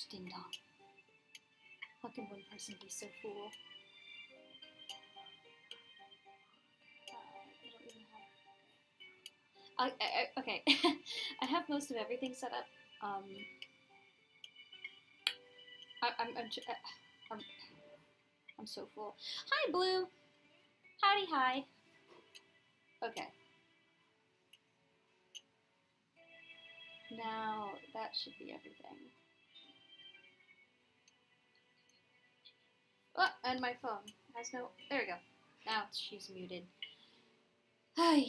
Gosh, ding dong. How can one person be so fool? I don't even have... okay. I have most of everything set up. I'm so full. Hi, Blue. Howdy, hi. Okay. Now that should be everything. Oh, and my phone has no. There we go. Now she's muted. Hi.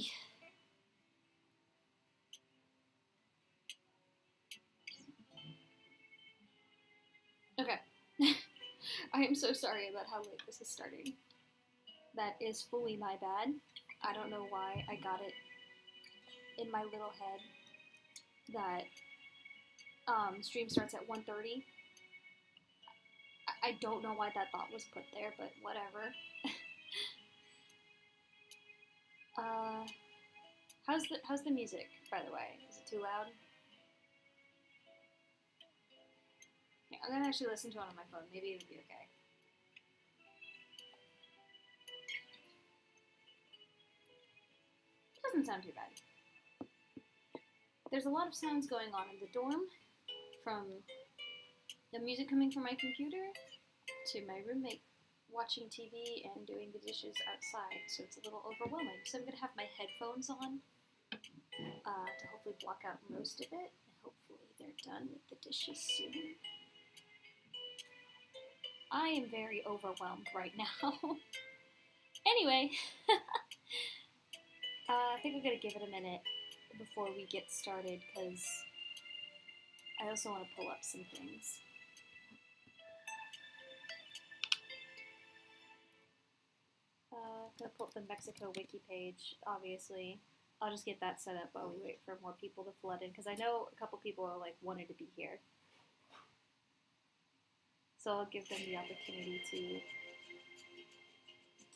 Okay. I am so sorry about how late this is starting. That is fully my bad. I don't know why I got it in my little head that stream starts at 1:30. I don't know why that thought was put there, but whatever. How's the music, by the way? Is it too loud? Yeah, I'm gonna actually listen to it on my phone. Maybe it'll be okay. Doesn't sound too bad. There's a lot of sounds going on in the dorm, from the music coming from my computer to my roommate watching TV and doing the dishes outside, so it's a little overwhelming. So I'm going to have my headphones on to hopefully block out most of it, and hopefully they're done with the dishes soon. I am very overwhelmed right now. Anyway, I think we're going to give it a minute before we get started, because I also want to pull up some things. I'm going to pull up the Mexico wiki page, obviously. I'll just get that set up while we wait for more people to flood in, because I know a couple people are like wanted to be here. So I'll give them the opportunity to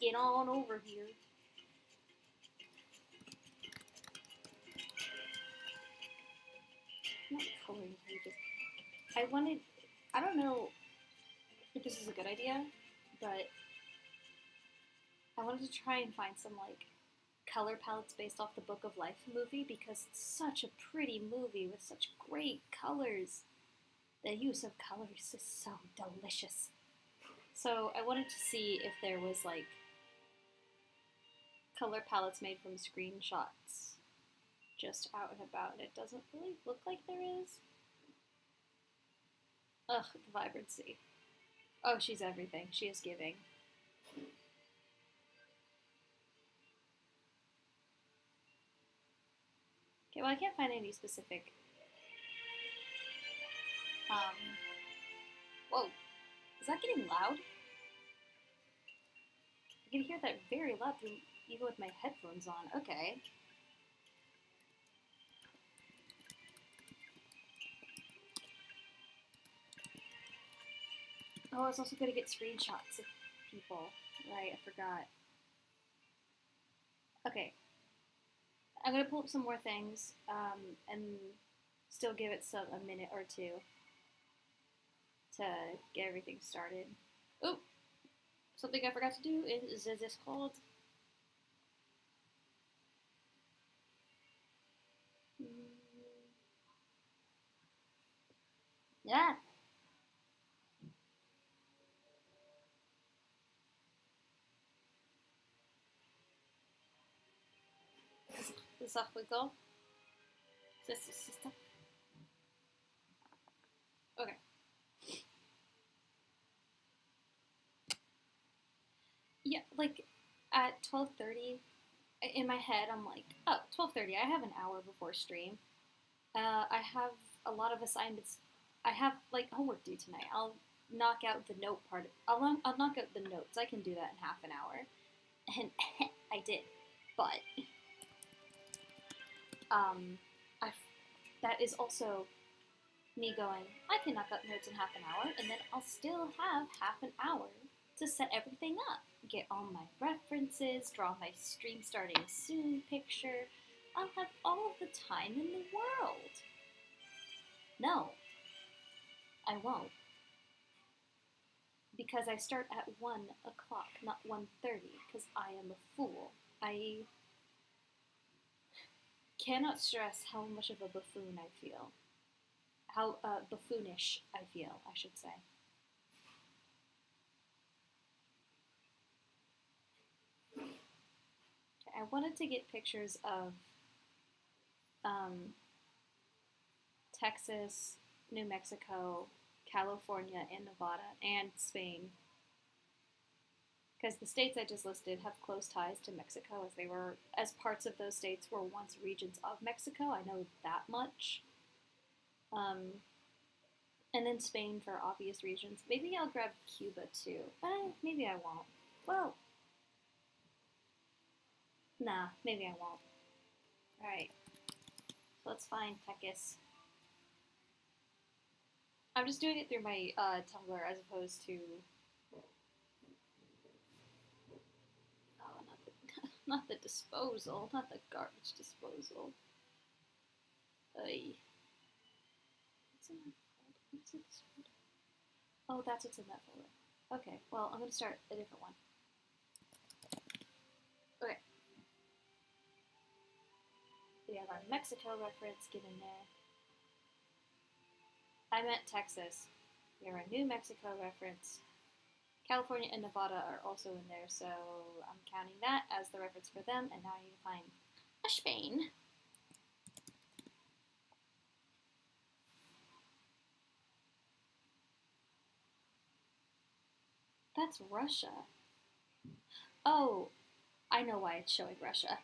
get on over here. Not coloring pages. I don't know if this is a good idea, but I wanted to try and find some like color palettes based off the Book of Life movie, because it's such a pretty movie with such great colors. The use of colors is so delicious. So I wanted to see if there was like color palettes made from screenshots just out and about, and it doesn't really look like there is. Ugh, the vibrancy. Oh, she's everything. She is giving. Okay, well, I can't find any specific. Whoa. Is that getting loud? I can hear that very loud through, even with my headphones on. Okay. Oh, I was also going to get screenshots of people. Right, I forgot. Okay. I'm going to pull up some more things, and still give it a minute or two to get everything started. Oh! Something I forgot to do is this called? Yeah! This off we go. Sister. Okay. Yeah, like at 12:30, in my head, I'm like, oh, 12:30, I have an hour before stream. I have a lot of assignments. I have like homework due tonight. I'll knock out the note part. I'll knock out the notes. I can do that in half an hour, and I did. But that is also me going, I can knock out notes in half an hour, and then I'll still have half an hour to set everything up. Get all my references, draw my stream starting soon picture. I'll have all of the time in the world. No. I won't. Because I start at 1 o'clock, not 1:30, because I am a fool. I cannot stress how much of a buffoon I feel. How buffoonish I feel, I should say. Okay, I wanted to get pictures of Texas, New Mexico, California, and Nevada, and Spain. Because the states I just listed have close ties to Mexico, as parts of those states were once regions of Mexico. I know that much. And then Spain for obvious reasons. Maybe I'll grab Cuba too. Maybe I won't. Well, nah, maybe I won't. Alright, so let's find Texas. I'm just doing it through my Tumblr as opposed to... Oh, not the disposal, not the garbage disposal. What's in that folder? What's in this folder? Oh, that's what's in that folder. Okay, well, I'm going to start a different one. Okay. We have our Mexico reference, get in there. I meant Texas. We have our New Mexico reference. California and Nevada are also in there, so I'm counting that as the reference for them, and now I need to find a Spain. That's Russia. Oh, I know why it's showing Russia.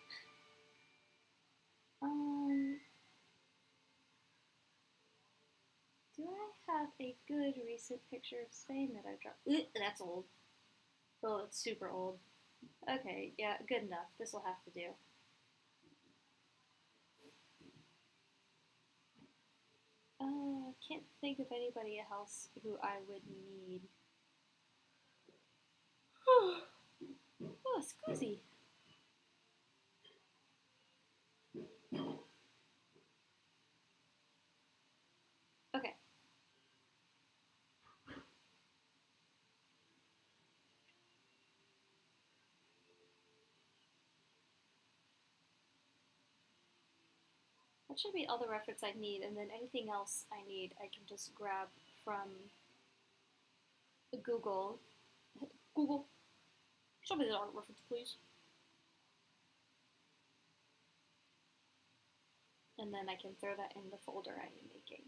Do I have a good recent picture of Spain that I dropped? That's old. Oh, it's super old. Okay, yeah, good enough. This will have to do. Can't think of anybody else who I would need. Oh, scusi. Okay. That should be all the reference I need, and then anything else I need I can just grab from Google. Google, show me the art reference, please. And then I can throw that in the folder I am making.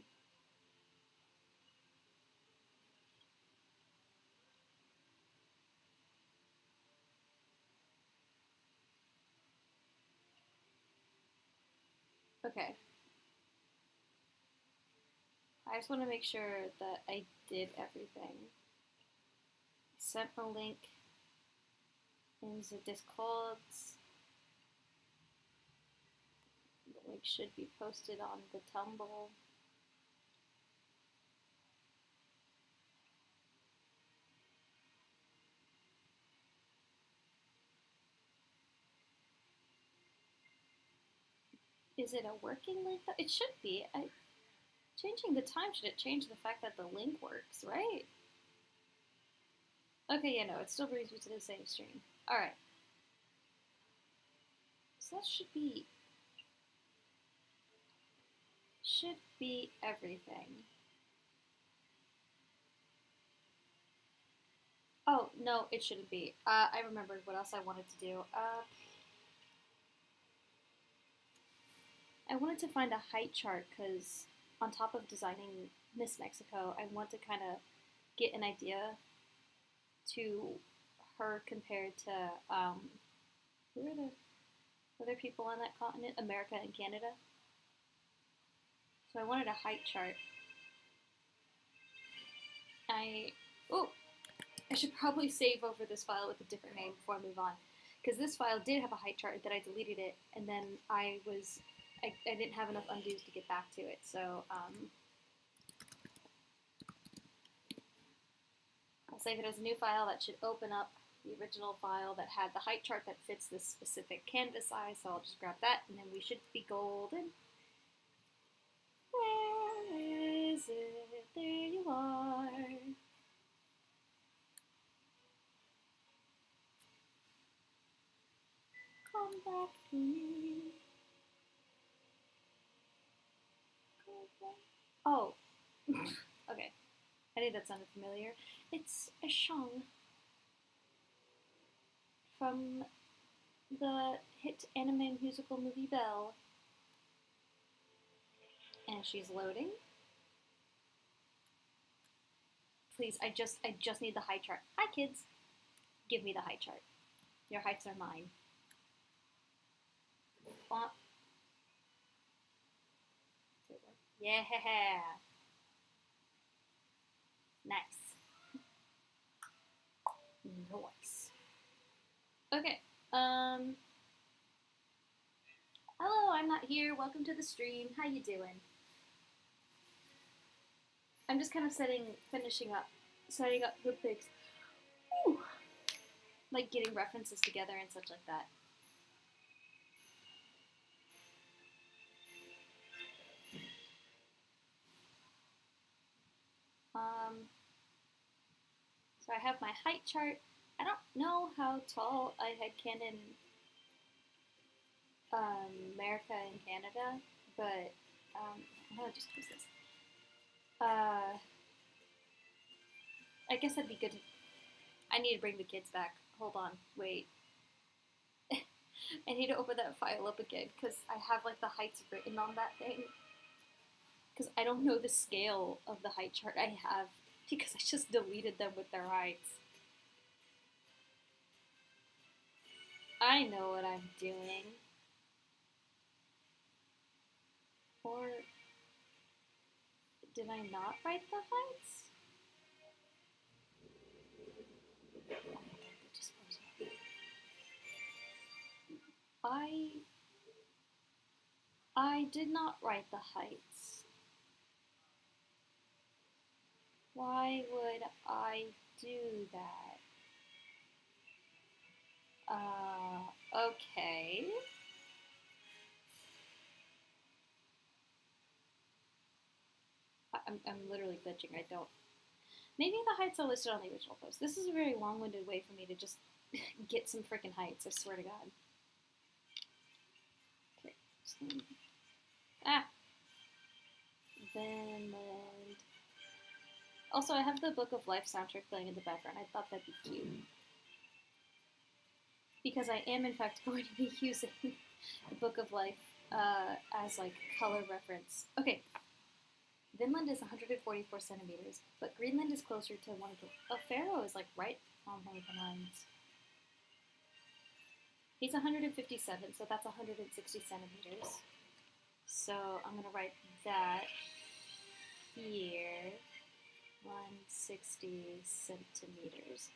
Okay. I just want to make sure that I did everything. Sent a link in the Discord. The link should be posted on the Tumblr. Is it a working link? It should be. Changing the time, should it change the fact that the link works, right? Okay, yeah, no, it still brings me to the same stream. Alright. So that should be everything. Oh, no, it shouldn't be. I remembered what else I wanted to do. I wanted to find a height chart because on top of designing Miss Mexico, I want to kind of get an idea to her compared to, who are the other people on that continent? America and Canada. So I wanted a height chart. I should probably save over this file with a different name before I move on. Because this file did have a height chart, then I deleted it, and then I didn't have enough undos to get back to it, so I'll save it as a new file that should open up the original file that had the height chart that fits this specific canvas size, so I'll just grab that, and then we should be golden. Where is it? There you are. come back to me. Oh, okay. I think that sounded familiar. It's a song from the hit anime musical movie Belle. And she's loading. Please, I just need the height chart. Hi, kids. Give me the height chart. Your heights are mine. Yeah. Nice. Nice. Okay. Hello, I'm not here. Welcome to the stream. How you doing? I'm just kind of setting up the things. Ooh. Like getting references together and such like that. So I have my height chart. I don't know how tall I had canon America and Canada, but I'll just use this. I guess that'd be good. I need to bring the kids back. Hold on, wait. I need to open that file up again because I have like the heights written on that thing. Because I don't know the scale of the height chart I have because I just deleted them with their heights. I know what I'm doing. Or did I not write the heights? I did not write the heights. Why would I do that? Okay. I'm literally glitching. I don't. Maybe the heights are listed on the original post. This is a very long-winded way for me to just get some freaking heights, I swear to God. Okay. Vinland. Also, I have the Book of Life soundtrack playing in the background. I thought that'd be cute. Because I am, in fact, going to be using the Book of Life as, like, color reference. Okay. Vinland is 144 centimeters, but Greenland is closer to 1 to... Faroe is, like, right on one of the lines. He's 157, so that's 160 centimeters. So I'm going to write that here. 160 centimeters.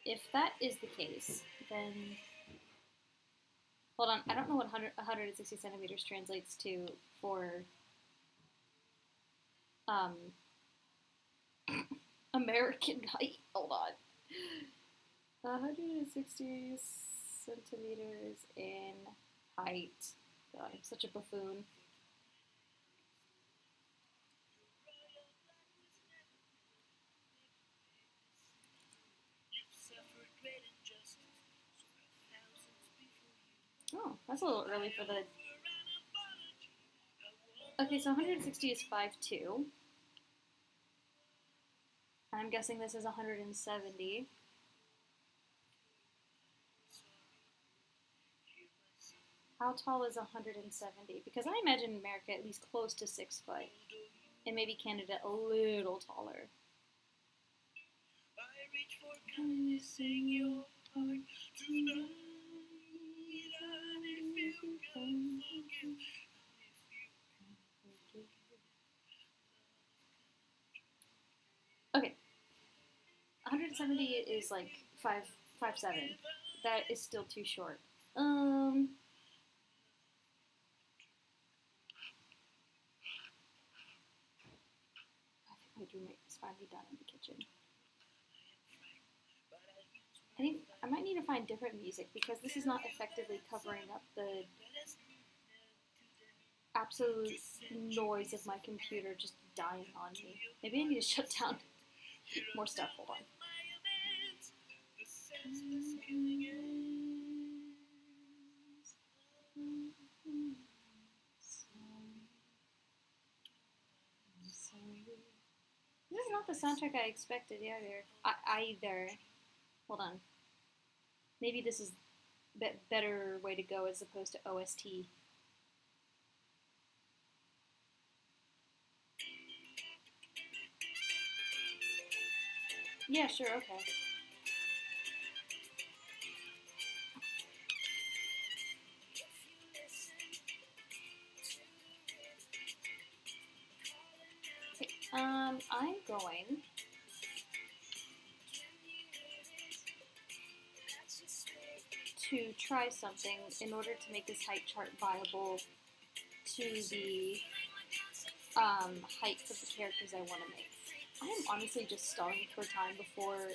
If that is the case, then... Hold on, I don't know what 160 centimeters translates to for American height. Hold on. 160 centimeters in height. God, I'm such a buffoon. Oh, that's a little early for the... Okay, so 160 is 5'2". I'm guessing this is 170. How tall is 170? Because I imagine America at least close to 6 foot. And maybe Canada a little taller. Okay. 170 is like 5'7". That is still too short. I think my roommate is finally done in the kitchen. I think I might need to find different music because this is not effectively covering up the absolute noise of my computer just dying on me. Maybe I need to shut down more stuff. Hold on. not the soundtrack I expected either. Hold on. Maybe this is better way to go as opposed to OST. Yeah, sure, okay. I'm going to try something in order to make this height chart viable to the heights of the characters I want to make. I am honestly just stalling for time before,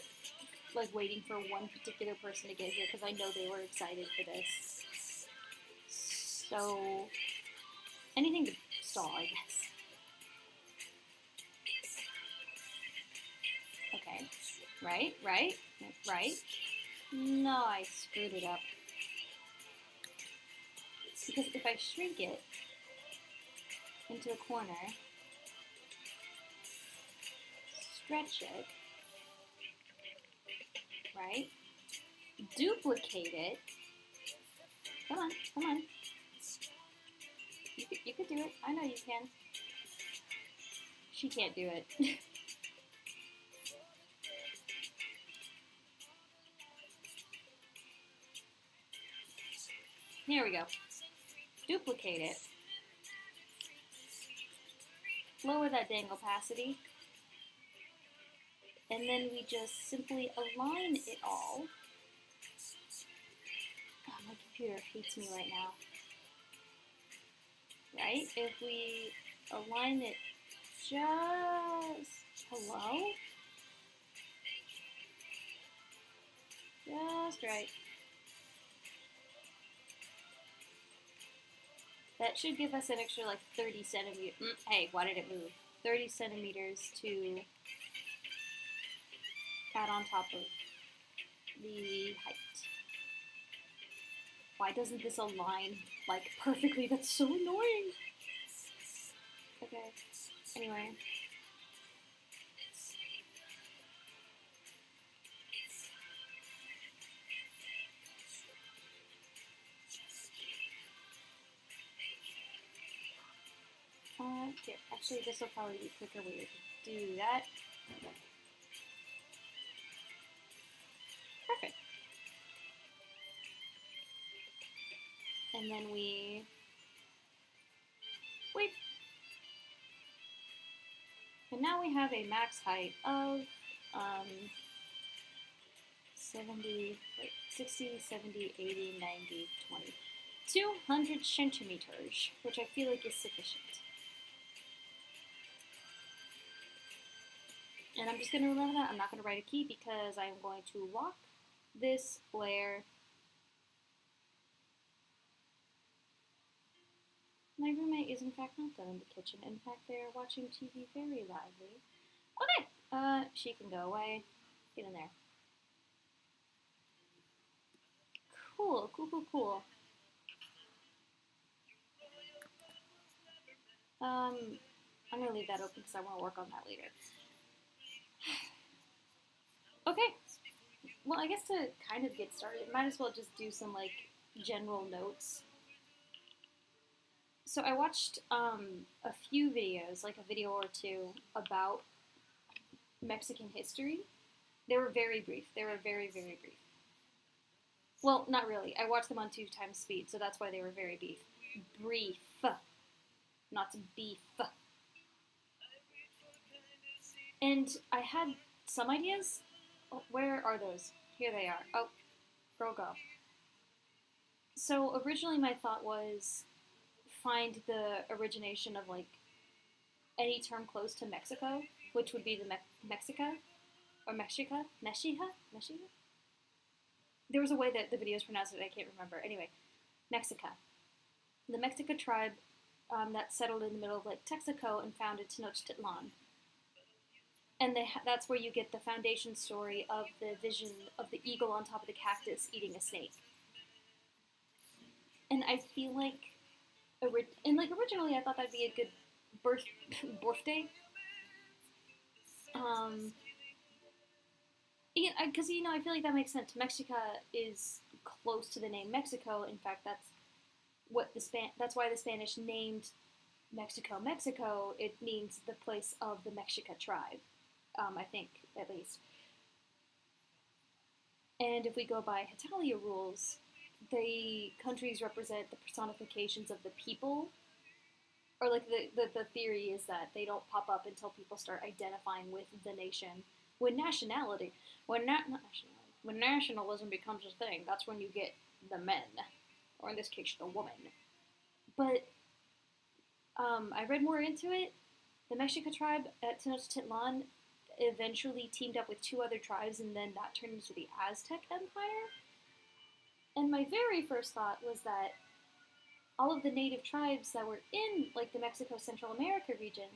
like, waiting for one particular person to get here because I know they were excited for this. So, anything to stall, I guess. Okay. Right. No, I screwed it up. Because if I shrink it into a corner, stretch it, right? Duplicate it. Come on. You could do it. I know you can. She can't do it. Here we go. Duplicate it. Lower that dang opacity. And then we just simply align it all. God, my computer hates me right now. Right? If we align it just... Hello? Just right. That should give us an extra like 30 centimeters. Hey, why did it move? 30 centimeters to add on top of the height. Why doesn't this align like perfectly? That's so annoying. Okay. Anyway. Here, actually, this will probably be a quicker way to do that. Perfect. And then we wait. And now we have a max height of 60, 70, 80, 90, 20. 200 centimeters, which I feel like is sufficient. And I'm just going to remember that. I'm not going to write a key because I'm going to lock this layer. My roommate is in fact not done in the kitchen. In fact, they are watching TV very loudly. Okay, she can go away. Get in there. Cool. I'm going to leave that open because I want to work on that later. Okay, well, I guess to kind of get started, might as well just do some, like, general notes. So I watched a few videos, like a video or two, about Mexican history. They were very brief. Very brief. Well, not really. I watched them on 2 times speed, so that's why they were very brief. Not beef. And I had some ideas. Oh, where are those? Here they are. Oh, go. So originally my thought was find the origination of like any term close to Mexico, which would be the Mexica or Mexica. There was a way that the videos pronounced it. I can't remember. Anyway, Mexica. The Mexica tribe that settled in the middle of Lake Texaco and founded Tenochtitlan. And that's where you get the foundation story of the vision of the eagle on top of the cactus eating a snake. And I feel like, originally I thought that'd be a good birthday. Um, yeah, because I feel like that makes sense. Mexica is close to the name Mexico. In fact, that's why the Spanish named Mexico Mexico. It means the place of the Mexica tribe. I think at least. And if we go by Hitalia rules, the countries represent the personifications of the people, or like the theory is that they don't pop up until people start identifying with the nation. When nationality, not nationality, when nationalism becomes a thing, that's when you get the men, or in this case, the woman. But I read more into it. The Mexica tribe at Tenochtitlan eventually teamed up with two other tribes, and then that turned into the Aztec Empire. And my very first thought was that all of the native tribes that were in like the Mexico Central America region,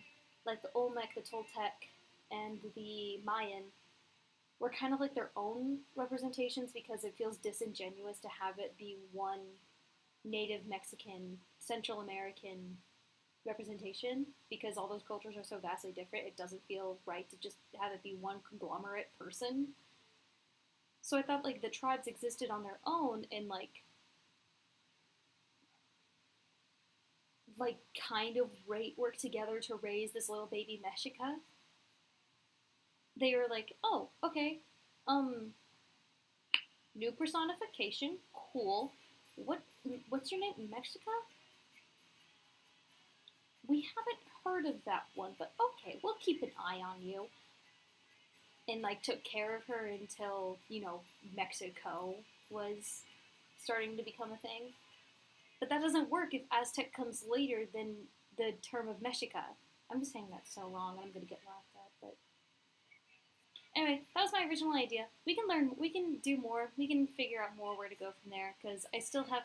like the Olmec, the Toltec, and the Mayan, were kind of like their own representations because it feels disingenuous to have it be one native Mexican, Central American representation because all those cultures are so vastly different. It doesn't feel right to just have it be one conglomerate person. So I thought like the tribes existed on their own and like kind of work together to raise this little baby Mexica. They were like, oh, okay, um, new personification, cool. What's your name, Mexica? We haven't heard of that one, but okay, we'll keep an eye on you. And like took care of her until Mexico was starting to become a thing. But that doesn't work if Aztec comes later than the term of Mexica. I'm just saying that so wrong, and I'm gonna get laughed at. But anyway, that was my original idea. We can learn. We can do more. We can figure out more where to go from there. Because I still have.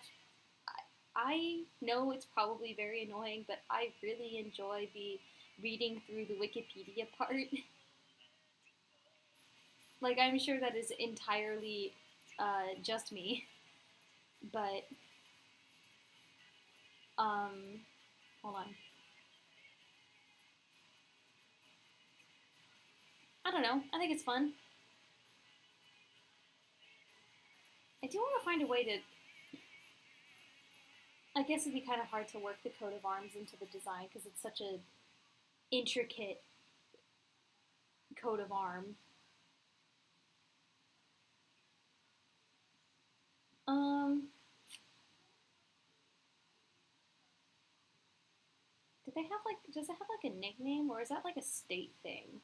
I know it's probably very annoying, but I really enjoy the reading through the Wikipedia part. Like, I'm sure that is entirely just me, but hold on. I don't know. I think it's fun. I do want to find a way to. I guess it'd be kind of hard to work the coat of arms into the design because it's such a intricate coat of arm. Um, does it have like a nickname or is that like a state thing?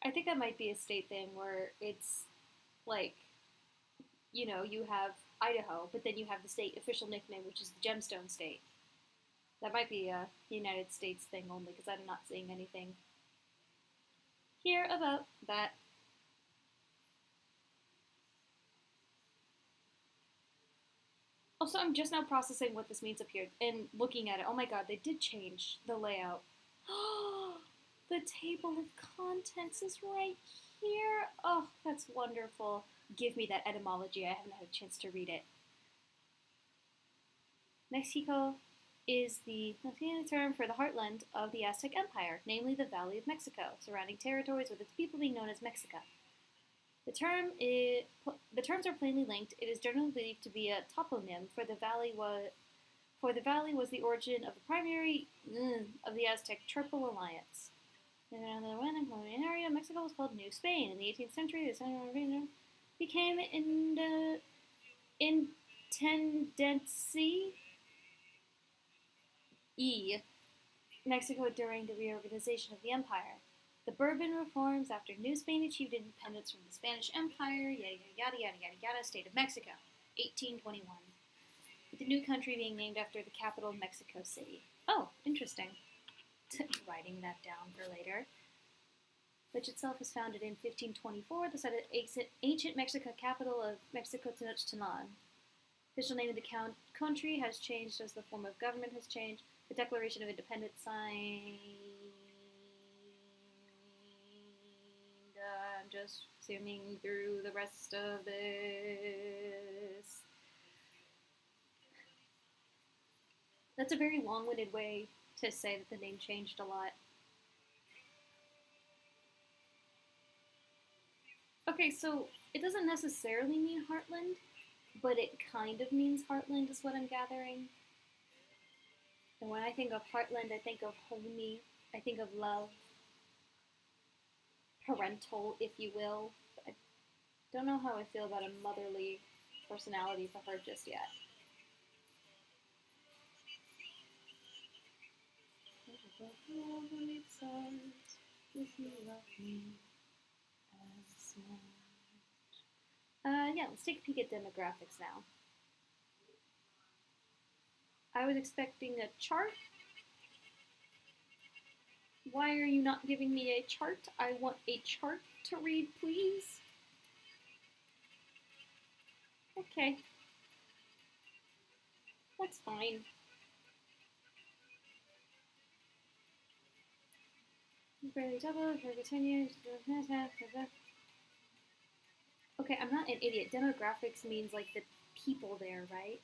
I think that might be a state thing where it's like, you have Idaho, but then you have the state official nickname, which is the Gemstone State. That might be a United States thing only because I'm not seeing anything here about that. Also, I'm just now processing what this means up here and looking at it. Oh my god, they did change the layout. The table of contents is right here. Oh, that's wonderful. Give me that etymology. I haven't had a chance to read it. Mexico is the Latino term for the heartland of the Aztec Empire, namely the Valley of Mexico, surrounding territories with its people being known as Mexica. The terms are plainly linked. It is generally believed to be a toponym, for the valley was the origin of the primary of the Aztec Triple Alliance. In the colonial area, Mexico was called New Spain. In the 18th century, the Central region became Intendencia Mexico during the reorganization of the empire. The Bourbon reforms after New Spain achieved independence from the Spanish Empire, yada yada yada yada yada, State of Mexico, 1821. With the new country being named after the capital, Mexico City. Oh, interesting. Writing that down for later. Which itself was founded in 1524, the site of ancient Mexico capital of Mexico Tenochtitlan. Official name of the country has changed as the form of government has changed. The Declaration of Independence signed. I'm just zooming through the rest of this. That's a very long-winded way to say that the name changed a lot. Okay, so it doesn't necessarily mean heartland, but it kind of means heartland is what I'm gathering. And when I think of heartland, I think of homey, I think of love, parental, if you will. I don't know how I feel about a motherly personality for her just yet. Yeah, let's take a peek at demographics now. I was expecting a chart. Why are you not giving me a chart? I want a chart to read, please. Okay. That's fine. Barely double, if I continue. Okay, I'm not an idiot. Demographics means like the people there, right?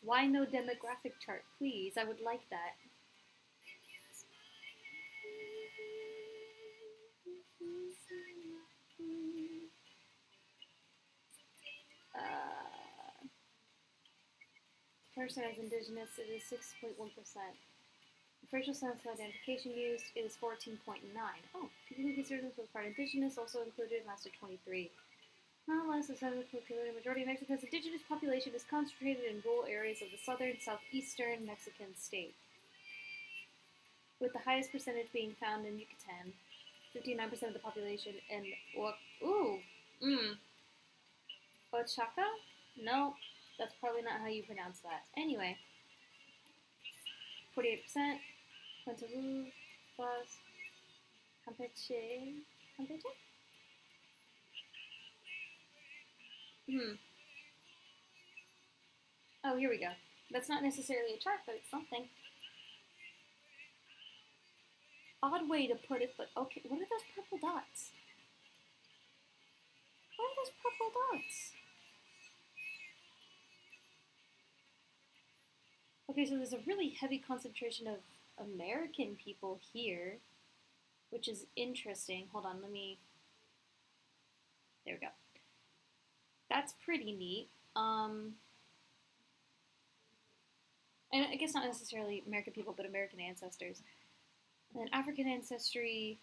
Why no demographic chart, please? I would like that. Person as indigenous, it is 6.1%. Official self-identification used is 14.9. Oh, people who consider themselves part indigenous also included in Master 23. Nonetheless, the majority of Mexico's indigenous population is concentrated in rural areas of the southern, southeastern Mexican state, with the highest percentage being found in Yucatan, 59% of the population, and Oaxaca? No, that's probably not how you pronounce that. Anyway, 48%, Puerto plus Campeche? Oh, here we go. That's not necessarily a chart, but it's something. Odd way to put it, but okay. What are those purple dots? What are those purple dots? Okay, so there's a really heavy concentration of American people here, which is interesting. Hold on, there we go. That's pretty neat. And I guess not necessarily American people, but American ancestors. And then African ancestry,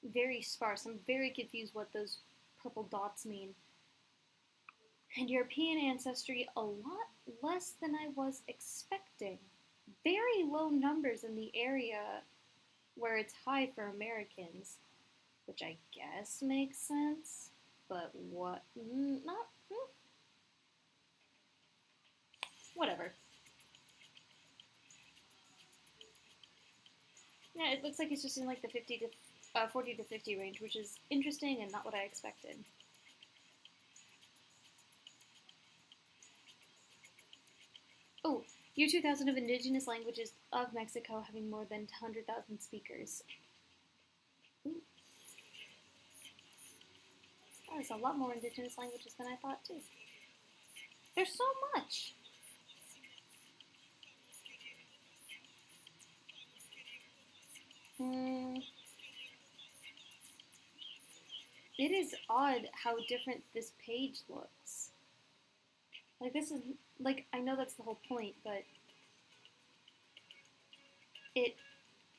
very sparse. I'm very confused what those purple dots mean. And European ancestry, a lot less than I was expecting. Very low numbers in the area where it's high for Americans, which I guess makes sense, but what? Whatever. Yeah, it looks like it's just in like the 40 to 50 range, which is interesting and not what I expected. Oh, year 2000 of indigenous languages of Mexico having more than 100,000 speakers. Ooh. There's a lot more indigenous languages than I thought, too. There's so much! It is odd how different this page looks. Like, this is, like, I know that's the whole point, but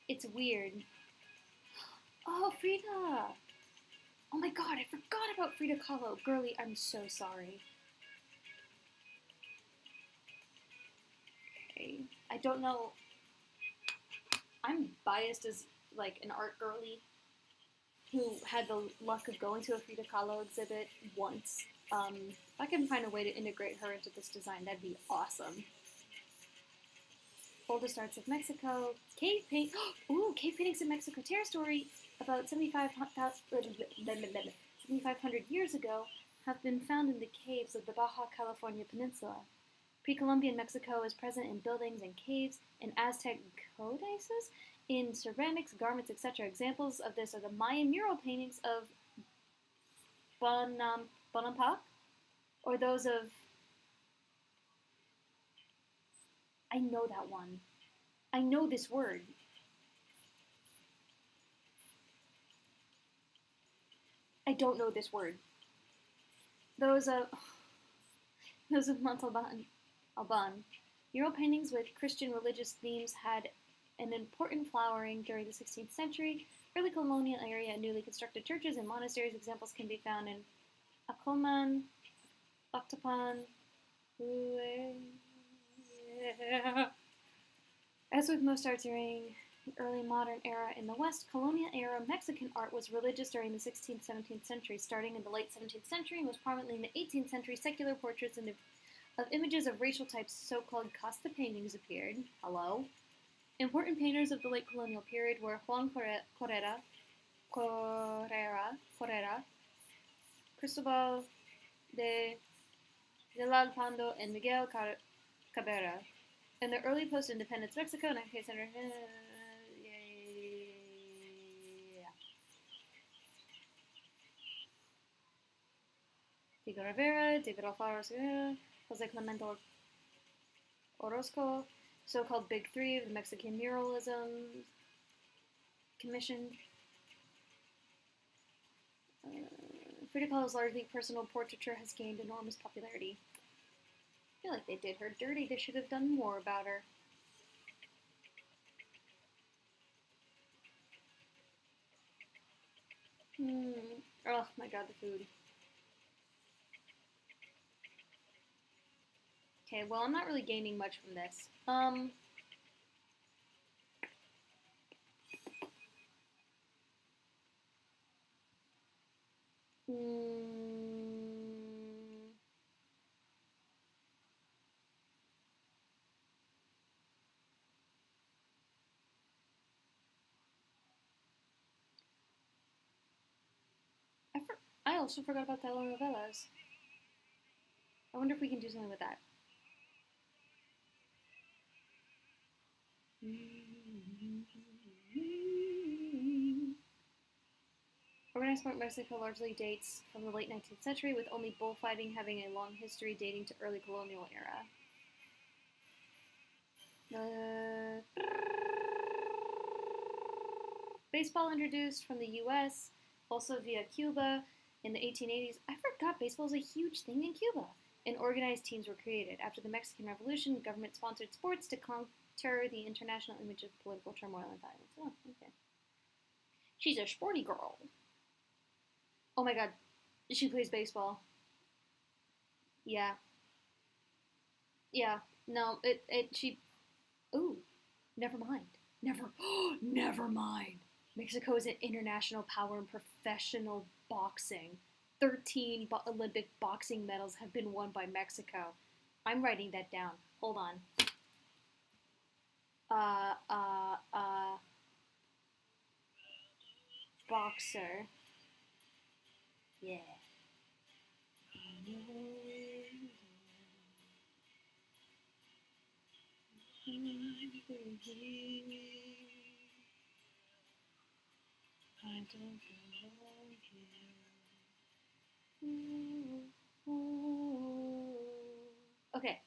it's weird. Oh, Frida! Oh my god, I forgot about Frida Kahlo. Girlie, I'm so sorry. Okay, I don't know. I'm biased as, like, an art girly who had the luck of going to a Frida Kahlo exhibit once. If I can find a way to integrate her into this design, that'd be awesome. Oldest arts of Mexico, cave paint. Ooh, cave paintings in Mexico. Terror story about 7,500 years ago have been found in the caves of the Baja California Peninsula. Pre-Columbian Mexico is present in buildings and caves, in Aztec codices, in ceramics, garments, etc. Examples of this are the Mayan mural paintings of Bonampak, or those of... I know that one. I know this word. I don't know this word. Those of Montalban, Alban. Mural paintings with Christian religious themes had an important flowering during the 16th century. Early colonial area and newly constructed churches and monasteries. Examples can be found in Acolman, Octopan. As with most art during the early modern era in the West, colonial era Mexican art was religious during the 16th, 17th century. Starting in the late 17th century and was prominently in the 18th century, secular portraits of images of racial types, so-called casta paintings, appeared. Hello? Important painters of the late colonial period were Juan Correra, Cristobal de Villalpando, and Miguel Cabrera. In the early post-independence Mexico, 19th century. Diego Rivera, David Alfaro Segura, Jose Clemente Orozco, so-called Big Three of the Mexican Muralism Commission. Frida Kahlo's largely personal portraiture has gained enormous popularity. I feel like they did her dirty. They should have done more about her. Oh my god, the food. Okay, well, I'm not really gaining much from this. I also forgot about telenovelas. I wonder if we can do something with that. Organized sport in Mexico largely dates from the late 19th century, with only bullfighting having a long history dating to early colonial era. Baseball introduced from the U.S., also via Cuba in the 1880s. I forgot baseball is a huge thing in Cuba. And organized teams were created. After the Mexican Revolution, government-sponsored sports to counter the international image of political turmoil and violence. Oh, okay. She's a sporty girl. Oh my god, she plays baseball. Yeah. Yeah. No, she... Ooh, never mind. Never mind. Mexico is an international power in professional boxing. 13 Olympic boxing medals have been won by Mexico. I'm writing that down. Hold on. Boxer. Yeah. I don't belong here. Okay.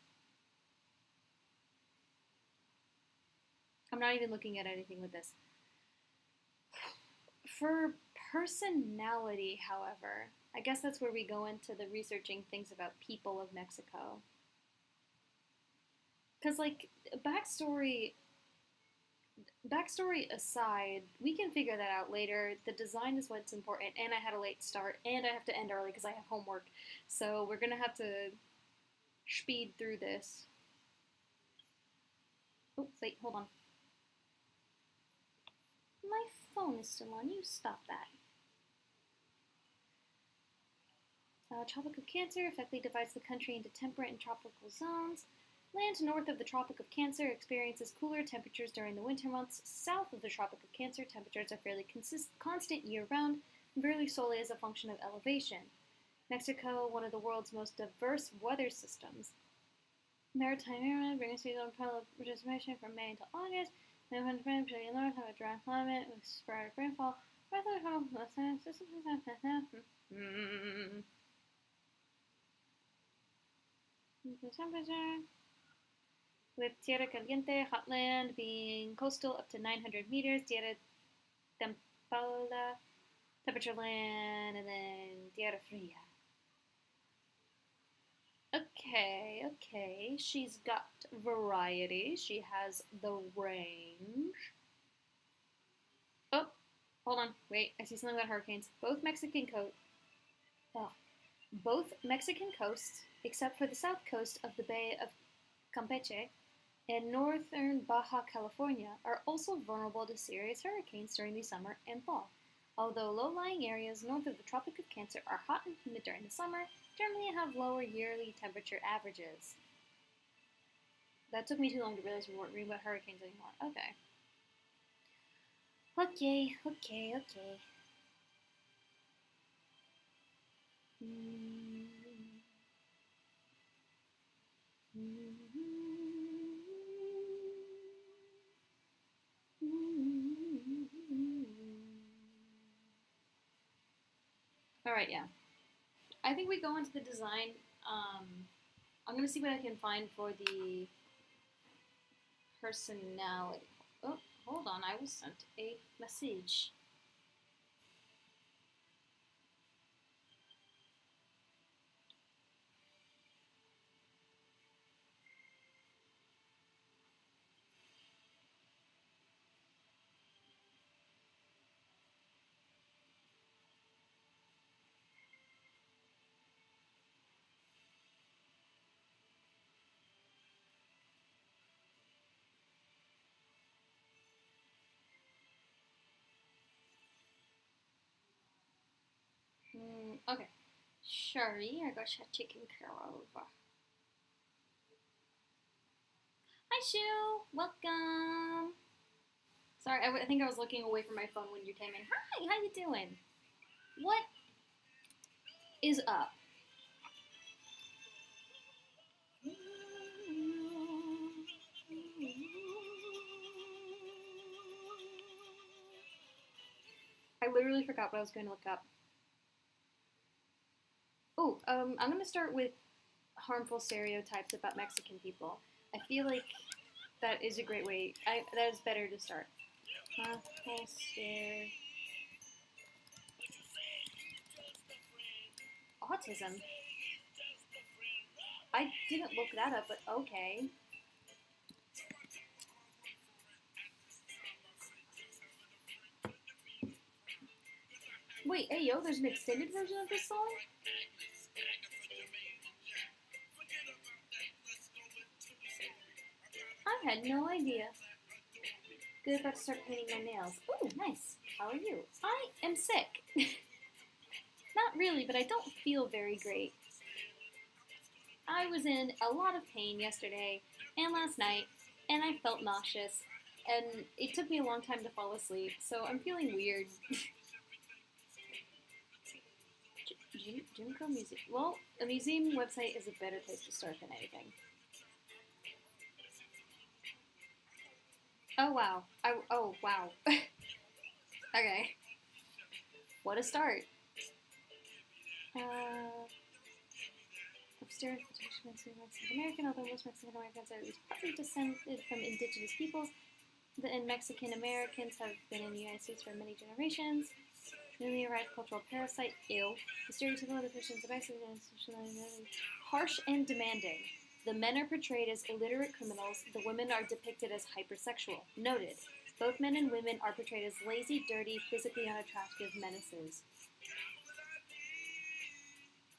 I'm not even looking at anything with this. For personality, however, I guess that's where we go into the researching things about people of Mexico. Because, like, backstory aside, we can figure that out later. The design is what's important, and I had a late start, and I have to end early because I have homework. So we're going to have to speed through this. Oh, wait, hold on. My phone is still on. You stop that. Tropic of Cancer effectively divides the country into temperate and tropical zones. Land north of the Tropic of Cancer experiences cooler temperatures during the winter months. South of the Tropic of Cancer, temperatures are fairly constant year-round, and varies solely as a function of elevation. Mexico, one of the world's most diverse weather systems. Maritime area brings seasonal precipitation from May until August. The north have a dry climate with sporadic rainfall. Temperature. With Tierra Caliente, hot land being coastal up to 900 meters. Tierra Templada Temperature land, and then Tierra Fria. Okay. She's got variety. She has the range. Oh, hold on. Wait, I see something about hurricanes. Both Mexican coasts, except for the south coast of the Bay of Campeche and northern Baja California, are also vulnerable to serious hurricanes during the summer and fall. Although low-lying areas north of the Tropic of Cancer are hot and humid during the summer, generally have lower yearly temperature averages. That took me too long to realize we weren't reading about hurricanes anymore. Okay. Alright, yeah. I think we go into the design. I'm going to see what I can find for the personality. Oh, hold on. I was sent a message. Okay. Sherry, I got you taken care of. Hi, Shu. Welcome. Sorry, I think I was looking away from my phone when you came in. Hi, how you doing? What is up? I literally forgot what I was going to look up. Oh, I'm going to start with harmful stereotypes about Mexican people. I feel like that is a great way. That is better to start. Harmful stereotypes. Autism. I didn't look that up, but okay. Wait, hey yo, there's an extended version of this song? I had no idea. Good, about to start painting my nails. Ooh, nice. How are you? I am sick. Not really, but I don't feel very great. I was in a lot of pain yesterday and last night, and I felt nauseous, and it took me a long time to fall asleep, so I'm feeling weird. Junko Museum. Well, a museum website is a better place to start than anything. Oh, wow. Oh, wow. Okay. What a start. Upstairs, Mexican American, although most Mexican Americans are at least partly descended from indigenous peoples, and Mexican Americans have been in the United States for many generations. Newly arrived cultural parasite, ew. The stereotypical depictions of Mexican harsh and demanding. The men are portrayed as illiterate criminals, the women are depicted as hypersexual. Noted. Both men and women are portrayed as lazy, dirty, physically unattractive menaces.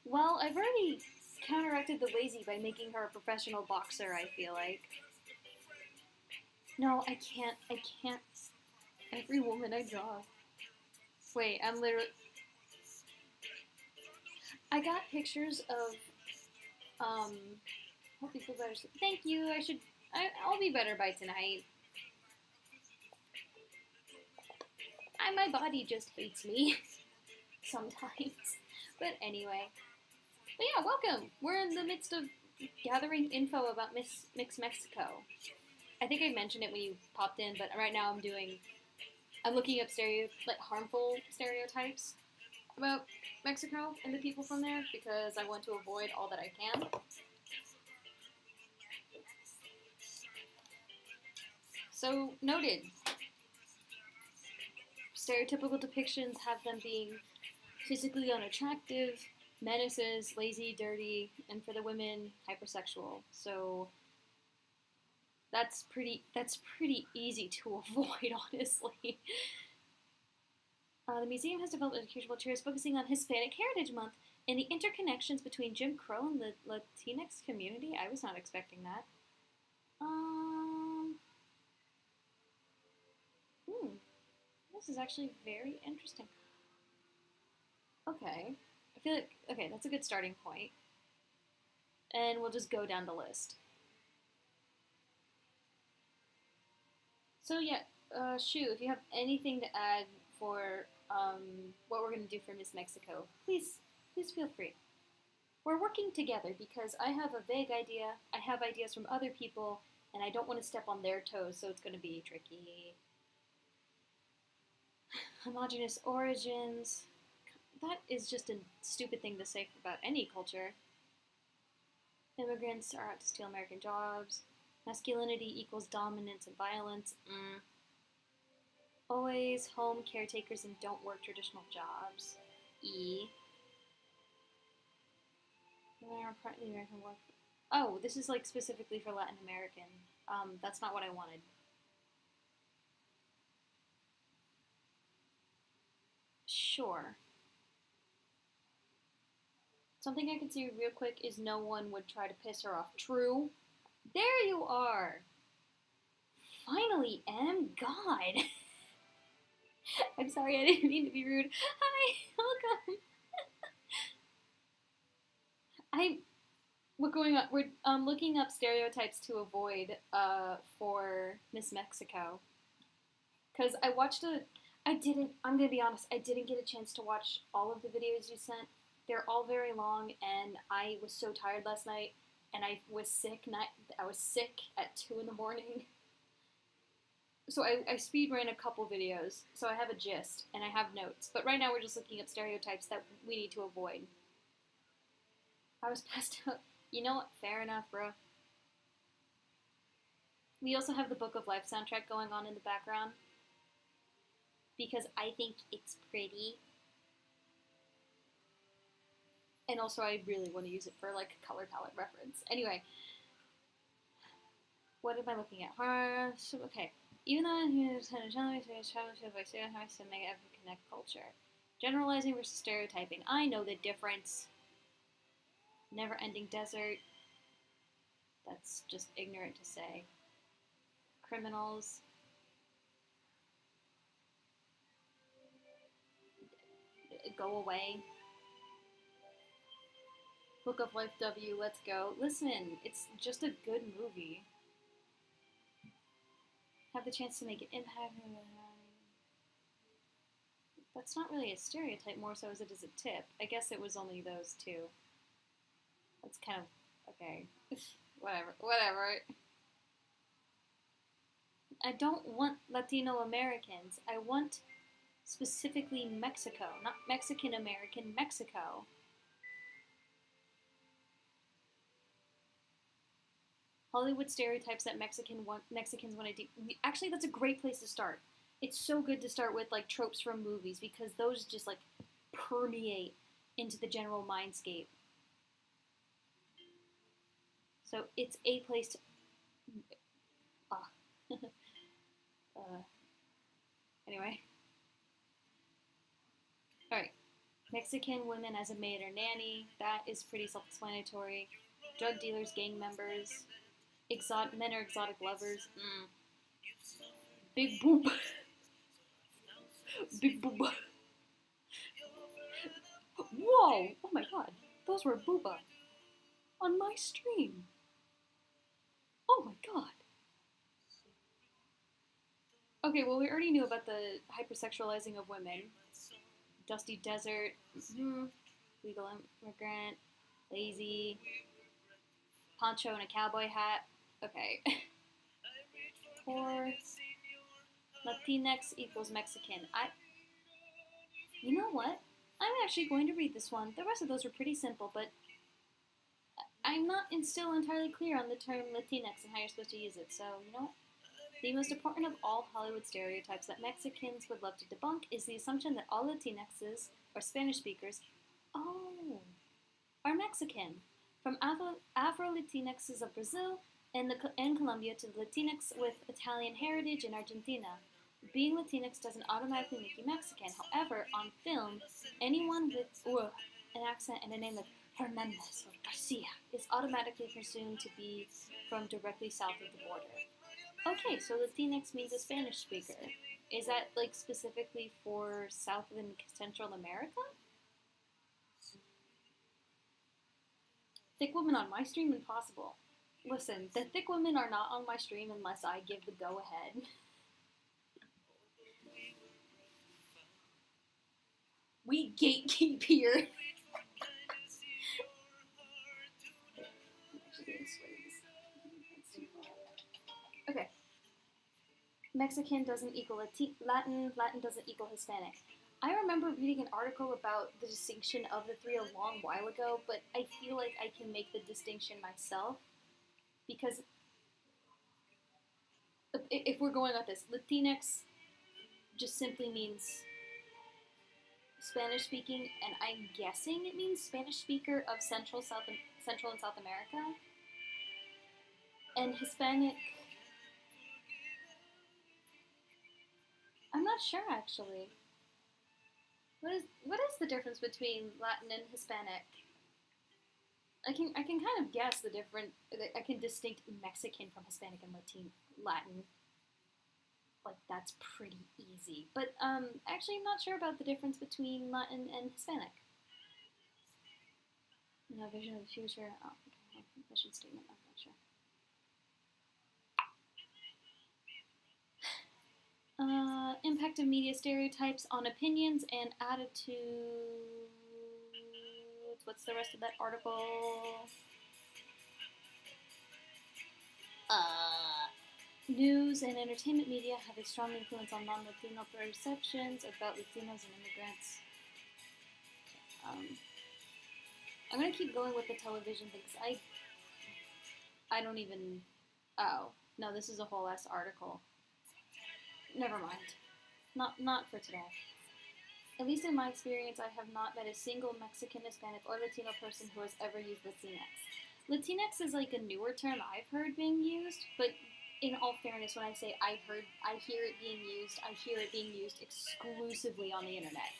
Well, I've already counteracted the lazy by making her a professional boxer, I feel like. No, I can't. Every woman I draw. Wait, I'm literally... I got pictures of, hope you feel better. Thank you, I'll be better by tonight. My body just hates me. Sometimes. But anyway. But yeah, welcome! We're in the midst of gathering info about Mix Mexico. I think I mentioned it when you popped in, but right now I'm looking up harmful stereotypes about Mexico and the people from there because I want to avoid all that I can. So, noted. stereotypical depictions have them being physically unattractive, menaces, lazy, dirty, and for the women, hypersexual. So that's pretty easy to avoid, honestly. The museum has developed educational materials focusing on Hispanic Heritage Month and the interconnections between Jim Crow and the Latinx community. I was not expecting that. This is actually very interesting. Okay. I feel like, okay, that's a good starting point. And we'll just go down the list. So, yeah, Shu, if you have anything to add for what we're going to do for Miss Mexico, please feel free. We're working together because I have a vague idea, I have ideas from other people, and I don't want to step on their toes, so it's going to be tricky. Homogeneous origins. That is just a stupid thing to say about any culture. Immigrants are out to steal American jobs. Masculinity equals dominance and violence. Always home caretakers and don't work traditional jobs. E. Partly American work. Oh, this is like specifically for Latin American. That's not what I wanted. Sure. Something I can see real quick is no one would try to piss her off. True. There you are. Finally, M. God. I'm sorry, I didn't mean to be rude. Hi, welcome. We're looking up stereotypes to avoid for Miss Mexico. Because I'm gonna be honest, I didn't get a chance to watch all of the videos you sent. They're all very long, and I was so tired last night, and I was sick. I was sick at 2 in the morning. So I speed ran a couple videos, so I have a gist, and I have notes. But right now we're just looking up stereotypes that we need to avoid. I was passed out. You know what? Fair enough, bro. We also have the Book of Life soundtrack going on in the background, because I think it's pretty. And also I really want to use it for like a color palette reference. Anyway. What am I looking at? Okay. Even though it's to make every connect culture. Generalizing versus stereotyping. I know the difference. Never-ending desert. That's just ignorant to say. Criminals. Go away. Book of Life W, let's go. Listen, it's just a good movie. Have the chance to make an impact. That's not really a stereotype, more so as it is a tip. I guess it was only those two. That's kind of, okay. Whatever. I don't want Latino Americans. I want specifically Mexico, not Mexican American, Mexico. Hollywood stereotypes that Mexicans want to do. Actually, that's a great place to start. It's so good to start with like tropes from movies because those just like permeate into the general mindscape. So it's a place to. Anyway. Alright. Mexican women as a maid or nanny. That is pretty self-explanatory. Drug dealers, gang members. Men are exotic lovers. Big boob. Big boob. Whoa! Oh my god. Those were booba. On my stream. Oh my god. Okay, well we already knew about the hypersexualizing of women. Dusty desert. Legal immigrant. Lazy. Poncho and a cowboy hat. Okay. Poor. Latinx equals Mexican. You know what? I'm actually going to read this one. The rest of those were pretty simple, but I'm not still entirely clear on the term Latinx and how you're supposed to use it, so you know what? The most important of all Hollywood stereotypes that Mexicans would love to debunk is the assumption that all Latinxes, or Spanish speakers, are Mexican. From Afro-Latinxes of Brazil and Colombia to Latinx with Italian heritage in Argentina. Being Latinx doesn't automatically make you Mexican. However, on film, anyone with an accent and a name like Hernandez or Garcia is automatically presumed to be from directly south of the border. Okay, so Latinx means a Spanish speaker. Is that like specifically for South and Central America? Thick women on my stream? Impossible. Listen, the thick women are not on my stream unless I give the go-ahead. We gatekeep here. Okay. Mexican doesn't equal Latin, Latin doesn't equal Hispanic. I remember reading an article about the distinction of the three a long while ago, but I feel like I can make the distinction myself. Because if we're going with this, Latinx just simply means Spanish speaking, and I'm guessing it means Spanish speaker of Central and South America. And Hispanic, I'm not sure actually. What is the difference between Latin and Hispanic? I can kind of guess the different. I can distinct Mexican from Hispanic and Latin. Like that's pretty easy. But actually, I'm not sure about the difference between Latin and Hispanic. No vision of the future. Oh, okay. Mission statement. I'm not sure. Impact of media stereotypes on opinions and attitudes. What's the rest of that article? News and entertainment media have a strong influence on non-Latino perceptions about Latinos and immigrants. I'm gonna keep going with the television thing because I don't even. Oh no, this is a whole ass article. Never mind. Not for today. At least in my experience, I have not met a single Mexican, Hispanic, or Latino person who has ever used Latinx. Latinx is like a newer term I've heard being used, but in all fairness, when I say I hear it being used exclusively on the internet.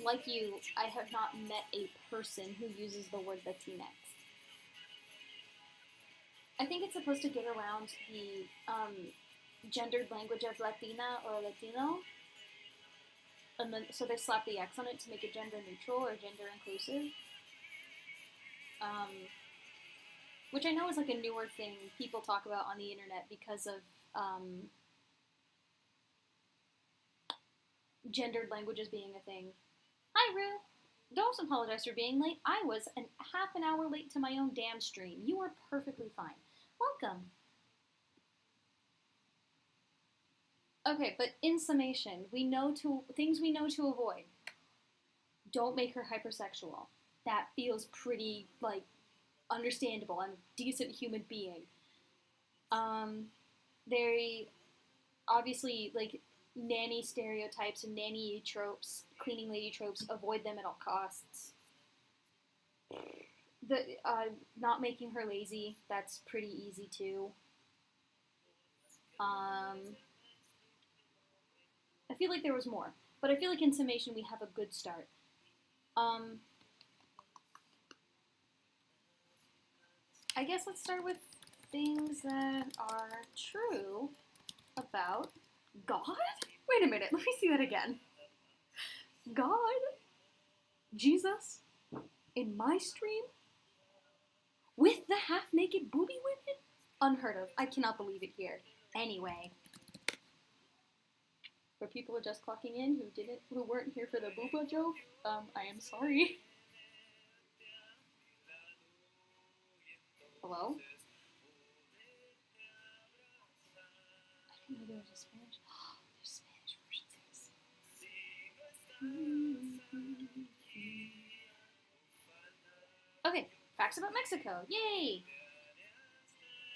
Like you, I have not met a person who uses the word Latinx. I think it's supposed to get around the gendered language of Latina or Latino. And then, so they slap the X on it to make it gender neutral or gender inclusive. Which I know is like a newer thing people talk about on the internet because of gendered languages being a thing. Hi, Rue. Don't apologize for being late. I was half an hour late to my own damn stream. You are perfectly fine. Welcome. Okay, but in summation, things we know to avoid. Don't make her hypersexual. That feels pretty, like, understandable. I'm a decent human being. Very, obviously, like, nanny stereotypes and nanny tropes, cleaning lady tropes, avoid them at all costs. Not making her lazy, that's pretty easy too. I feel like there was more, but I feel like in summation we have a good start. I guess let's start with things that are true about God? Wait a minute, let me see that again. God? Jesus? In my stream? With the half-naked booby women? Unheard of. I cannot believe it here. Anyway. For people who are just clocking in who weren't here for the booba joke, I am sorry. Hello? I didn't know there was a Spanish. Oh, there's Spanish versions. Okay, facts about Mexico. Yay!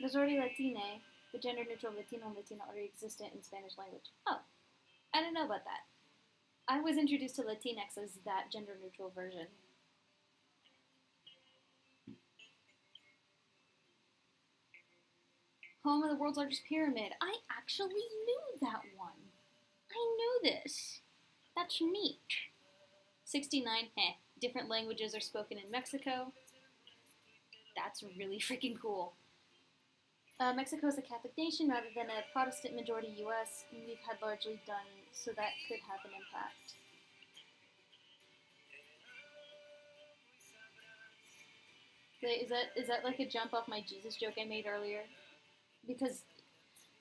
There's already Latine. The gender-neutral Latino and Latina are existent in Spanish language. Oh, I didn't know about that. I was introduced to Latinx as that gender-neutral version. Home of the world's largest pyramid. I actually knew that one. I knew this. That's neat. 69, different languages are spoken in Mexico. That's really freaking cool. Mexico is a Catholic nation rather than a Protestant majority U.S., and we've had largely done, so that could have an impact. Wait, is that like a jump off my Jesus joke I made earlier? Because,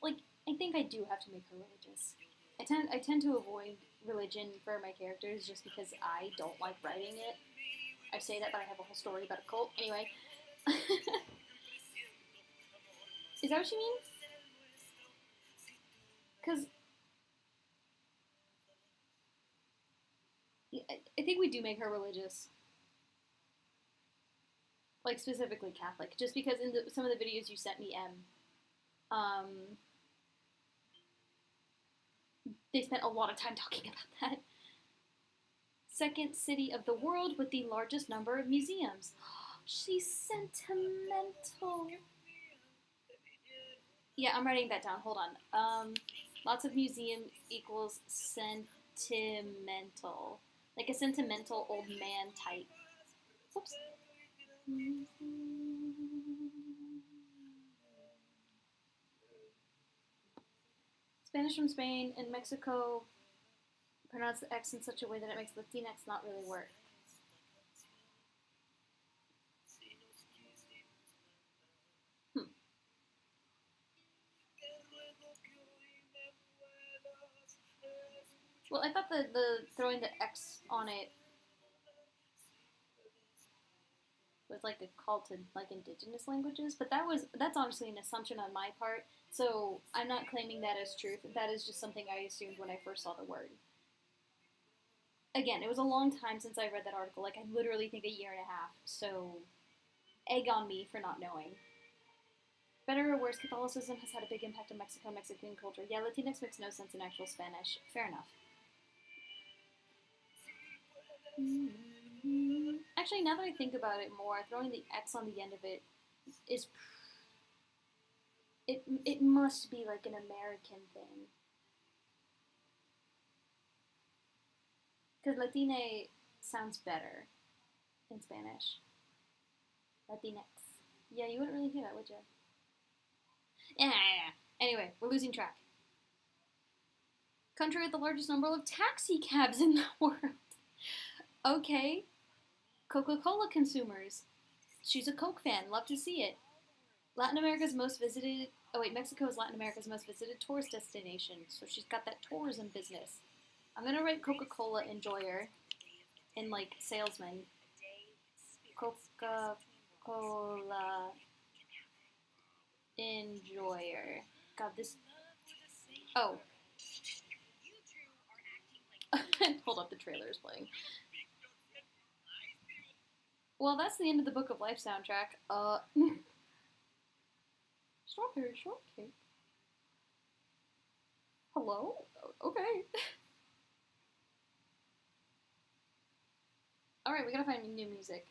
like, I think I do have to make her religious. I tend to avoid religion for my characters just because I don't like writing it. I say that, but I have a whole story about a cult. Anyway. Is that what you mean? Because I think we do make her religious. Like, specifically Catholic. Just because in some of the videos you sent me, they spent a lot of time talking about that. Second city of the world with the largest number of museums. She's sentimental. Yeah, I'm writing that down. Hold on. Lots of museum equals sentimental. Like a sentimental old man type. Whoops. Spanish from Spain and Mexico pronounce the X in such a way that it makes Latinx not really work. Well, I thought the throwing the X on it was like a call to like indigenous languages, but that's honestly an assumption on my part. So I'm not claiming that as truth. That is just something I assumed when I first saw the word. Again, it was a long time since I read that article. Like I literally think a year and a half. So egg on me for not knowing. Better or worse, Catholicism has had a big impact on Mexican culture. Yeah, Latinx makes no sense in actual Spanish. Fair enough. Actually, now that I think about it more, throwing the X on the end of it is... It must be like an American thing. Because Latine sounds better in Spanish. Latinx. Yeah, you wouldn't really hear that, would you? Yeah. Anyway, we're losing track. Country with the largest number of taxi cabs in the world. Okay. Coca-Cola consumers. She's a Coke fan. Love to see it. Mexico is Latin America's most visited tourist destination. So she's got that tourism business. I'm gonna write Coca-Cola enjoyer in like salesman. Coca-Cola enjoyer. God, this. Oh. Hold up, the trailer is playing. Well, that's the end of the Book of Life soundtrack. Strawberry shortcake. Hello? Okay. Alright, we gotta find new music.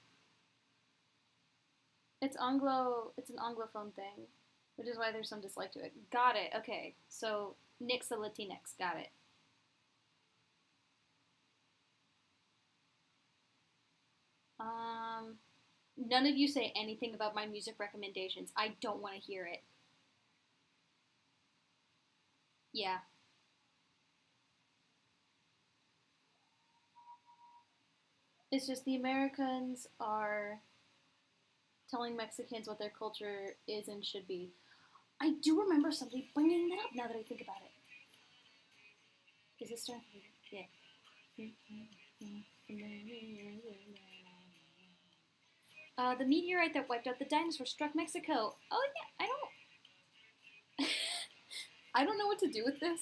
It's an Anglophone thing, which is why there's some dislike to it. Got it, okay. So, Nix the Latinx, got it. None of you say anything about my music recommendations. I don't want to hear it. Yeah. It's just the Americans are telling Mexicans what their culture is and should be. I do remember somebody bringing that up now that I think about it. Is this starting? Yeah. The meteorite that wiped out the dinosaurs struck Mexico. Oh yeah, I don't know what to do with this.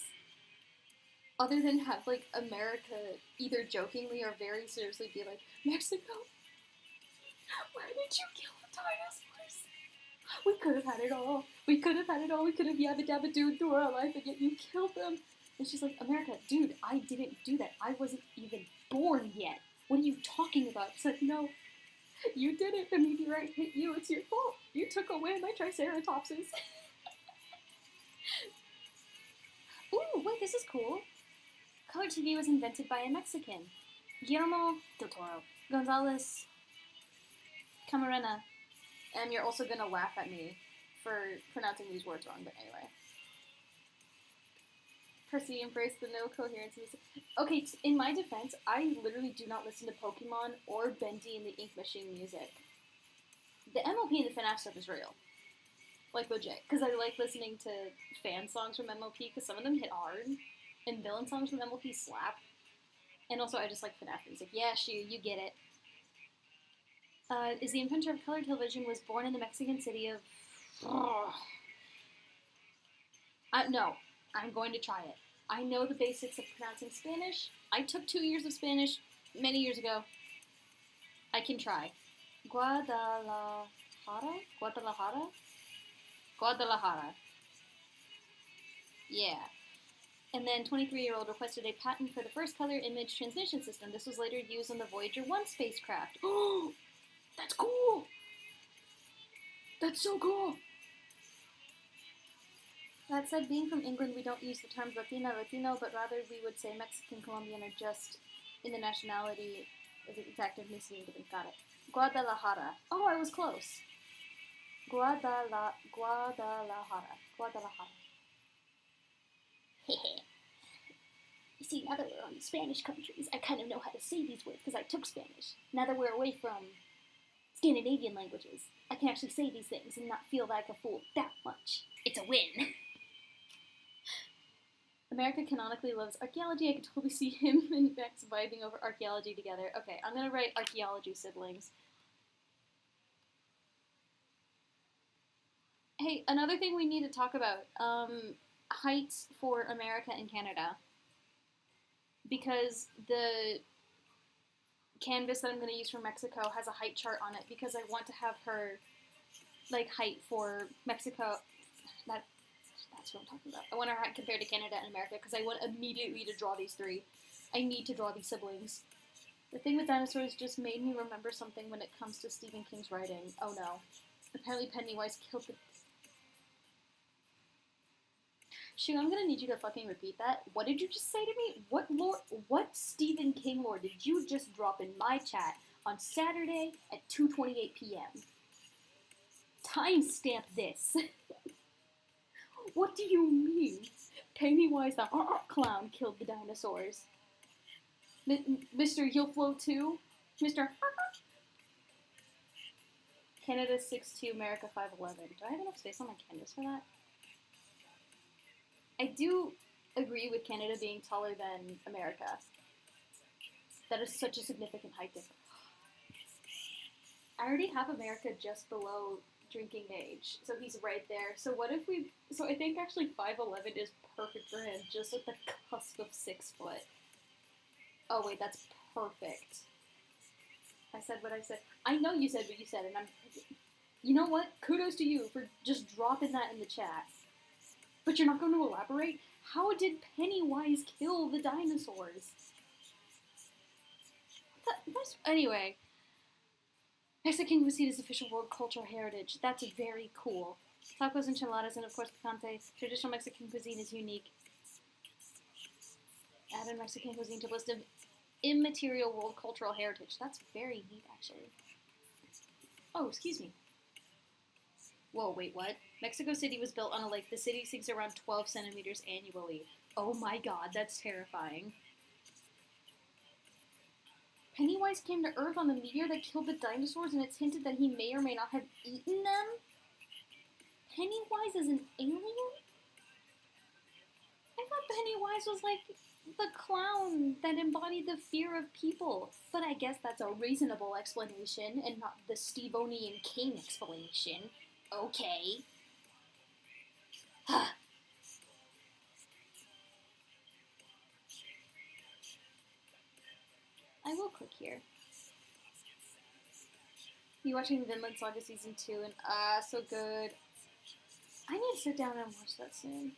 Other than have like America either jokingly or very seriously be like, Mexico, where did you kill the dinosaurs? We could have had it all. We could have had it all. We could have yabba dabba dooed through our life, and yet you killed them. And she's like, America, dude, I didn't do that. I wasn't even born yet. What are you talking about? It's like, no, you did it. The meteorite hit you. It's your fault. You took away my triceratopses. Ooh, wait, this is cool. Color TV was invented by a Mexican, Guillermo del Toro Gonzalez Camarena. And you're also gonna laugh at me for pronouncing these words wrong, but anyway. Percy embraced the no coherence music. Okay, in my defense, I literally do not listen to Pokemon or Bendy and the Ink Machine music. The MLP and the FNAF stuff is real. Like, legit. Because I like listening to fan songs from MLP, because some of them hit hard, and villain songs from MLP slap. And also, I just like FNAF music. Yeah, you get it. Is the inventor of color television, was born in the Mexican city of... no, I'm going to try it. I know the basics of pronouncing Spanish. I took 2 years of Spanish many years ago. I can try. Guadalajara? Guadalajara? Guadalajara. Yeah. And then 23-year-old requested a patent for the first color image transmission system. This was later used on the Voyager 1 spacecraft. Oh! That's cool! That's so cool! That said, being from England, we don't use the terms Latina, Latino, but rather we would say Mexican, Colombian, or just in the nationality of the exact ethnicity. Got it. Guadalajara. Oh, I was close. Guadalajara. Hehe. You see, now that we're on Spanish countries, I kind of know how to say these words because I took Spanish. Now that we're away from Scandinavian languages, I can actually say these things and not feel like a fool that much. It's a win. America canonically loves archaeology. I could totally see him and Max vibing over archaeology together. Okay, I'm gonna write archaeology siblings. Hey, another thing we need to talk about, heights for America and Canada. Because the canvas that I'm going to use for Mexico has a height chart on it, because I want to have her, like, height for Mexico. That's what I'm talking about. I want her height compared to Canada and America, because I want immediately to draw these three. I need to draw these siblings. The thing with dinosaurs just made me remember something when it comes to Stephen King's writing. Oh no. Apparently Pennywise killed the... Shoot, I'm gonna need you to fucking repeat that. What did you just say to me? What Stephen King lore did you just drop in my chat on Saturday at 2:28 p.m.? Timestamp this. What do you mean? Pennywise the clown killed the dinosaurs. Mr. You'll Float too? Mr. Canada 6'2", America 5'11". Do I have enough space on my canvas for that? I do agree with Canada being taller than America. That is such a significant height difference. I already have America just below drinking age, so he's right there. So what if we... So I think actually 5'11" is perfect for him, just at the cusp of 6 foot. Oh wait, that's perfect. I said what I said. I know you said what you said, and I'm... You know what? Kudos to you for just dropping that in the chat. But you're not going to elaborate? How did Pennywise kill the dinosaurs? Anyway. Mexican cuisine is official world cultural heritage. That's very cool. Tacos, enchiladas, and of course picante. Traditional Mexican cuisine is unique. Added Mexican cuisine to list of immaterial world cultural heritage. That's very neat, actually. Oh, excuse me. Whoa, wait, what? Mexico City was built on a lake. The city sinks around 12 centimeters annually. Oh my god, that's terrifying. Pennywise came to Earth on the meteor that killed the dinosaurs, and it's hinted that he may or may not have eaten them? Pennywise is an alien? I thought Pennywise was like the clown that embodied the fear of people. But I guess that's a reasonable explanation, and not the Stevonian King explanation. Okay. I will click here. You watching Vinland Saga season 2 and so good. I need to sit down and watch that soon.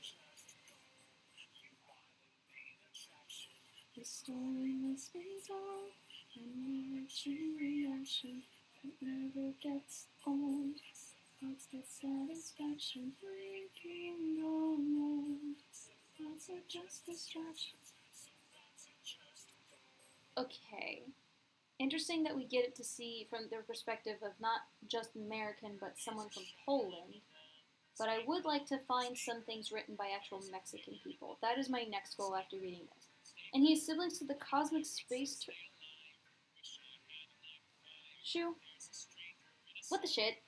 The story must be told, and the reaction it never gets old. What's the satisfaction breaking your mold? Thoughts are just distractions. Okay. Interesting that we get it to see from the perspective of not just American, but someone from Poland. But I would like to find some things written by actual Mexican people. That is my next goal after reading this. And he has siblings to the cosmic space shoe. What the shit?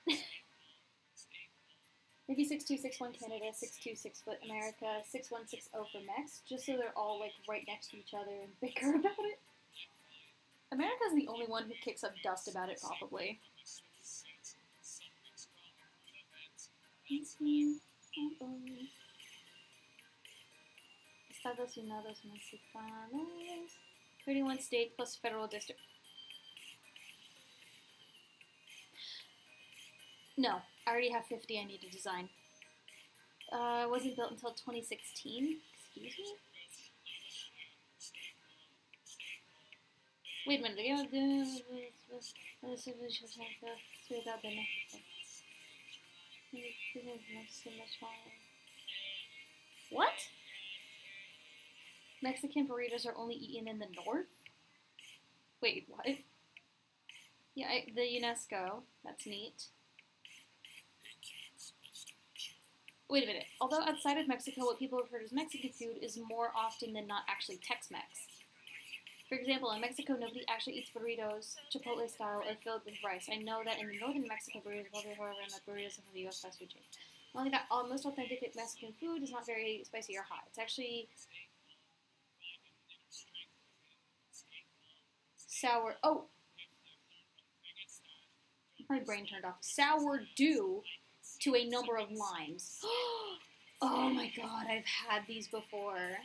Maybe 6261 Canada, 626 foot America, 6160 for Mex, just so they're all like right next to each other and bicker about it. America's the only one who kicks up dust about it, probably. Estados Unidos Mexicanos. 31 states plus federal district. No, I already have 50 I need to design. It wasn't built until 2016. Excuse me? Wait a minute. What? Mexican burritos are only eaten in the north? Wait, what? Yeah, the UNESCO. That's neat. Wait a minute. Although outside of Mexico, what people refer to as Mexican food is more often than not actually Tex-Mex. For example, in Mexico, nobody actually eats burritos, Chipotle style, or filled with rice. I know that in the northern Mexico, burritos are popular, however, and that burritos are from the U.S. fast food chain. Not only that, most authentic Mexican food is not very spicy or hot. It's actually sour. Oh! My brain turned off. Sourdough to a number of limes. Oh my god, I've had these before.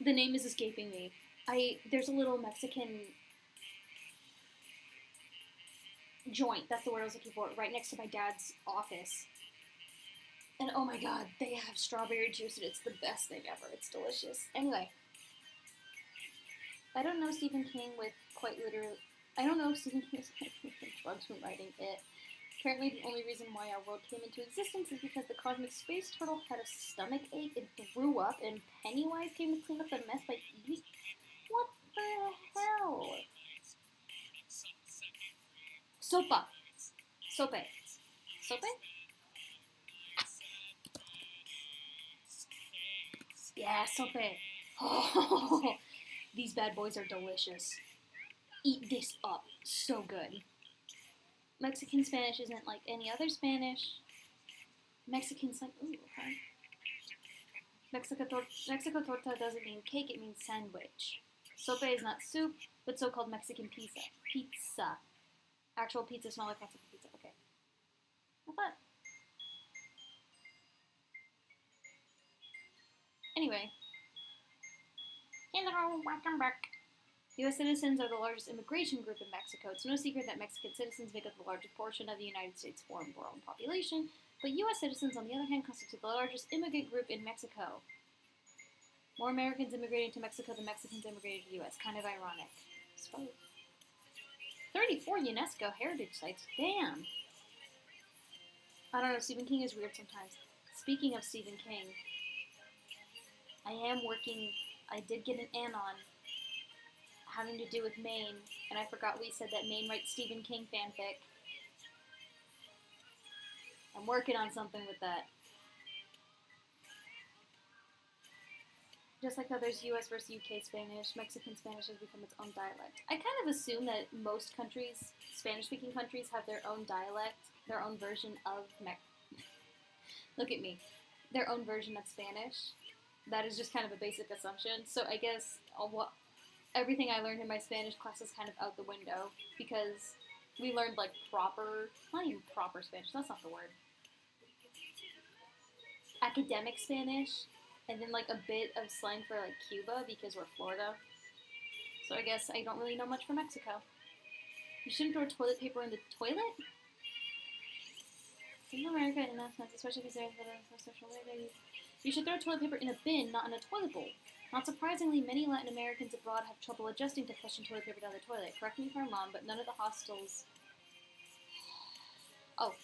The name is escaping me. There's a little Mexican joint, that's the word I was looking for, right next to my dad's office. And oh my god, they have strawberry juice and it's the best thing ever. It's delicious. Anyway. I don't know Stephen King with quite literally... I don't know if Stephen King is drugs from writing it. Apparently the only reason why our world came into existence is because the cosmic space turtle had a stomach ache and threw up, and Pennywise came to clean up the mess by eating... What the hell? Sopa. Sope. Sope? Yeah, sope. Oh, these bad boys are delicious. Eat this up. So good. Mexican Spanish isn't like any other Spanish. Mexican's like, ooh, okay. Mexico torta doesn't mean cake, it means sandwich. Sope is not soup, but so-called Mexican pizza. Pizza. Actual pizza, smaller cuts of pizza. Okay. I thought. Anyway. Hello, welcome back. U.S. citizens are the largest immigration group in Mexico. It's no secret that Mexican citizens make up the largest portion of the United States' foreign-born population, but U.S. citizens, on the other hand, constitute the largest immigrant group in Mexico. More Americans immigrating to Mexico than Mexicans immigrated to the U.S. Kind of ironic. 34 UNESCO heritage sites. Damn. I don't know, Stephen King is weird sometimes. Speaking of Stephen King, I did get an anon having to do with Maine, and I forgot we said that Maine writes Stephen King fanfic. I'm working on something with that. Just like how there's US versus UK Spanish, Mexican Spanish has become its own dialect. I kind of assume that most countries, Spanish-speaking countries, have their own dialect, their own version of Look at me. Their own version of Spanish. That is just kind of a basic assumption. So I guess everything I learned in my Spanish class is kind of out the window, because we learned like not even proper Spanish, that's not the word. Academic Spanish. And then, like, a bit of slang for, like, Cuba, because we're Florida. So I guess I don't really know much for Mexico. You shouldn't throw toilet paper in the toilet? In America, announcements, especially considering for social media, you should throw toilet paper in a bin, not in a toilet bowl. Not surprisingly, many Latin Americans abroad have trouble adjusting to flushing toilet paper down the toilet. Correct me if I'm wrong, but none of the hostels... Oh.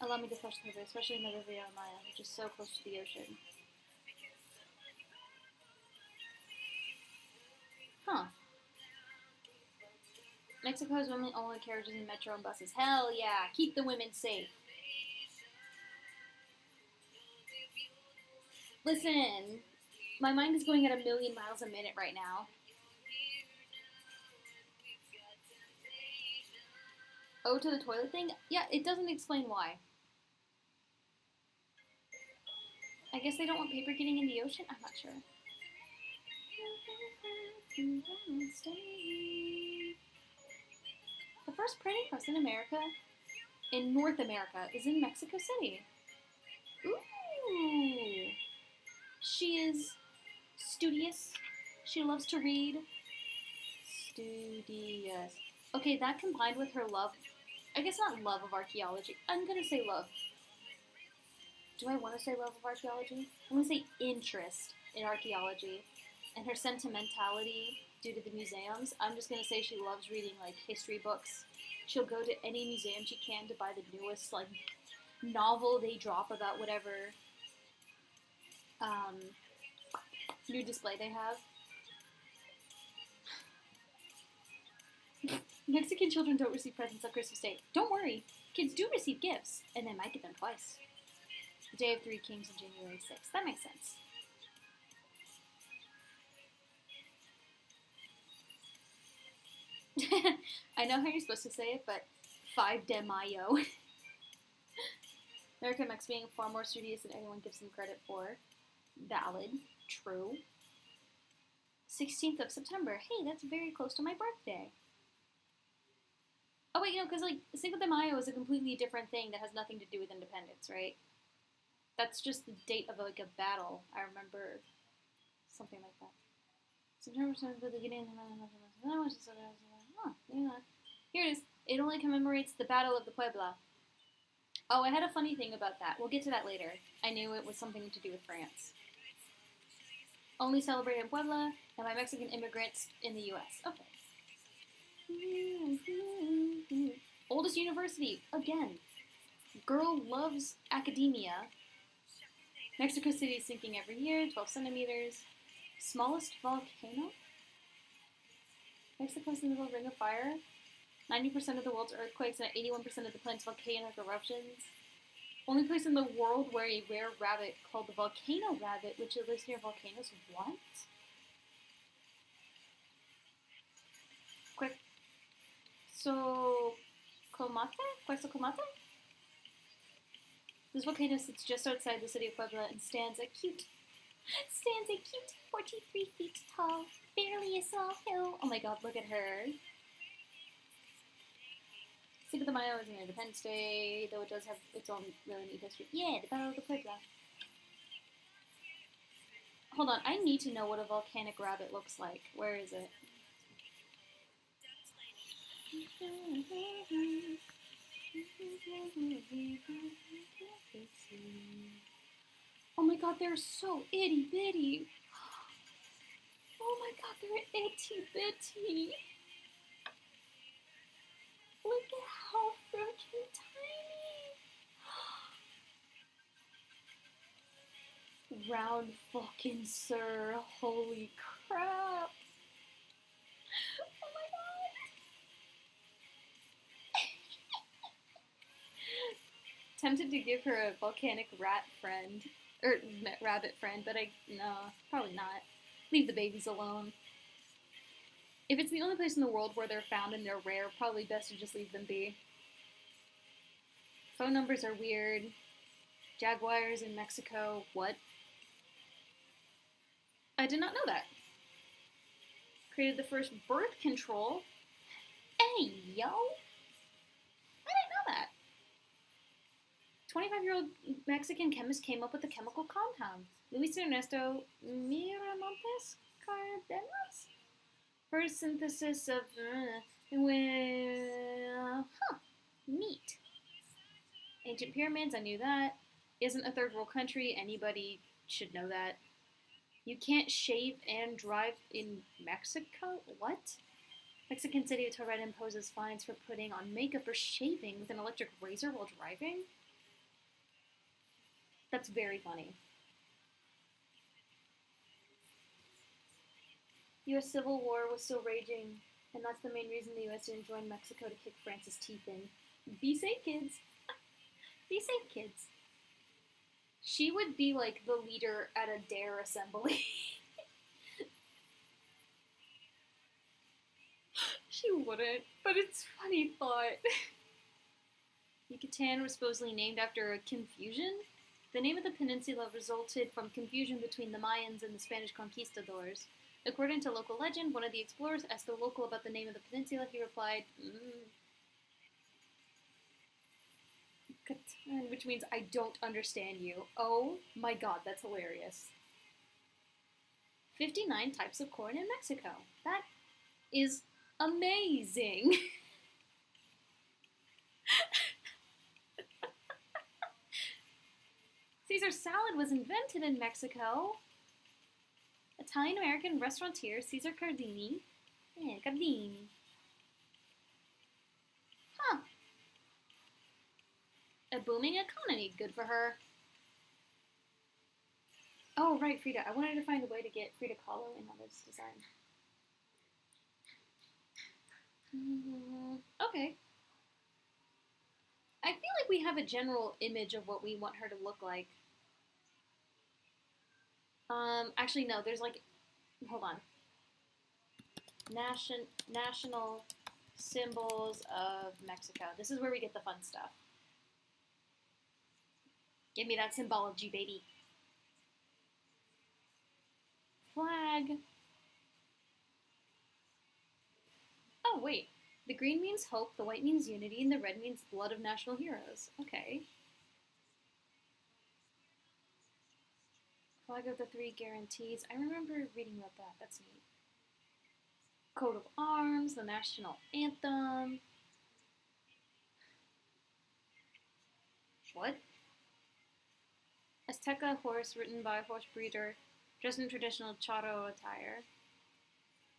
Allow me to flush the paper, especially in the Riviera Maya, which is so close to the ocean. Huh. Mexico has women-only carriages in metro and buses. Hell yeah! Keep the women safe. Listen, my mind is going at 1,000,000 miles a minute right now. Oh, to the toilet thing? Yeah, it doesn't explain why. I guess they don't want paper getting in the ocean? I'm not sure. The first printing press in America, in North America, is in Mexico City. Ooh. She is studious. She loves to read. Studious. Okay, that combined with her love, I guess not love of archaeology. I'm gonna say love. Do I want to say love of archaeology? I'm gonna say interest in archaeology. And her sentimentality due to the museums. I'm just gonna say she loves reading, like, history books. She'll go to any museum she can to buy the newest, like, novel they drop about whatever new display they have. Mexican children don't receive presents on Christmas Day. Don't worry, kids do receive gifts, and they might get them twice. The Day of Three Kings on January 6th. That makes sense. I know how you're supposed to say it, but 5 de Mayo. American Mex being far more studious than anyone gives them credit for. Valid. True. 16th of September. Hey, that's very close to my birthday. Oh, wait, because, like, Cinco de Mayo is a completely different thing that has nothing to do with independence, right? That's just the date of, like, a battle. I remember something like that. September 7th, the beginning Here it is. It only commemorates the Battle of the Puebla. Oh, I had a funny thing about that. We'll get to that later. I knew it was something to do with France. Only celebrated in Puebla and by Mexican immigrants in the U.S. Okay. Oldest university. Again. Girl loves academia. Mexico City is sinking every year, 12 centimeters. Smallest volcano? Mexico's in the Ring of Fire. 90% of the world's earthquakes and 81% of the planet's volcanic eruptions. Only place in the world where a rare rabbit called the volcano rabbit, which lives near volcanoes. What? Quetzalcoatl? This volcano sits just outside the city of Puebla and stands a cute 43 feet tall, barely a small hill. Oh my god, look at her. Cinco de Mayo is an Independence Day, though it does have its own really neat history. Yeah, the Battle of the Puebla. Hold on, I need to know what a volcanic rabbit looks like. Where is it? Oh my god, they're so itty bitty. Oh my god, they're itty bitty. Look at how freaking tiny. Round fucking sir. Holy crap. Oh my god. Tempted to give her a volcanic rat friend. Or rabbit friend, but no, probably not. Leave the babies alone. If it's the only place in the world where they're found and they're rare, probably best to just leave them be. Phone numbers are weird. Jaguars in Mexico. What? I did not know that. Created the first birth control. Hey, yo! I didn't know that. 25-year-old Mexican chemist came up with the chemical compound. Luis Ernesto Miramontes Cardenas? First synthesis of Well, neat. Ancient pyramids, I knew that. Isn't a third world country, anybody should know that. You can't shave and drive in Mexico? What? Mexican city of Torreta imposes fines for putting on makeup or shaving with an electric razor while driving? That's very funny. U.S. Civil War was still raging, and that's the main reason the U.S. didn't join Mexico to kick France's teeth in. Be safe, kids. Be safe, kids. She would be like the leader at a DARE assembly. She wouldn't, but it's funny thought. Yucatan was supposedly named after a confusion. The name of the peninsula resulted from confusion between the Mayans and the Spanish conquistadors. According to local legend, one of the explorers asked a local about the name of the peninsula. He replied, Yucatan, which means I don't understand you. Oh my god, that's hilarious. 59 types of corn in Mexico. That is amazing. Caesar salad was invented in Mexico. Italian-American restaurateur Caesar Cardini. Yeah, Cardini. Huh. A booming economy. Good for her. Oh, right, Frida. I wanted to find a way to get Frida Kahlo in on this design. Okay. I feel like we have a general image of what we want her to look like. Actually, no, there's like, hold on. National symbols of Mexico. This is where we get the fun stuff. Give me that symbology, baby. Flag. Oh, wait. The green means hope, the white means unity, and the red means blood of national heroes. Okay. Flag of the Three Guarantees. I remember reading about that. That's neat. Coat of Arms, the national anthem. What? Azteca horse ridden by a horse breeder, dressed in traditional charro attire.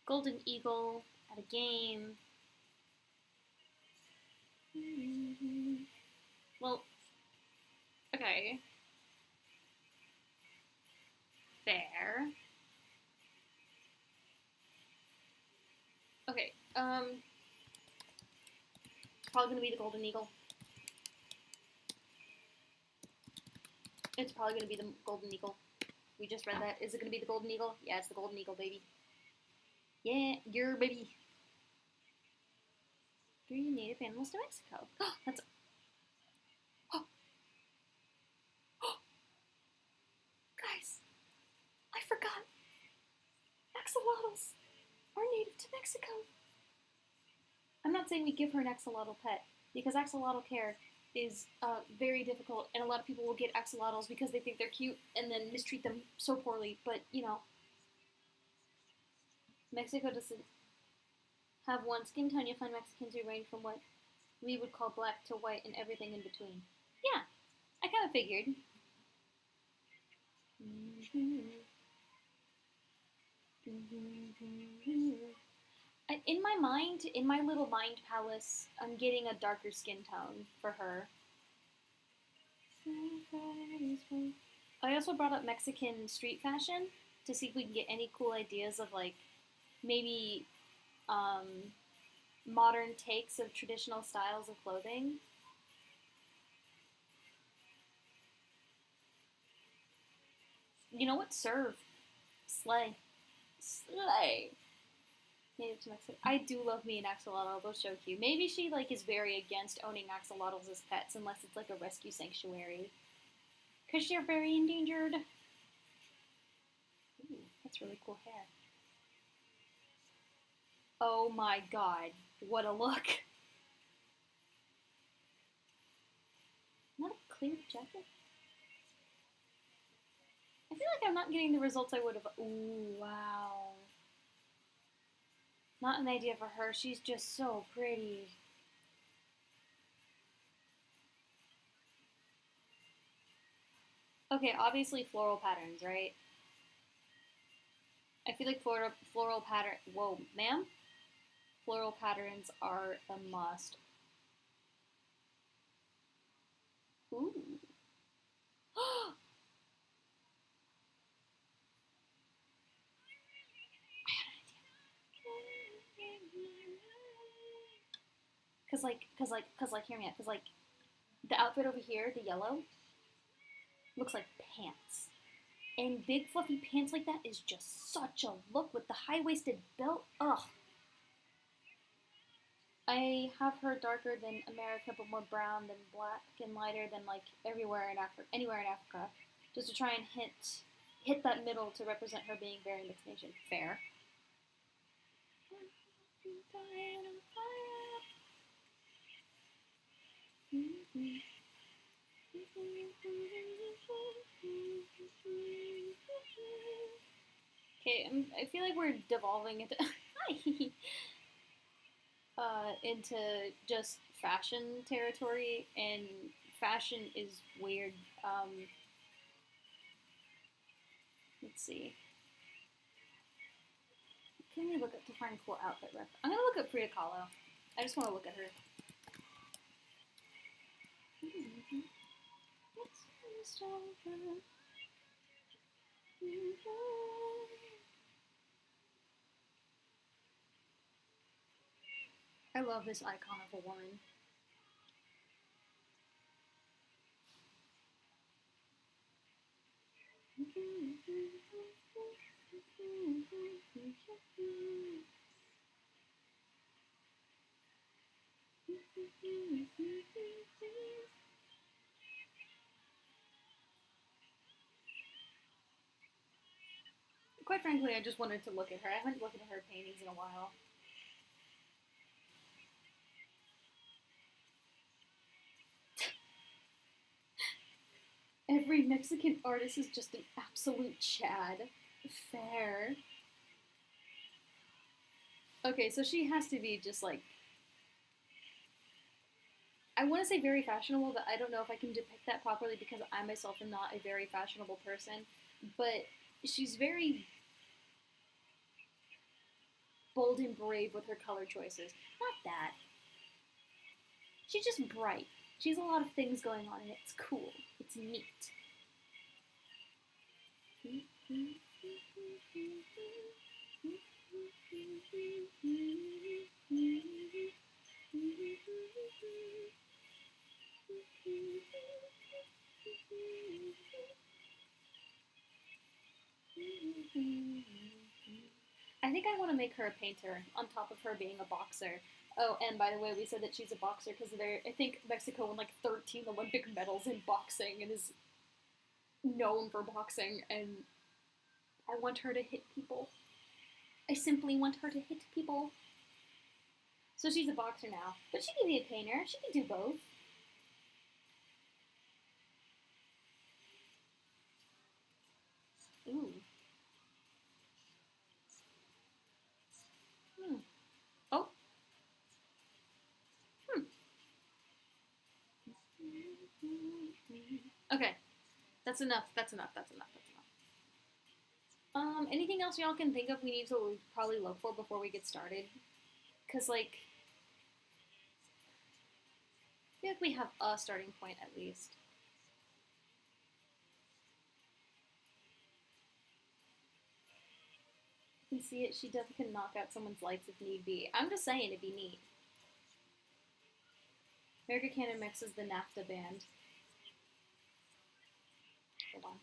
Golden eagle at a game. Well, okay. Fair. Okay, it's probably gonna be the golden eagle. It's probably gonna be the golden eagle. We just read that. Is it gonna be the golden eagle? Yeah, it's the golden eagle, baby. Yeah, your baby. 3 native animals to Mexico. That's... Guys, I forgot. Axolotls are native to Mexico. I'm not saying we give her an axolotl pet, because axolotl care is very difficult, and a lot of people will get axolotls because they think they're cute and then mistreat them so poorly, but, you know. Mexico doesn't have one skin tone. You'll find Mexicans who range from what we would call black to white and everything in between. Yeah, I kind of figured. In my mind, in my little mind palace, I'm getting a darker skin tone for her. I also brought up Mexican street fashion to see if we can get any cool ideas of, like, maybe modern takes of traditional styles of clothing. You know what? Serve. Slay. Slay. Native to Mexico. I do love me an axolotl. They'll so cute. Maybe she, like, is very against owning axolotls as pets unless it's like a rescue sanctuary. Because they're very endangered. Ooh, that's really cool hair. Oh my god. What a look. Not a clear jacket? I feel like I'm not getting the results I would have. Ooh, wow. Not an idea for her. She's just so pretty. Okay, obviously floral patterns, right? I feel like floral pattern. Whoa, ma'am. Floral patterns are a must. Ooh. Hear me out. Cause like, the outfit over here, the yellow, looks like pants. And big fluffy pants like that is just such a look with the high-waisted belt. Ugh. I have her darker than America, but more brown than black and lighter than like anywhere in Africa, just to try and hit that middle to represent her being very mixed nation. Fair. Okay, I feel like we're devolving into into just fashion territory, and fashion is weird. Let's see. Can we look up to find cool outfit ref? I'm gonna look up Frida Kahlo. I just want to look at her. I love this icon of a woman. Quite frankly, I just wanted to look at her. I haven't looked at her paintings in a while. Every Mexican artist is just an absolute Chad. Fair. Okay, so she has to be just like, I want to say very fashionable, but I don't know if I can depict that properly because I myself am not a very fashionable person. But she's very bold and brave with her color choices. Not that. She's just bright. She has a lot of things going on, and it's cool. It's neat. I think I want to make her a painter on top of her being a boxer. Oh, and by the way, we said that she's a boxer because I think Mexico won like 13 Olympic medals in boxing and is known for boxing, and I want her to hit people. I simply want her to hit people. So she's a boxer now, but she can be a painter. She can do both. Ooh. Hmm. Oh. Hmm. Okay. That's enough. That's enough. That's enough. That's enough. Anything else y'all can think of we need to probably look for before we get started? Cause like, I feel like we have a starting point at least. You can see it. She definitely can knock out someone's lights if need be. I'm just saying it'd be neat. America Canada mixes the NAFTA band. Hold on.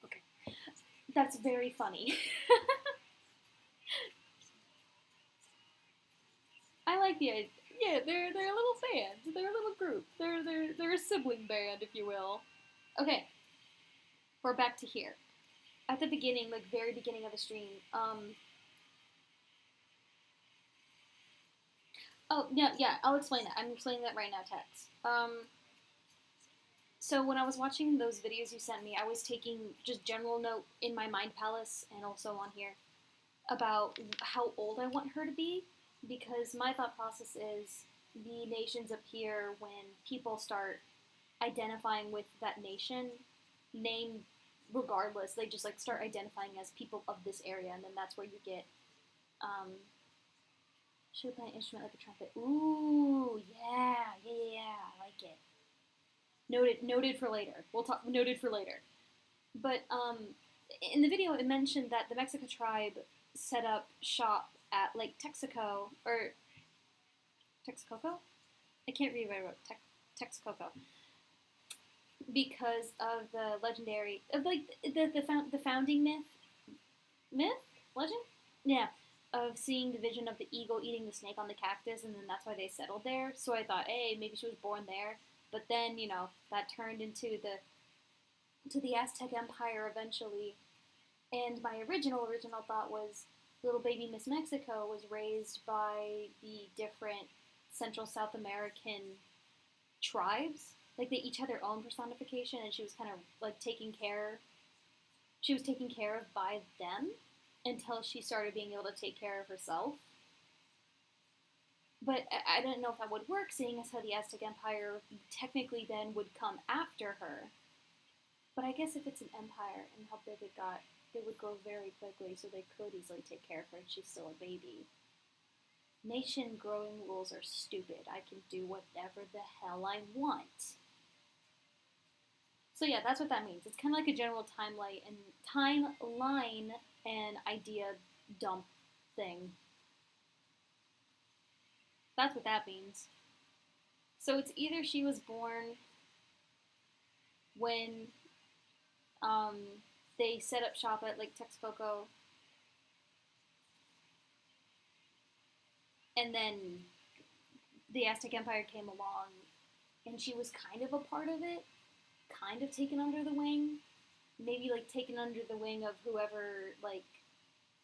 Okay. That's very funny. I like the idea. Yeah, they're a little band. They're a little group. They're a sibling band, if you will. Okay, we're back to here. At the beginning, like very beginning of the stream. Oh yeah, yeah. I'll explain that. I'm explaining that right now, Tex. So when I was watching those videos you sent me, I was taking just general note in my mind palace and also on here about how old I want her to be, because my thought process is the nations appear when people start identifying with that nation name regardless. They just like start identifying as people of this area, and then that's where you get should play an instrument like a trumpet. Ooh, yeah, I like it. Noted for later. We'll talk. Noted for later. But in the video, it mentioned that the Mexica tribe set up shop at Lake Texaco or Texcoco. I can't read what I wrote. Texcoco, because of the legendary of like the founding legend, yeah, of seeing the vision of the eagle eating the snake on the cactus, and then that's why they settled there. So I thought, hey, maybe she was born there. But then that turned into the Aztec Empire eventually. And my original thought was little baby Miss Mexico was raised by the different Central South American tribes. Like they each had their own personification, and she was kind of like taken care of by them until she started being able to take care of herself. But I didn't know if that would work, seeing as how the Aztec Empire technically then would come after her. But I guess if it's an empire and how big it got, it would grow very quickly, so they could easily take care of her and she's still a baby. Nation growing rules are stupid. I can do whatever the hell I want. So yeah, that's what that means. It's kind of like a general timeline and idea dump thing. That's what that means. So it's either she was born when they set up shop at Lake Texcoco, and then the Aztec Empire came along, and she was kind of a part of it, kind of taken under the wing, maybe like taken under the wing of whoever, like,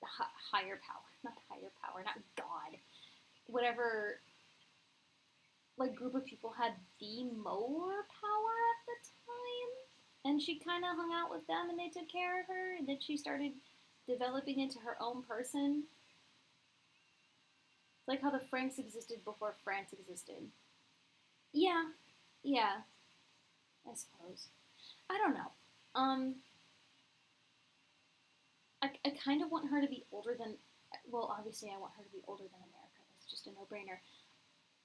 higher power, not God, whatever, like, group of people had the more power at the time, and she kind of hung out with them, and they took care of her, and then she started developing into her own person. Like how the Franks existed before France existed. Yeah, I suppose. I don't know. I kind of want her to be older than, well, obviously I want her to be older than America. That's just a no-brainer.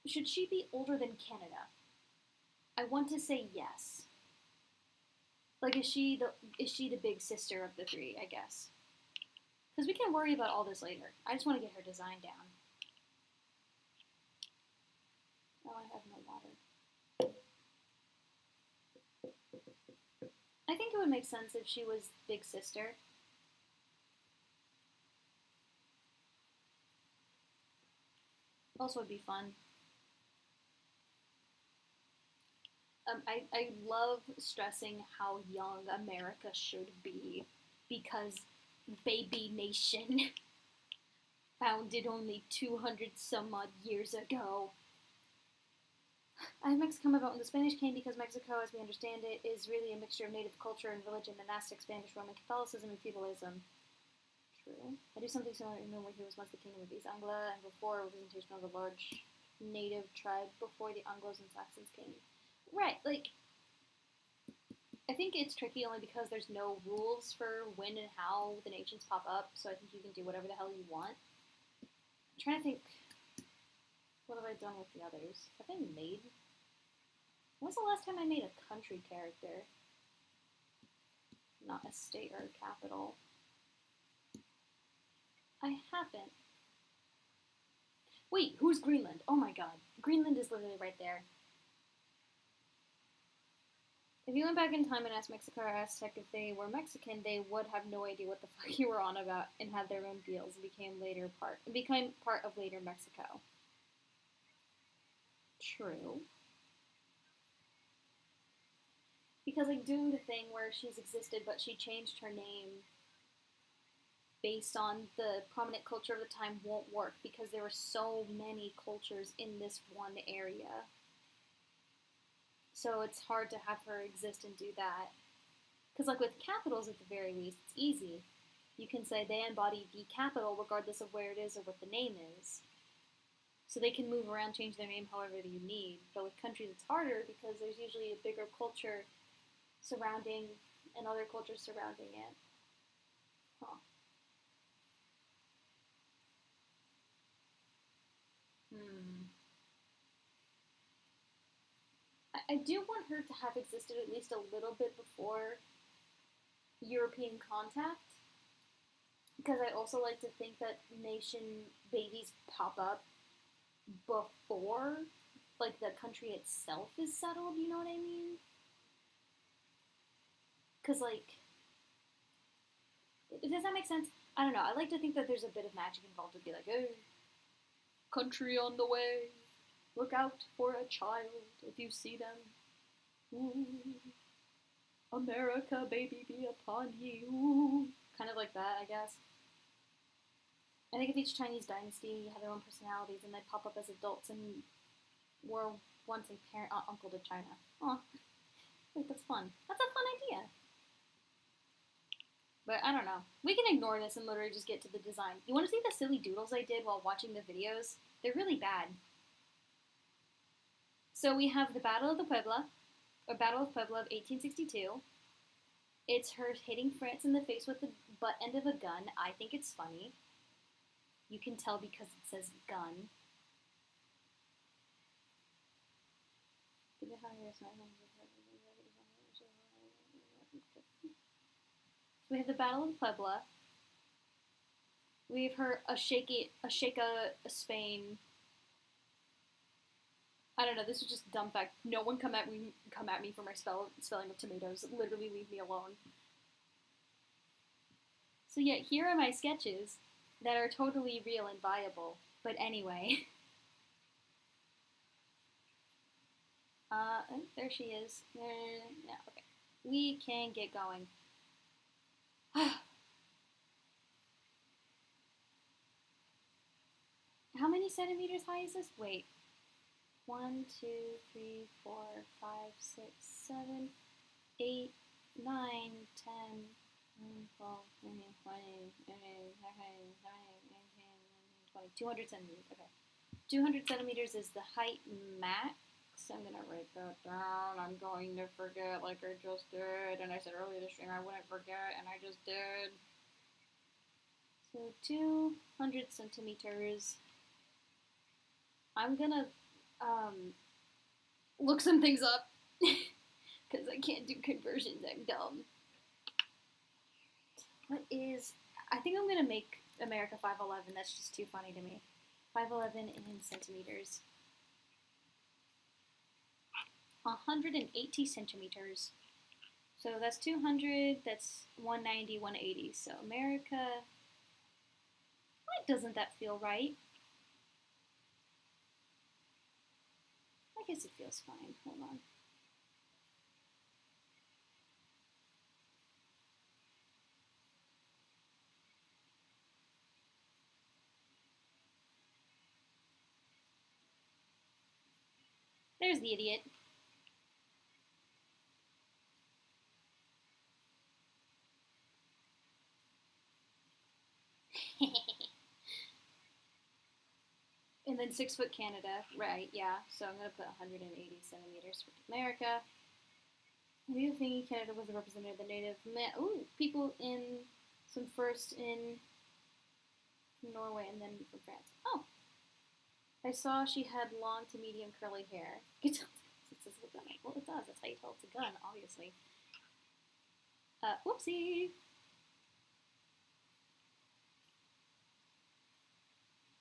Should she be older than Canada? I want to say yes. Like, is she the big sister of the three, I guess? Because we can worry about all this later. I just want to get her design down. Oh, I have no water. I think it would make sense if she was big sister. Also would be fun. I love stressing how young America should be, because baby nation founded only 200 some odd years ago. Mexico come about when the Spanish came, because Mexico, as we understand it, is really a mixture of native culture and religion, monastic Spanish, Roman Catholicism, and feudalism. True. I do something similar in where he was once the kingdom of East Anglia, and before representation of a large native tribe before the Anglos and Saxons came. Right, like, I think it's tricky only because there's no rules for when and how the nations pop up, so I think you can do whatever the hell you want. I'm trying to think, what have I done with the others? Have I made... When was the last time I made a country character? Not a state or a capital. I haven't. Wait, who's Greenland? Oh my god. Greenland is literally right there. If you went back in time and asked Mexico or Aztec if they were Mexican, they would have no idea what the fuck you were on about and had their own deals and became part of later Mexico. True. Because, like, doing the thing where she's existed but she changed her name based on the prominent culture of the time won't work, because there were so many cultures in this one area. So it's hard to have her exist and do that. Because, like, with capitals, at the very least, it's easy. You can say they embody the capital regardless of where it is or what the name is. So they can move around, change their name however you need. But with countries, it's harder because there's usually a bigger culture surrounding and other cultures surrounding it. Huh. Hmm. I do want her to have existed at least a little bit before European contact, because I also like to think that nation babies pop up before, like, the country itself is settled, you know what I mean? Because, like, does that make sense? I don't know. I like to think that there's a bit of magic involved to be like, oh, country on the way. Look out for a child if you see them. Ooh. America, baby, be upon you. Ooh. Kind of like that, I guess. I think if each Chinese dynasty had their own personalities and they pop up as adults and were once a parent, uncle to China. Oh, like, that's fun. That's a fun idea. But I don't know. We can ignore this and literally just get to the design. You want to see the silly doodles I did while watching the videos? They're really bad. So we have the Battle of Puebla of 1862. It's her hitting France in the face with the butt end of a gun. I think it's funny. You can tell because it says gun. So we have the Battle of Puebla. We have her a Spain. I don't know. This is just a dumb fact. No one come at me for my spelling of tomatoes. Literally, leave me alone. So yeah, here are my sketches that are totally real and viable. But anyway, there she is. Yeah, okay. We can get going. How many centimeters high is this? Wait. 1, 2, 3, 4, 5, 6, 7, 8, 9, 10, 12, 13, 20, 200 centimeters. Okay. 200 centimeters is the height max. I'm going to write that down. I'm going to forget like I just did. And I said earlier this stream I wouldn't forget, and I just did. So 200 centimeters. I'm going to look some things up because I can't do conversions. I'm dumb. What is... I think I'm going to make America 5'11". That's just too funny to me. 5'11" in centimeters. 180 centimeters. So that's 200, that's 190, 180. So America... Why doesn't that feel right? I guess it feels fine. Hold on. There's the idiot. And then 6 foot Canada, right, yeah. So I'm going to put 180 centimeters for America. The other thing, Canada was a representative of the native people in some first in Norway and then from France. Oh, I saw she had long to medium curly hair. You can tell it says a gun. Well, it does. That's how you tell it's a gun, obviously. Whoopsie.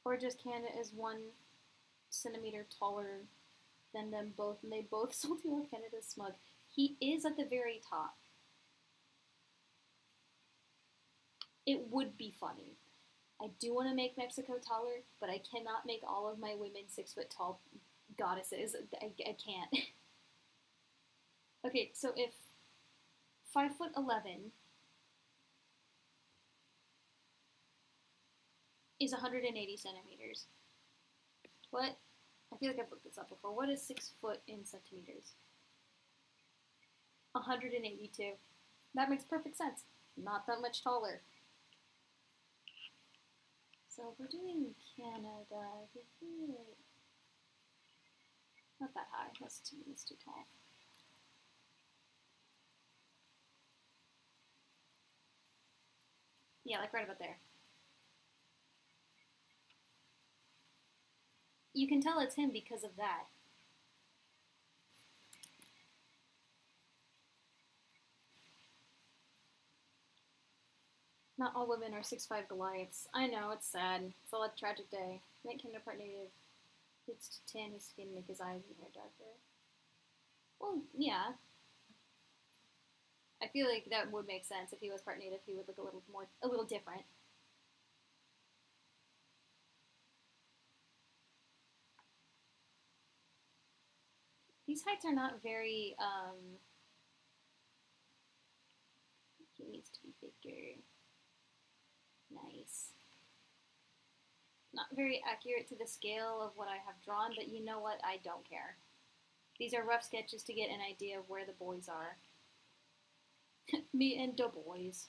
Or just Canada is 1 centimeter taller than them both, and they both salty while Canada's smug. He is at the very top. It would be funny. I do want to make Mexico taller, but I cannot make all of my women 6 foot tall goddesses. I can't. Okay, so if 5'11" is 180 centimeters, what? I feel like I've looked this up before. What is 6 foot in centimeters? 182. That makes perfect sense. Not that much taller. So if we're doing Canada, not that high. That's too tall. Yeah, like right about there. You can tell it's him because of that. Not all women are 6'5" Goliaths. I know, it's sad. It's a tragic day. Make him a part native. It's to tan his skin, make his eyes and hair darker. Well, yeah. I feel like that would make sense. If he was part native, he would look a little different. These heights are not very, he needs to be bigger. Nice. Not very accurate to the scale of what I have drawn, but you know what? I don't care. These are rough sketches to get an idea of where the boys are. Me and the boys.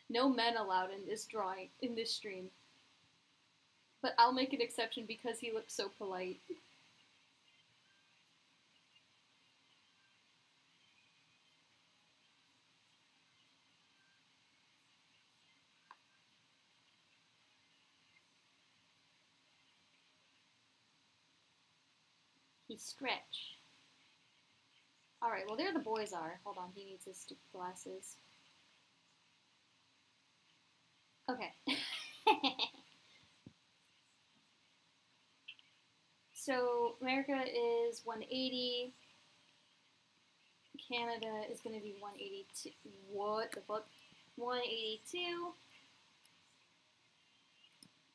No men allowed in this drawing, in this stream. But I'll make an exception because he looks so polite. He stretch. Alright, well there the boys are. Hold on, he needs his stupid glasses. Okay. So America is 180. Canada is going to be 182. What the fuck? 182.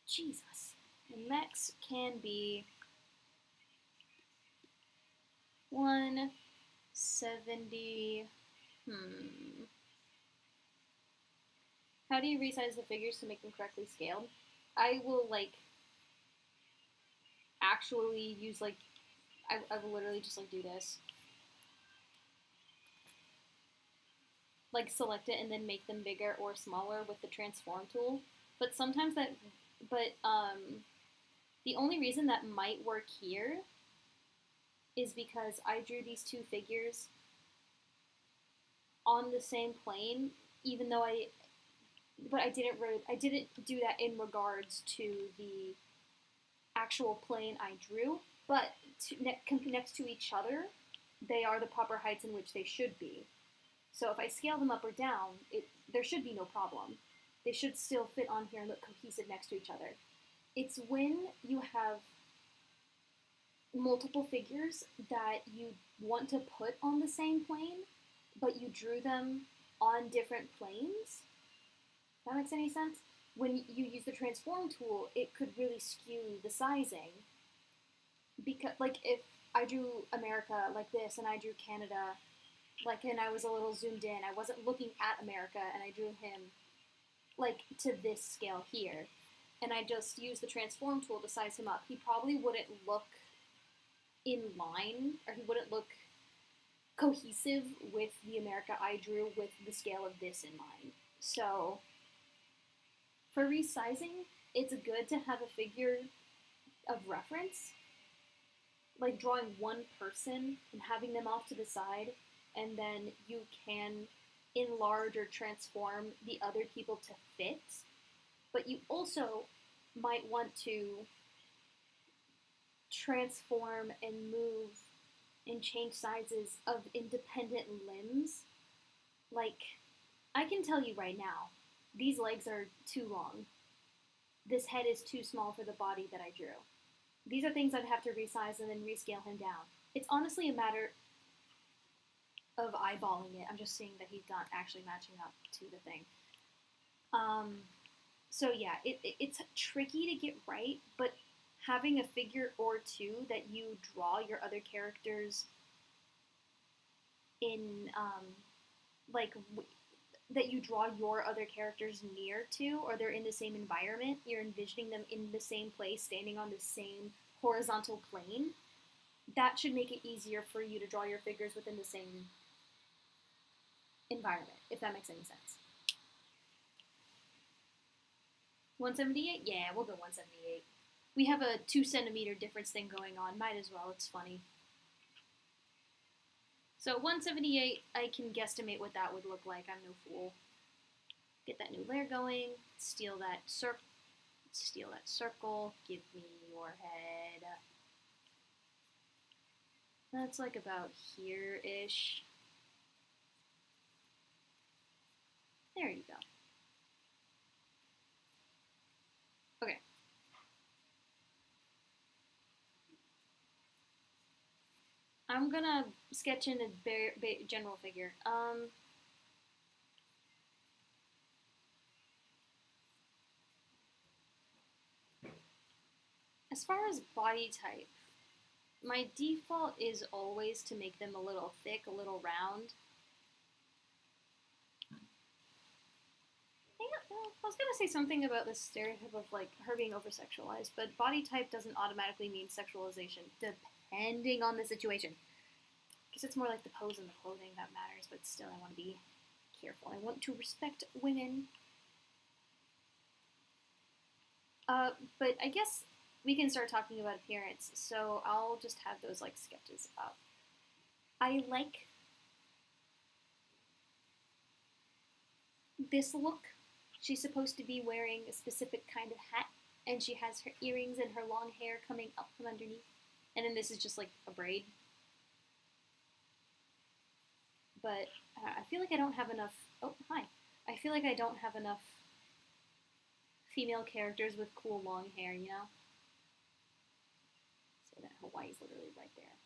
Jesus. And Mex can be 170. How do you resize the figures to make them correctly scaled? I will, like, actually use, like, I will literally just, like, do this. Like, select it and then make them bigger or smaller with the transform tool. But sometimes that, the only reason that might work here is because I drew these two figures on the same plane, even though I didn't do that in regards to the actual plane I drew, but next to each other, they are the proper heights in which they should be. So if I scale them up or down, there should be no problem. They should still fit on here and look cohesive next to each other. It's when you have multiple figures that you want to put on the same plane, but you drew them on different planes. That makes any sense? When you use the transform tool, it could really skew the sizing. Because, like, if I drew America like this and I drew Canada, like, and I was a little zoomed in, I wasn't looking at America and I drew him, like, to this scale here, and I just used the transform tool to size him up, he probably wouldn't look in line, or he wouldn't look cohesive with the America I drew with the scale of this in mind. So, for resizing, it's good to have a figure of reference, like drawing one person and having them off to the side, and then you can enlarge or transform the other people to fit. But you also might want to transform and move and change sizes of independent limbs. Like, I can tell you right now, these legs are too long. This head is too small for the body that I drew. These are things I'd have to resize and then rescale him down. It's honestly a matter of eyeballing it. I'm just seeing that he's not actually matching up to the thing. So yeah, it's tricky to get right, but having a figure or two that you draw your other characters in, that you draw your other characters near to, or they're in the same environment, you're envisioning them in the same place, standing on the same horizontal plane, that should make it easier for you to draw your figures within the same environment, if that makes any sense. 178? Yeah, we'll go 178. We have a 2 centimeter difference thing going on. Might as well, it's funny. So 178, I can guesstimate what that would look like. I'm no fool. Get that new layer going. Steal that circle. Give me your head. That's like about here-ish. There you go. Okay. I'm gonna sketch in a general figure. As far as body type, my default is always to make them a little thick, a little round. I was gonna say something about this stereotype of like her being over-sexualized, but body type doesn't automatically mean sexualization, depending on the situation. Because it's more like the pose and the clothing that matters, but still I want to be careful. I want to respect women. But I guess we can start talking about appearance, so I'll just have those like sketches up. I like this look. She's supposed to be wearing a specific kind of hat, and she has her earrings and her long hair coming up from underneath. And then this is just like a braid. But I feel like I don't have enough. Oh, hi. I feel like I don't have enough female characters with cool long hair, you know? So that Hawaii's literally right there.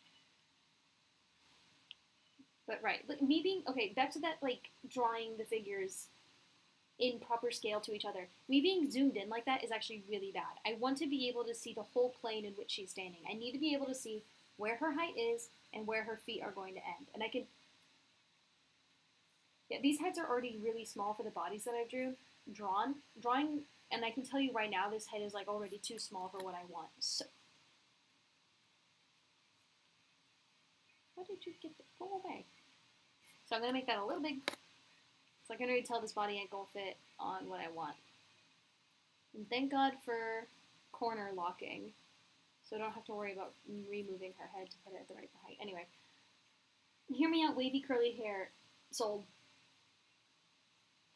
But right, like me being okay. Back to that, like drawing the figures in proper scale to each other. Me being zoomed in like that is actually really bad. I want to be able to see the whole plane in which she's standing. I need to be able to see where her height is and where her feet are going to end. And I can... Yeah, these heads are already really small for the bodies that I've drawing, and I can tell you right now this head is like already too small for what I want. So... Where did you get the... Go away. So I'm going to make that a little big... So I can already tell this body ain't gonna fit on what I want. And thank God for corner locking, so I don't have to worry about removing her head to put it at the right height. Anyway, hear me out, wavy curly hair, sold.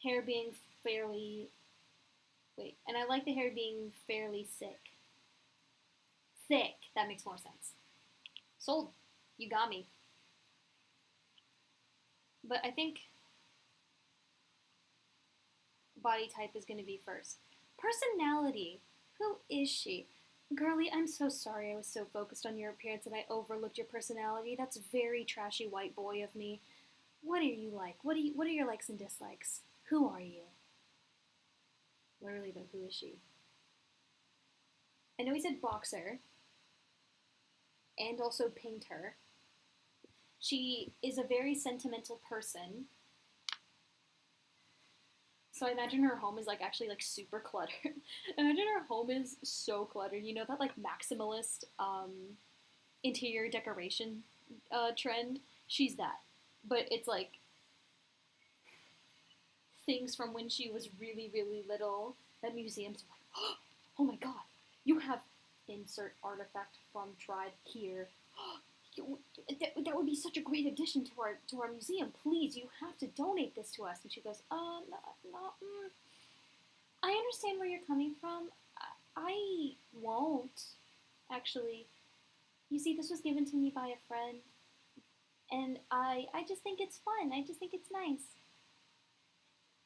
Hair being fairly... Wait, and I like the hair being fairly thick. Thick, that makes more sense. Sold. You got me. But I think... body type is going to be first. Personality. Who is she? Girlie, I'm so sorry I was so focused on your appearance and I overlooked your personality. That's very trashy white boy of me. What are you like? What are your likes and dislikes? Who are you? Literally, though, who is she? I know he said boxer. And also painter. She is a very sentimental person. So I imagine her home is like actually like super cluttered. Imagine her home is so cluttered. You know that like maximalist interior decoration trend? She's that. But it's like things from when she was really, really little that museums are like, oh my god, you have insert artifact from tribe here. That would be such a great addition to our museum. Please, you have to donate this to us. And she goes, no. I understand where you're coming from. I won't, actually. You see, this was given to me by a friend. And I just think it's fun. I just think it's nice.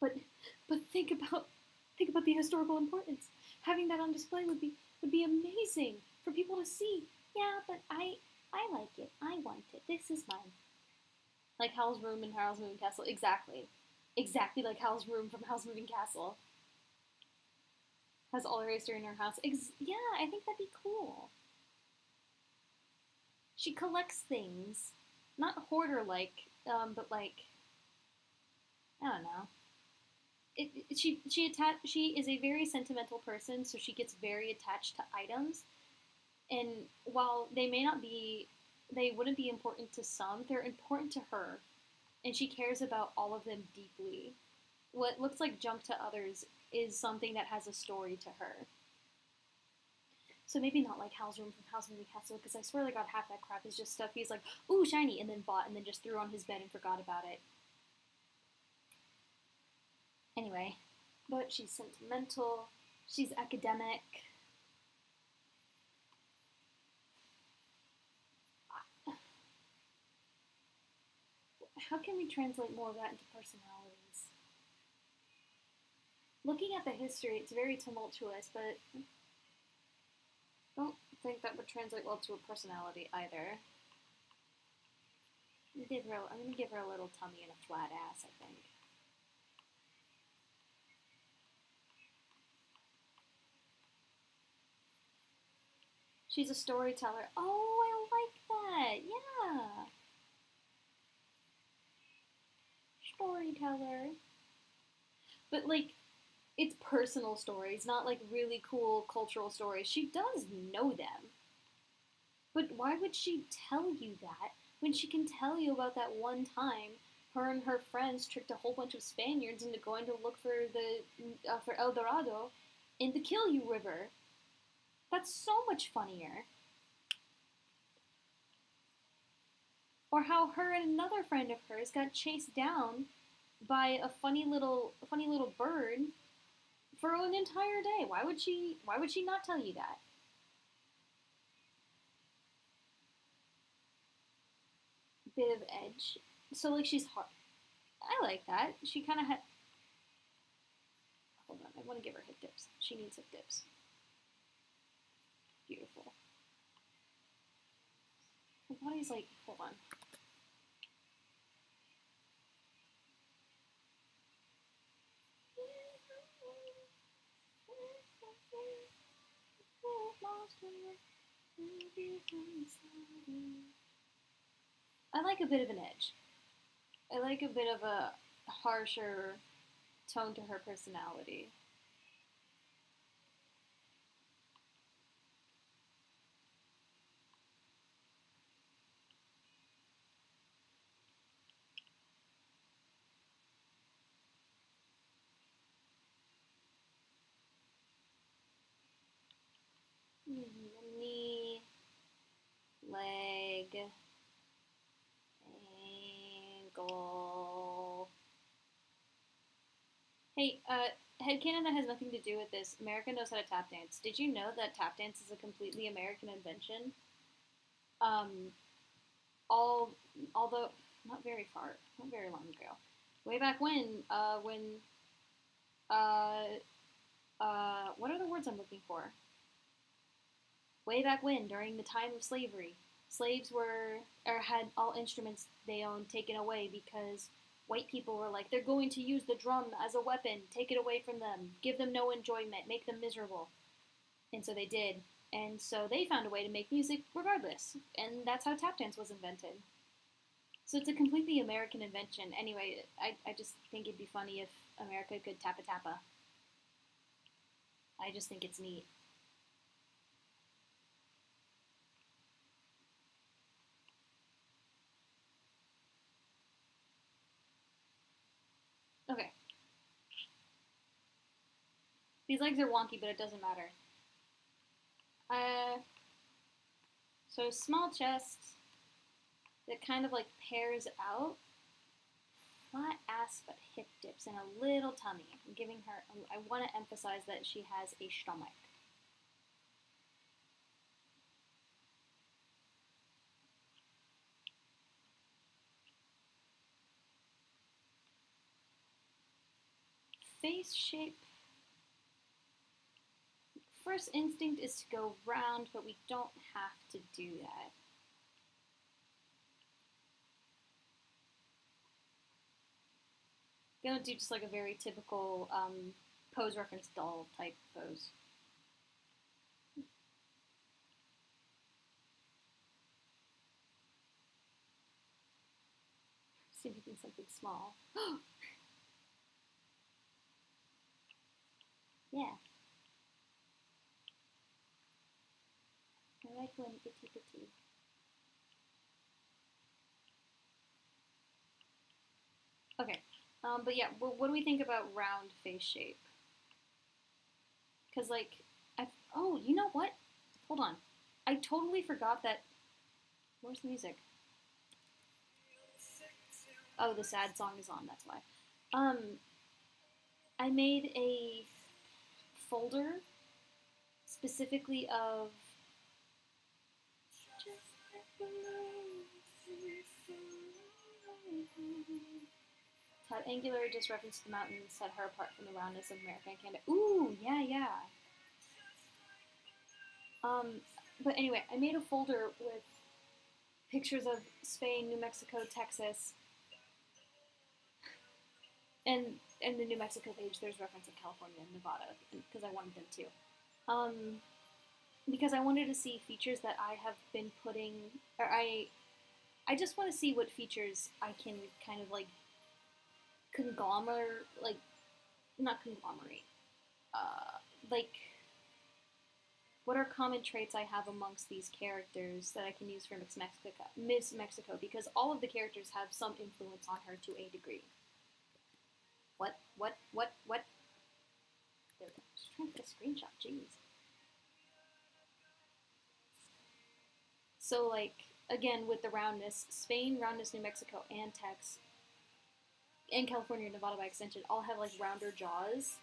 But think about the historical importance. Having that on display would be amazing for people to see. Yeah, but I like it. I want it. This is mine. Like Howl's Room in Howl's Moving Castle. Exactly. Exactly like Howl's Room from Howl's Moving Castle. Has all her history in her house. Yeah, I think that'd be cool. She collects things. Not hoarder-like, but like... I don't know. She is a very sentimental person, so she gets very attached to items. And while they may not be, they wouldn't be important to some, they're important to her. And she cares about all of them deeply. What looks like junk to others is something that has a story to her. So maybe not like Hal's room from House Moving Castle, because I swear to God, half that crap is just stuff he's like, ooh, shiny, and then bought, and then just threw on his bed and forgot about it. Anyway, but she's sentimental, she's academic. How can we translate more of that into personalities? Looking at the history, it's very tumultuous, but I don't think that would translate well to a personality either. I'm gonna give her a little tummy and a flat ass, I think. She's a storyteller. Oh, I like that. Yeah. Storyteller. But, like, it's personal stories, not, like, really cool cultural stories. She does know them. But why would she tell you that when she can tell you about that one time her and her friends tricked a whole bunch of Spaniards into going to look for El Dorado in the Kilyu River? That's so much funnier. Or how her and another friend of hers got chased down by a funny little bird for an entire day. Why would she not tell you that? Bit of edge. So like she's hard. I like that. She kind of had. Hold on, I want to give her hip dips. She needs hip dips. Beautiful. Her body's like, hold on. I like a bit of an edge. I like a bit of a harsher tone to her personality. Knee, leg, ankle. Hey, headcanon that has nothing to do with this. America knows how to tap dance. Did you know that tap dance is a completely American invention? Um, all, although not very long ago, way back uh, what are the words I'm looking for? Way back when, during the time of slavery, slaves were or had all instruments they owned taken away because white people were like, they're going to use the drum as a weapon. Take it away from them. Give them no enjoyment. Make them miserable. And so they did. And so they found a way to make music regardless. And that's how tap dance was invented. So it's a completely American invention. Anyway, I just think it'd be funny if America could tappa tappa. I just think it's neat. Okay. These legs are wonky, but it doesn't matter. Uh, so small chest that kind of like pairs out. Flat ass but hip dips and a little tummy. I'm giving her, I want to emphasize that she has a stomach. Face shape. First instinct is to go round, but we don't have to do that. I'm gonna do just like a very typical pose reference doll type pose. See if you can something small. Yeah. I like when itty bitty. Okay, but yeah, what do we think about round face shape? Because, like, oh, you know what? Hold on. I totally forgot that. Where's the music? Oh, the sad song is on, that's why. I made a folder specifically of. Tad Angular just referenced the mountains, set her apart from the roundness of America and Canada. Ooh, yeah, yeah. But anyway, I made a folder with pictures of Spain, New Mexico, Texas, and in the New Mexico page, there's reference of California and Nevada because I wanted them to. Because I wanted to see features that I have been putting, or I just want to see what features I can kind of like conglomerate, like not conglomerate, like what are common traits I have amongst these characters that I can use for Miss Mexico, because all of the characters have some influence on her to a degree. What? There we go. Just trying to get a screenshot, jeez. So, like, again, with the roundness, Spain, roundness, New Mexico, and Texas, and California, Nevada by extension, all have, like, rounder jaws.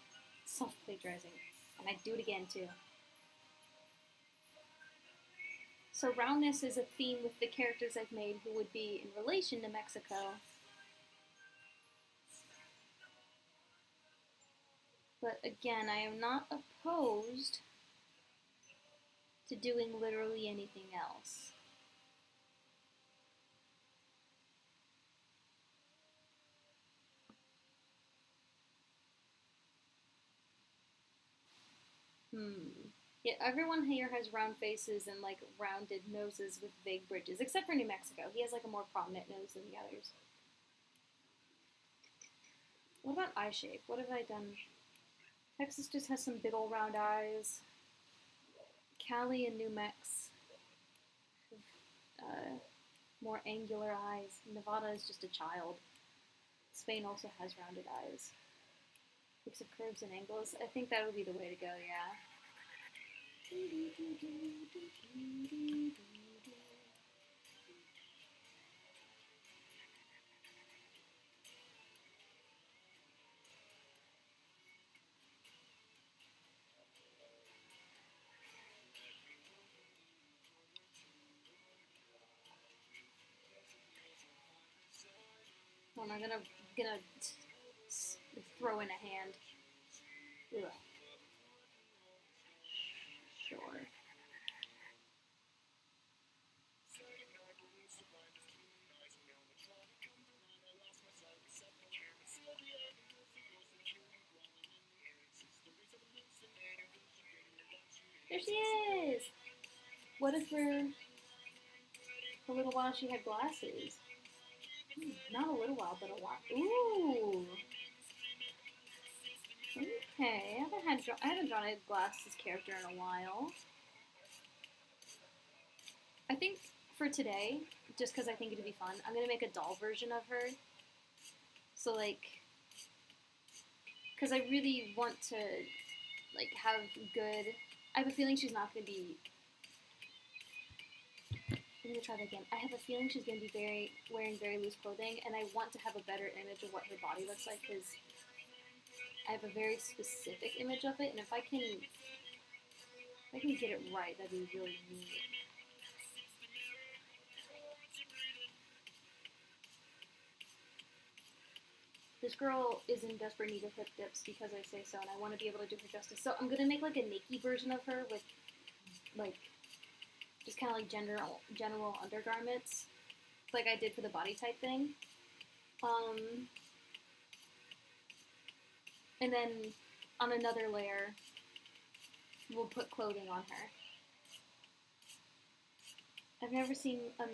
Self-plagiarizing. And I do it again, too. So roundness is a theme with the characters I've made who would be in relation to Mexico. But again, I am not opposed to doing literally anything else. Yeah, everyone here has round faces and like rounded noses with vague bridges, except for New Mexico. He has like a more prominent nose than the others. What about eye shape? What have I done? Texas just has some big old round eyes. Cali and New Mex have more angular eyes. Nevada is just a child. Spain also has rounded eyes. Mix of curves and angles. I think that would be the way to go, yeah. Well, I'm gonna throw in a hand. Ugh. Sure. There she is! What if for a little while she had glasses? Not a little while, but a while. Ooh! Okay, I haven't drawn a glasses character in a while. I think for today, just because I think it'd be fun, I'm gonna make a doll version of her. So like, because I really want to like have good. I have a feeling she's not gonna be. I'm gonna try that again. I have a feeling she's gonna be wearing very loose clothing, and I want to have a better image of what her body looks like because I have a very specific image of it, and if I can get it right, that'd be really neat. This girl is in desperate need of hip dips because I say so, and I want to be able to do her justice. So I'm gonna make like a naked version of her with like just kind of like general undergarments, like I did for the body type thing. And then on another layer, we'll put clothing on her. I've never seen a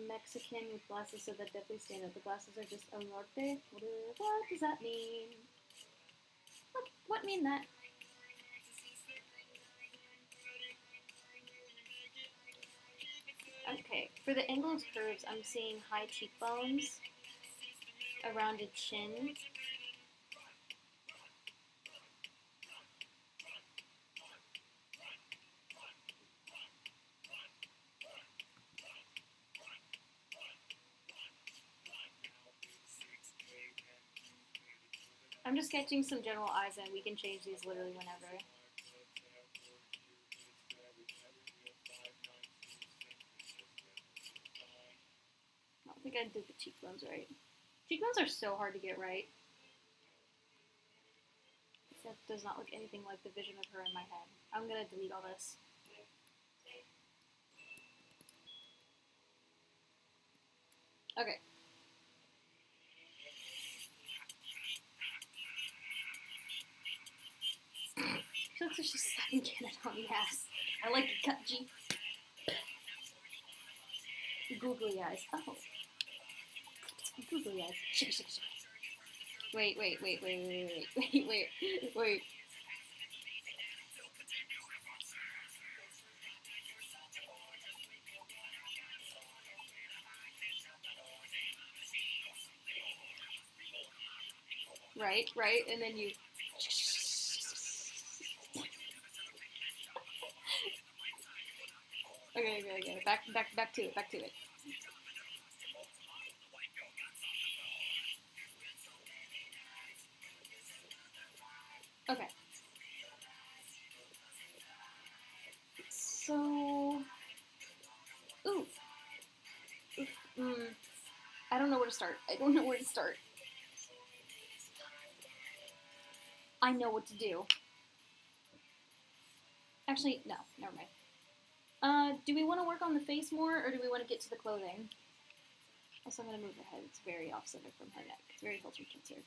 Mexican with glasses, so that definitely stand out. The glasses are just El Norte. What does that mean? What mean that? For the angle of curves, I'm seeing high cheekbones, a rounded chin. I'm just sketching some general eyes and we can change these literally whenever. I don't think I did the cheekbones right. Cheekbones are so hard to get right. That does not look anything like the vision of her in my head. I'm gonna delete all this. Okay. She looks like she's slapping Kenneth on the ass. I like it, cut G. Googly eyes. Oh. Googly eyes. Shake, shake, shake. Wait. Right, and then you... Okay. Back to it. Okay. So... Ooh. I don't know where to start. I know what to do. Actually, no. Never mind. Do we want to work on the face more, or do we want to get to the clothing? Also, I'm going to move her head. It's very off-center from her neck. It's very Hilton Kitzer.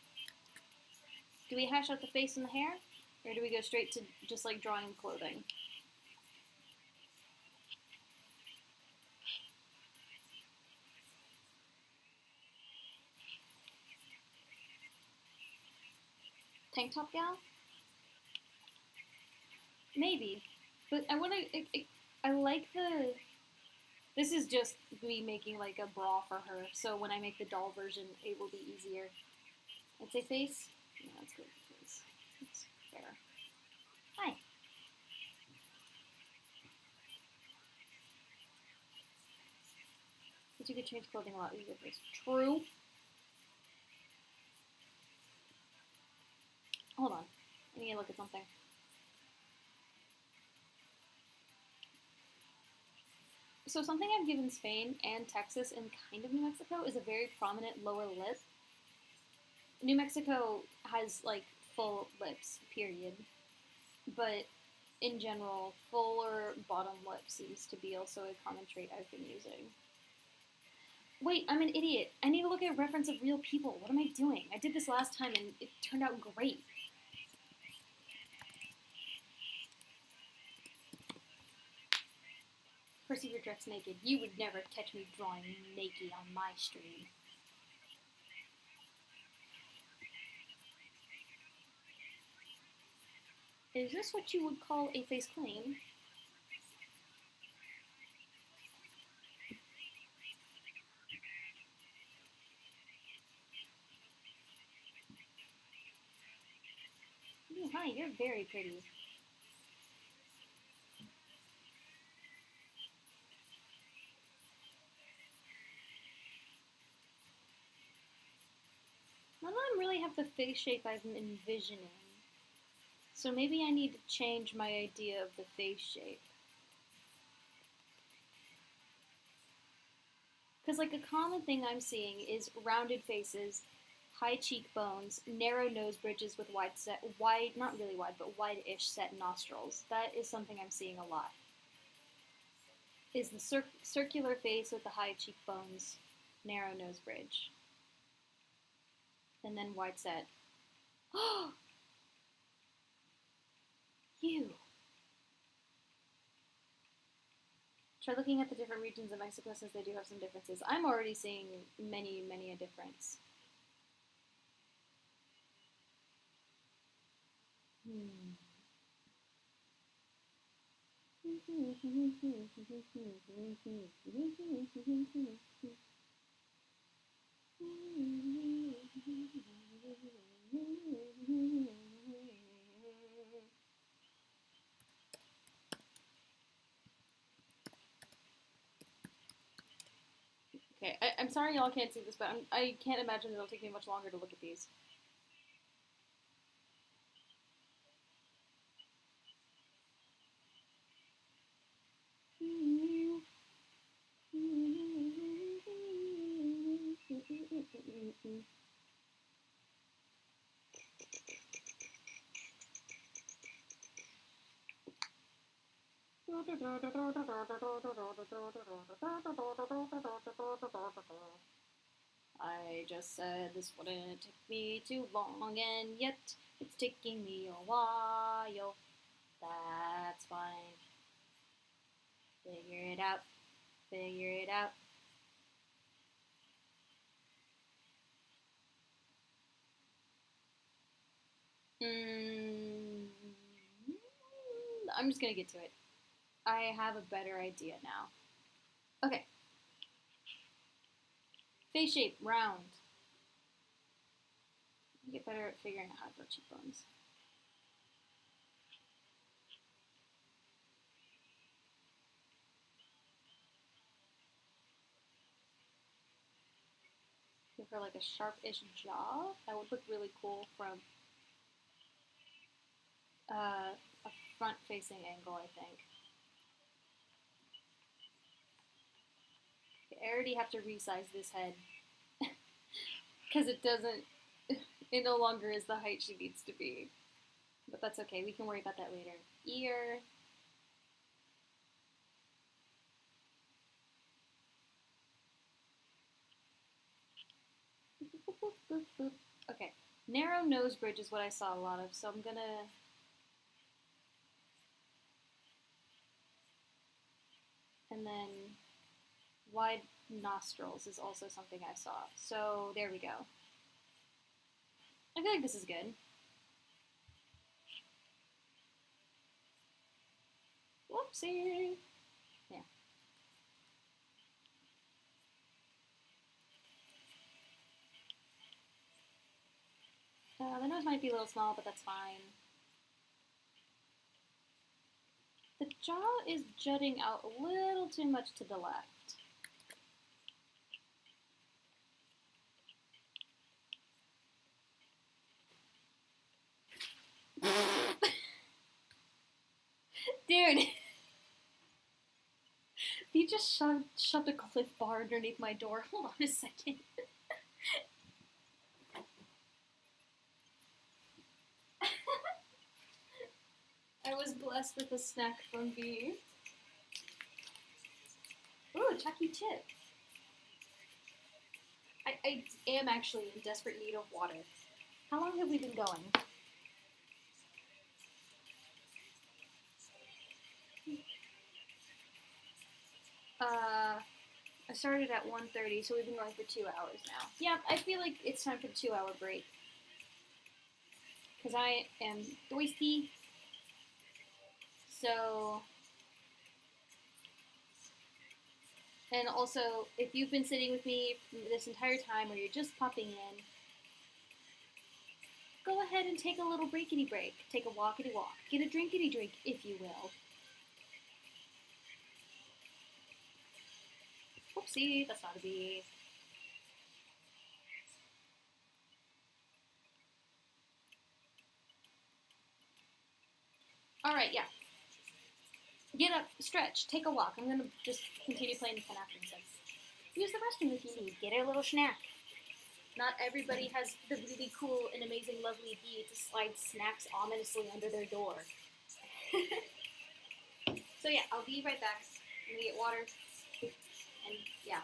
Do we hash out the face and the hair? Or do we go straight to just, like, drawing clothing? Tank top gal? Maybe. But I want to... I like the... This is just me making, like, a bra for her. So when I make the doll version, it will be easier. I'd say face? Yeah, let's go with face. That's fair. Hi. But you could change clothing a lot easier. True. Hold on. I need to look at something. So something I've given Spain and Texas and kind of New Mexico is a very prominent lower lip. New Mexico has, like, full lips, period. But in general, fuller bottom lip seems to be also a common trait I've been using. Wait, I'm an idiot. I need to look at a reference of real people. What am I doing? I did this last time and it turned out great. Perceive your dress naked. You would never catch me drawing naked on my stream. Is this what you would call a face claim? Ooh, hi, you're very pretty. None of them really have the face shape I've been envisioning. So maybe I need to change my idea of the face shape. Because, like, a common thing I'm seeing is rounded faces, high cheekbones, narrow nose bridges with not really wide, but wide-ish set nostrils. That is something I'm seeing a lot. Is the circular face with the high cheekbones, narrow nose bridge. And then wide set. Oh! You! Try looking at the different regions of Mexico since they do have some differences. I'm already seeing many a difference. Okay, I'm sorry y'all can't see this, but I can't imagine it'll take me much longer to look at these. I just said this wouldn't take me too long, and yet it's taking me a while. That's fine. Figure it out. Figure it out. I'm just gonna get to it. I have a better idea now. Okay. Face shape, round. Get better at figuring out how to draw cheekbones. Give her like a sharp-ish jaw. That would look really cool from a front-facing angle, I think. I already have to resize this head because it doesn't. It no longer is the height she needs to be. But that's okay. We can worry about that later. Ear. Okay. Narrow nose bridge is what I saw a lot of, so I'm gonna. And then wide nostrils is also something I saw. So there we go. I feel like this is good. Whoopsie. Yeah. The nose might be a little small, but that's fine. The jaw is jutting out a little too much to the left. Dude! You just shoved a Cliff Bar underneath my door. Hold on a second. I was blessed with a snack from B. Ooh, Chucky Chip. I am actually in desperate need of water. How long have we been going? I started at 1:30, so we've been going for 2 hours now. Yeah, I feel like it's time for the 2-hour break. Because I am thirsty. So... And also, if you've been sitting with me this entire time or you're just popping in, go ahead and take a little breakity break. Take a walkity walk. Get a drinkity drink, if you will. Whoopsie, that's not a bee. Alright, yeah. Get up, stretch, take a walk. I'm gonna just continue playing the pen after this. Use the restroom if you need. Get a little snack. Not everybody has the really cool and amazing, lovely bee to slide snacks ominously under their door. So yeah, I'll be right back. I'm gonna get water. And yeah.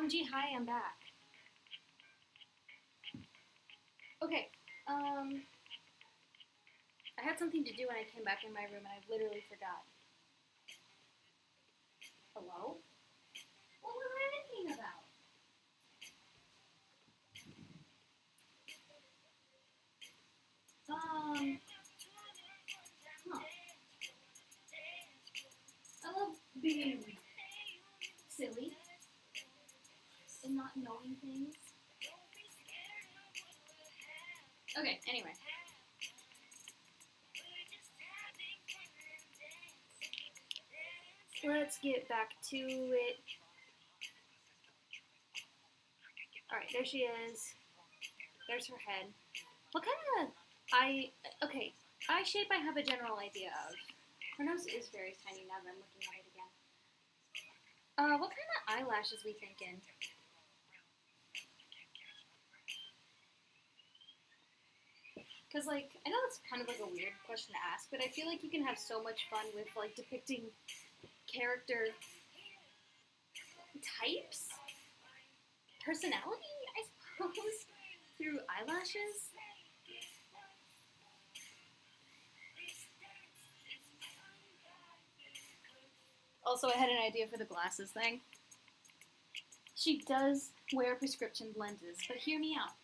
OMG, hi, I'm back. Okay, I had something to do when I came back in my room and I literally forgot. Hello? What was I thinking about? Huh. I love being silly and not knowing things. Okay, anyway. Let's get back to it. Alright, there she is. There's her head. What kind of eye shape I have a general idea of. Her nose is very tiny now that I'm looking at it again. What kind of eyelashes we thinking? Because, like, I know that's kind of like a weird question to ask, but I feel like you can have so much fun with, like, depicting character types? Personality, I suppose, through eyelashes? Also, I had an idea for the glasses thing. She does wear prescription lenses, but hear me out.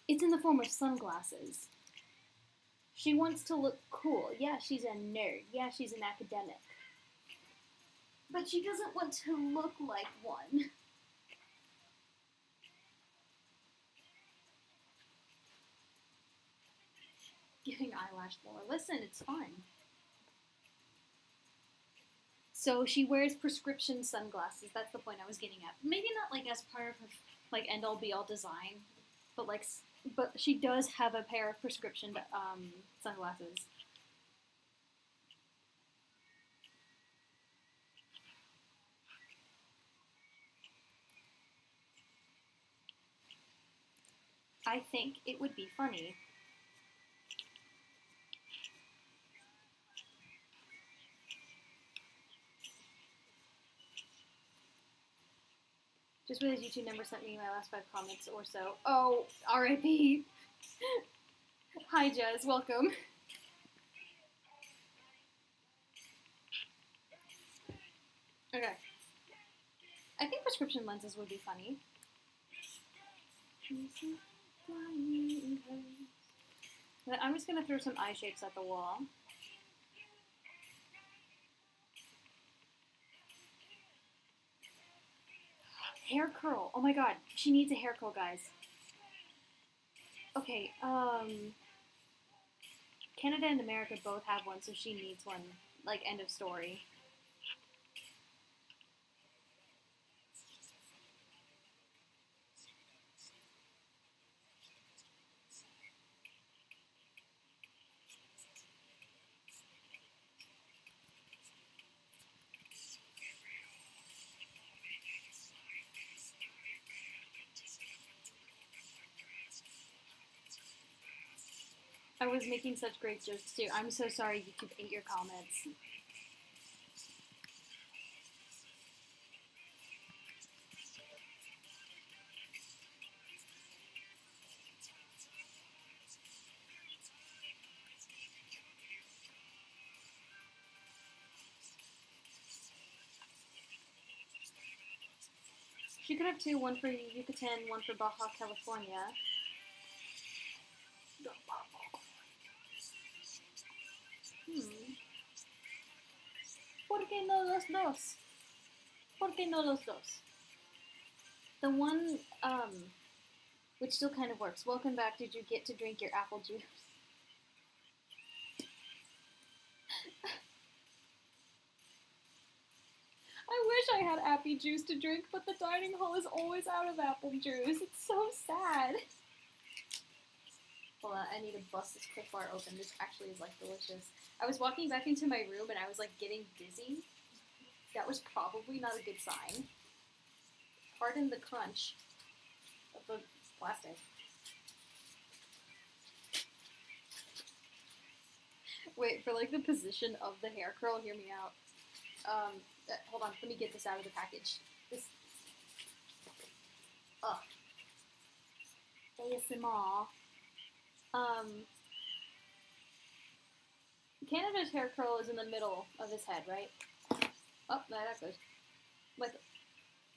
It's in the form of sunglasses. She wants to look cool. Yeah, she's a nerd. Yeah, she's an academic. But she doesn't want to look like one. Giving eyelash lore. Listen, it's fun. So she wears prescription sunglasses. That's the point I was getting at. Maybe not like as part of her like end all be all design, but like, but she does have a pair of prescription sunglasses. I think it would be funny. Just realized YouTube never sent me my last 5 comments or so. Oh, R.I.P. Hi, Jez. Welcome. Okay. I think prescription lenses would be funny. I'm just going to throw some eye shapes at the wall. Hair curl. Oh my god. She needs a hair curl, guys. Okay, Canada and America both have one, so she needs one. Like, end of story. I was making such great jokes too. I'm so sorry YouTube ate your comments. She could have 2, one for Yucatan, one for Baja California. ¿Por qué no los dos? ¿Por qué no los dos? The one, which still kind of works. Welcome back. Did you get to drink your apple juice? I wish I had apple juice to drink, but the dining hall is always out of apple juice. It's so sad. Hold on, I need to bust this quick bar open. This actually is, like, delicious. I was walking back into my room and I was, like, getting dizzy. That was probably not a good sign. Pardon the crunch of the plastic. Wait, for, like, the position of the hair curl, hear me out. hold on, let me get this out of the package. This, ugh. ASMR. Canada's hair curl is in the middle of his head, right? Oh, no, that goes. Like,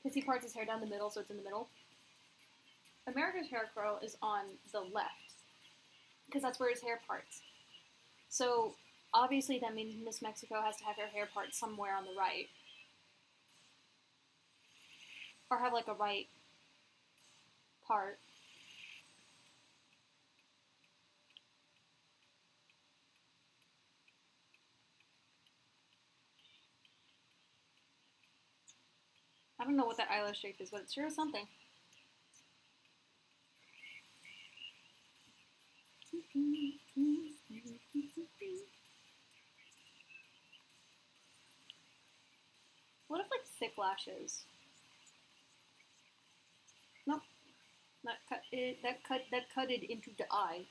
because he parts his hair down the middle, so it's in the middle. America's hair curl is on the left, because that's where his hair parts. So, obviously that means Miss Mexico has to have her hair part somewhere on the right. Or have, like, a right part. I don't know what that eyelash shape is, but it sure is something. What if, like, thick lashes? Nope. That cut it into the eye.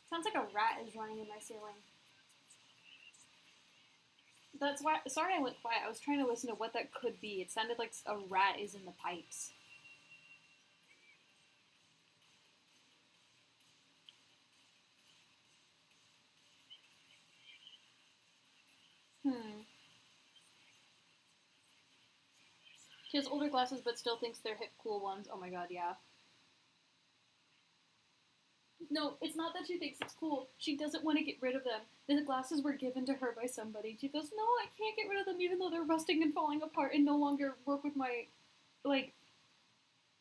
Sounds like a rat is running in my ceiling. That's why. Sorry, I went quiet. I was trying to listen to what that could be. It sounded like a rat is in the pipes. She has older glasses, but still thinks they're hip, cool ones. Oh my god, yeah. No, it's not that she thinks it's cool. She doesn't want to get rid of them. The glasses were given to her by somebody. She goes, no, I can't get rid of them even though they're rusting and falling apart and no longer work with my, like,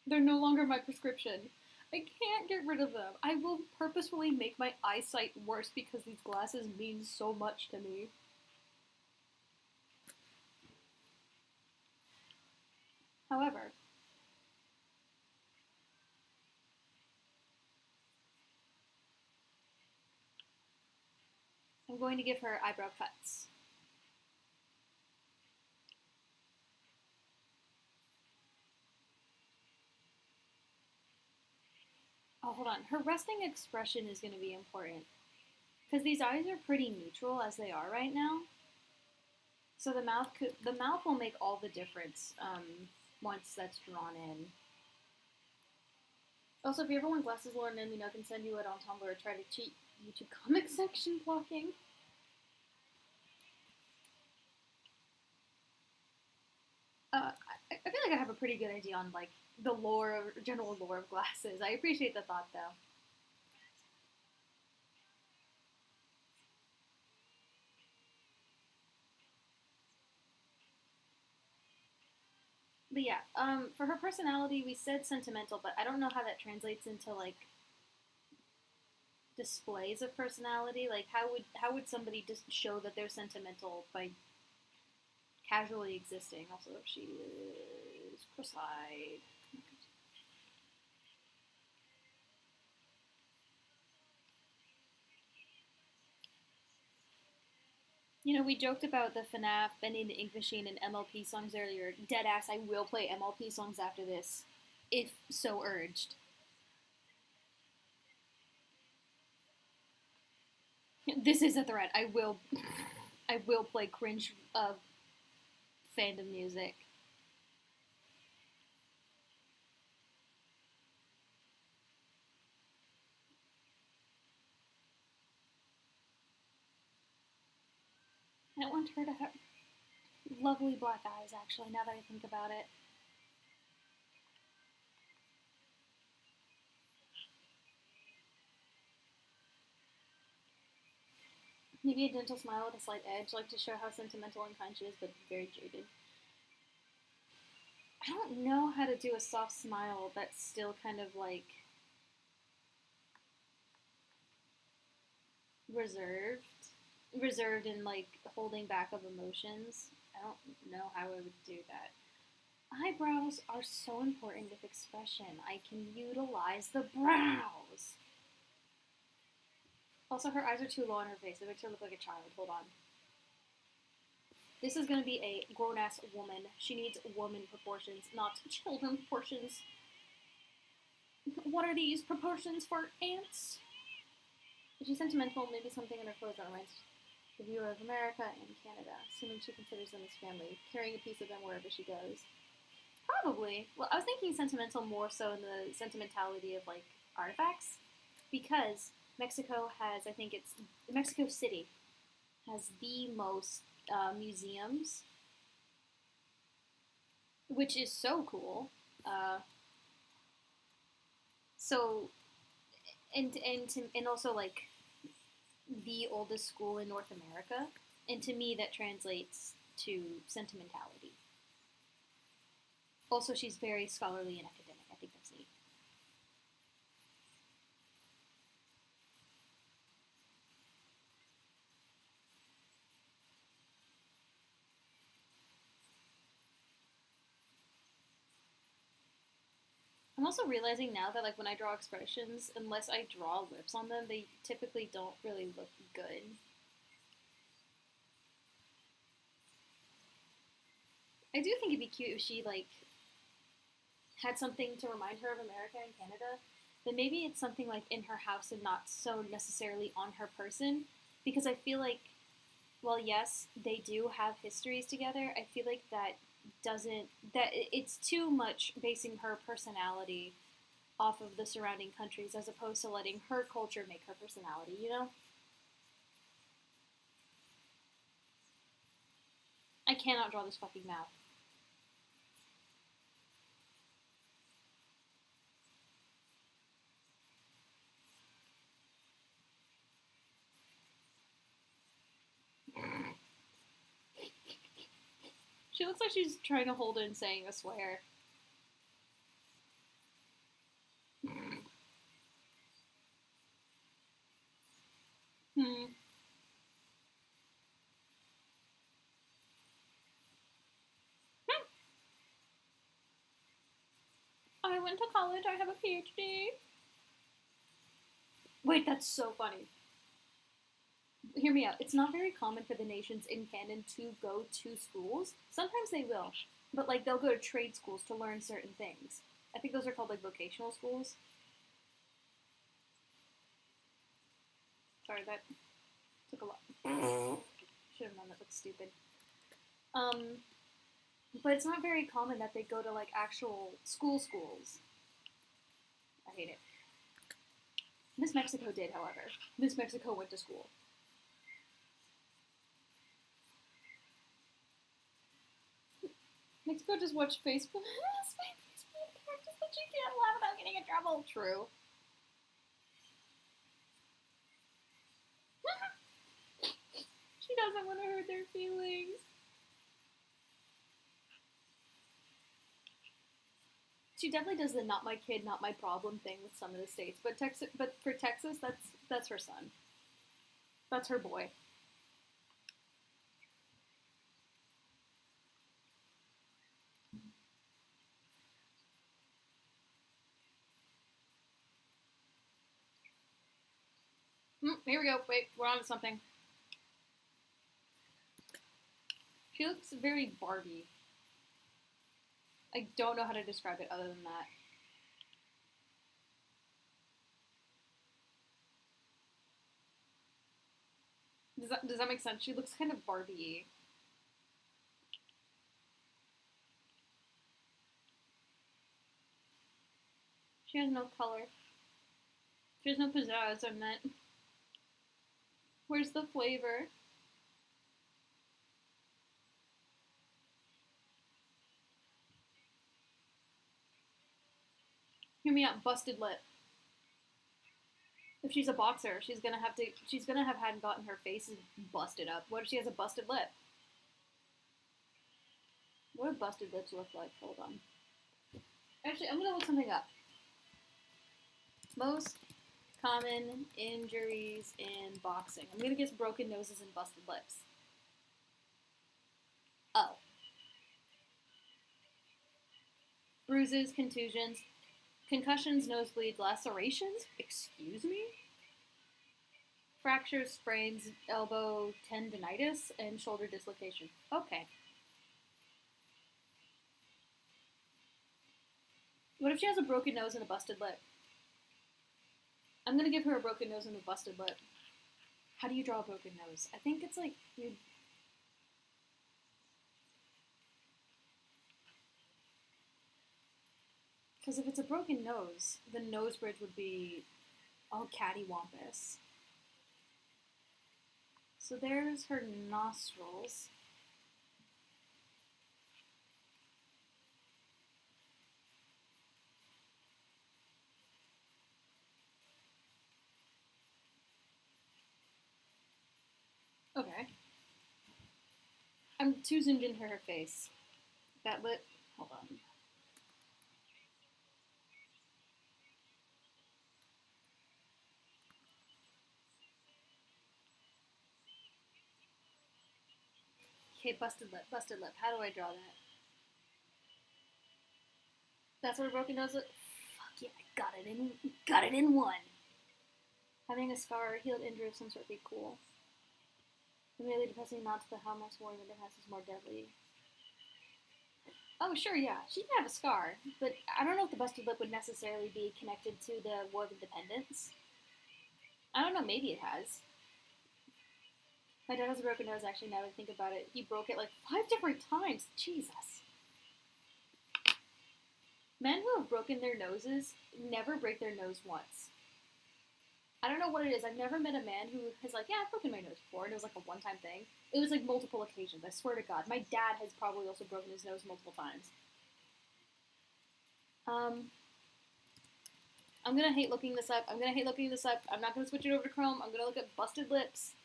they're no longer my prescription. I can't get rid of them. I will purposefully make my eyesight worse because these glasses mean so much to me. However, I'm going to give her eyebrow cuts. Oh, hold on. Her resting expression is going to be important. Because these eyes are pretty neutral as they are right now. So the mouth will make all the difference once that's drawn in. Also, if you ever want glasses, Lauren, let me know. I can send you it on Tumblr or try to cheat YouTube comic section blocking. I feel like I have a pretty good idea on, like, the general lore of glasses. I appreciate the thought, though. But yeah, for her personality, we said sentimental, but I don't know how that translates into, like, displays of personality. Like, how would somebody just show that they're sentimental by casually existing? Also, she is cross-eyed. You know, we joked about the FNAF, Benny the Ink Machine, and MLP songs earlier. Deadass, I will play MLP songs after this, if so urged. This is a threat. I will play cringe fandom music. I want her to have lovely black eyes, actually, now that I think about it. Maybe a gentle smile with a slight edge, like to show how sentimental and kind she is, but very jaded. I don't know how to do a soft smile that's still kind of, like, reserved. Reserved and, like, holding back of emotions. I don't know how I would do that. Eyebrows are so important with expression. I can utilize the brows. Also, her eyes are too low on her face. It makes her look like a child. Hold on. This is going to be a grown-ass woman. She needs woman proportions, not children proportions. What are these proportions for ants? Is she sentimental? Maybe something in her clothes that reminds the viewer of America and Canada, assuming she considers them as family, carrying a piece of them wherever she goes. Probably. Well, I was thinking sentimental more so in the sentimentality of, like, artifacts, because Mexico has, I think it's, Mexico City has the most museums, which is so cool. So, and also, like, the oldest school in North America, and to me that translates to sentimentality. Also, she's very scholarly and academic. I think that's neat. I'm also realizing now that, like, when I draw expressions, unless I draw lips on them, they typically don't really look good. I do think it'd be cute if she, like, had something to remind her of America and Canada, then maybe it's something, like, in her house and not so necessarily on her person. Because I feel like, well, yes, they do have histories together. I feel like that it's too much basing her personality off of the surrounding countries as opposed to letting her culture make her personality, you know? I cannot draw this fucking mouth. She looks like she's trying to hold in saying a swear. Hmm. I went to college. I have a PhD. Wait, that's so funny. Hear me out. It's not very common for the nations in canon to go to schools. Sometimes they will, but, like, they'll go to trade schools to learn certain things. I think those are called, like, vocational schools. Sorry, that took a lot. Should have known that looks stupid. Um, but it's not very common that they go to, like, actual schools. I hate it. Miss Mexico did, however. Miss Mexico went to school. Mexico just watched Facebook. Facebook characters that you can't laugh without getting in trouble. True. She doesn't want to hurt their feelings. She definitely does the "not my kid, not my problem" thing with some of the states, but for Texas, that's her son. That's her boy. Here we go. Wait, we're on to something. She looks very Barbie. I don't know how to describe it other than that. Does that make sense? She looks kind of Barbie-y. She has no color. She has no pizzazz, I meant. Where's the flavor? Hear me out, busted lip. If she's a boxer, she's gonna have had gotten her face busted up. What if she has a busted lip? What do busted lips look like? Hold on. Actually, I'm gonna look something up. Most common injuries in boxing. I'm gonna guess broken noses and busted lips. Oh. Bruises, contusions, concussions, nosebleeds, lacerations? Excuse me? Fractures, sprains, elbow tendinitis, and shoulder dislocation. Okay. What if she has a broken nose and a busted lip? I'm gonna give her a broken nose and a busted lip. How do you draw a broken nose? I think it's like you. Because if it's a broken nose, the nose bridge would be all cattywampus. So there's her nostrils. Okay. I'm too zoomed into her face. That lip. Hold on. Okay, busted lip, busted lip. How do I draw that? That's what a broken nose looks. Fuck yeah, I got it in one. Having a scar or healed injury of some sort would be cool. Immediately depressing amount to the how much more than it has is more deadly. Oh, sure, yeah. She can have a scar, but I don't know if the busted lip would necessarily be connected to the War of Independence. I don't know, maybe it has. My dad has a broken nose, actually, now that I think about it. He broke it like 5 different times. Jesus. Men who have broken their noses never break their nose once. I don't know what it is. I've never met a man who has like, yeah, I've broken my nose before, and it was like a one-time thing. It was like multiple occasions, I swear to God. My dad has probably also broken his nose multiple times. I'm gonna hate looking this up. I'm not gonna switch it over to Chrome. I'm gonna look at busted lips.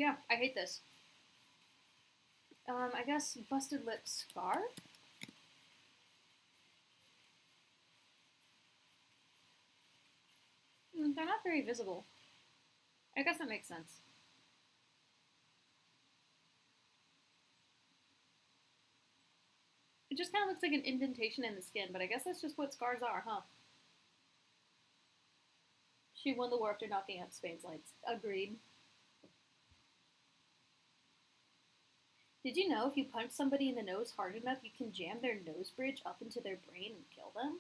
Yeah, I hate this. I guess busted lip scar? They're not very visible. I guess that makes sense. It just kind of looks like an indentation in the skin, but I guess that's just what scars are, huh? She won the war after knocking out Spain's lights. Agreed. Did you know if you punch somebody in the nose hard enough, you can jam their nose bridge up into their brain and kill them?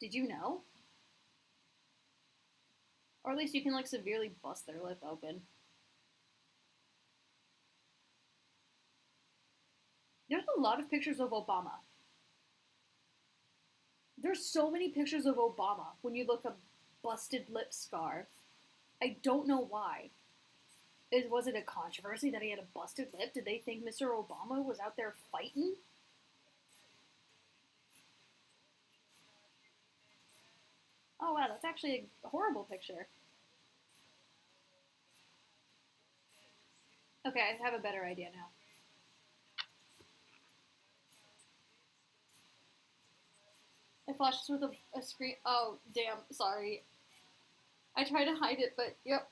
Did you know? Or at least you can like severely bust their lip open. There's a lot of pictures of Obama. There's so many pictures of Obama when you look up busted lip scar. I don't know why. Was it a controversy that he had a busted lip? Did they think Mr. Obama was out there fighting? Oh wow, that's actually a horrible picture. Okay, I have a better idea now. It flashes with a screen. Oh, damn, sorry. I tried to hide it, but yep.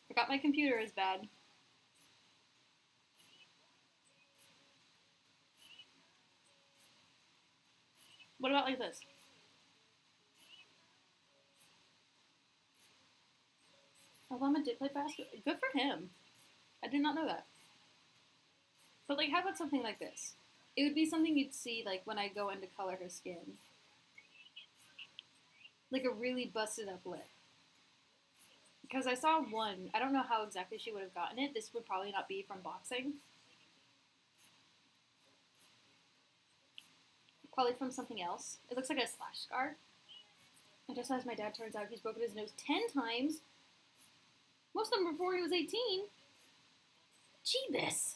Forgot my computer is bad. What about like this? Obama did play basketball. Good for him. I did not know that. But like, how about something like this? It would be something you'd see like when I go in to color her skin. Like a really busted up lip. Because I saw one, I don't know how exactly she would have gotten it. This would probably not be from boxing. Probably from something else. It looks like a slash scar. And just as my dad turns out, he's broken his nose 10 times. Most of them before he was 18. Jeebus.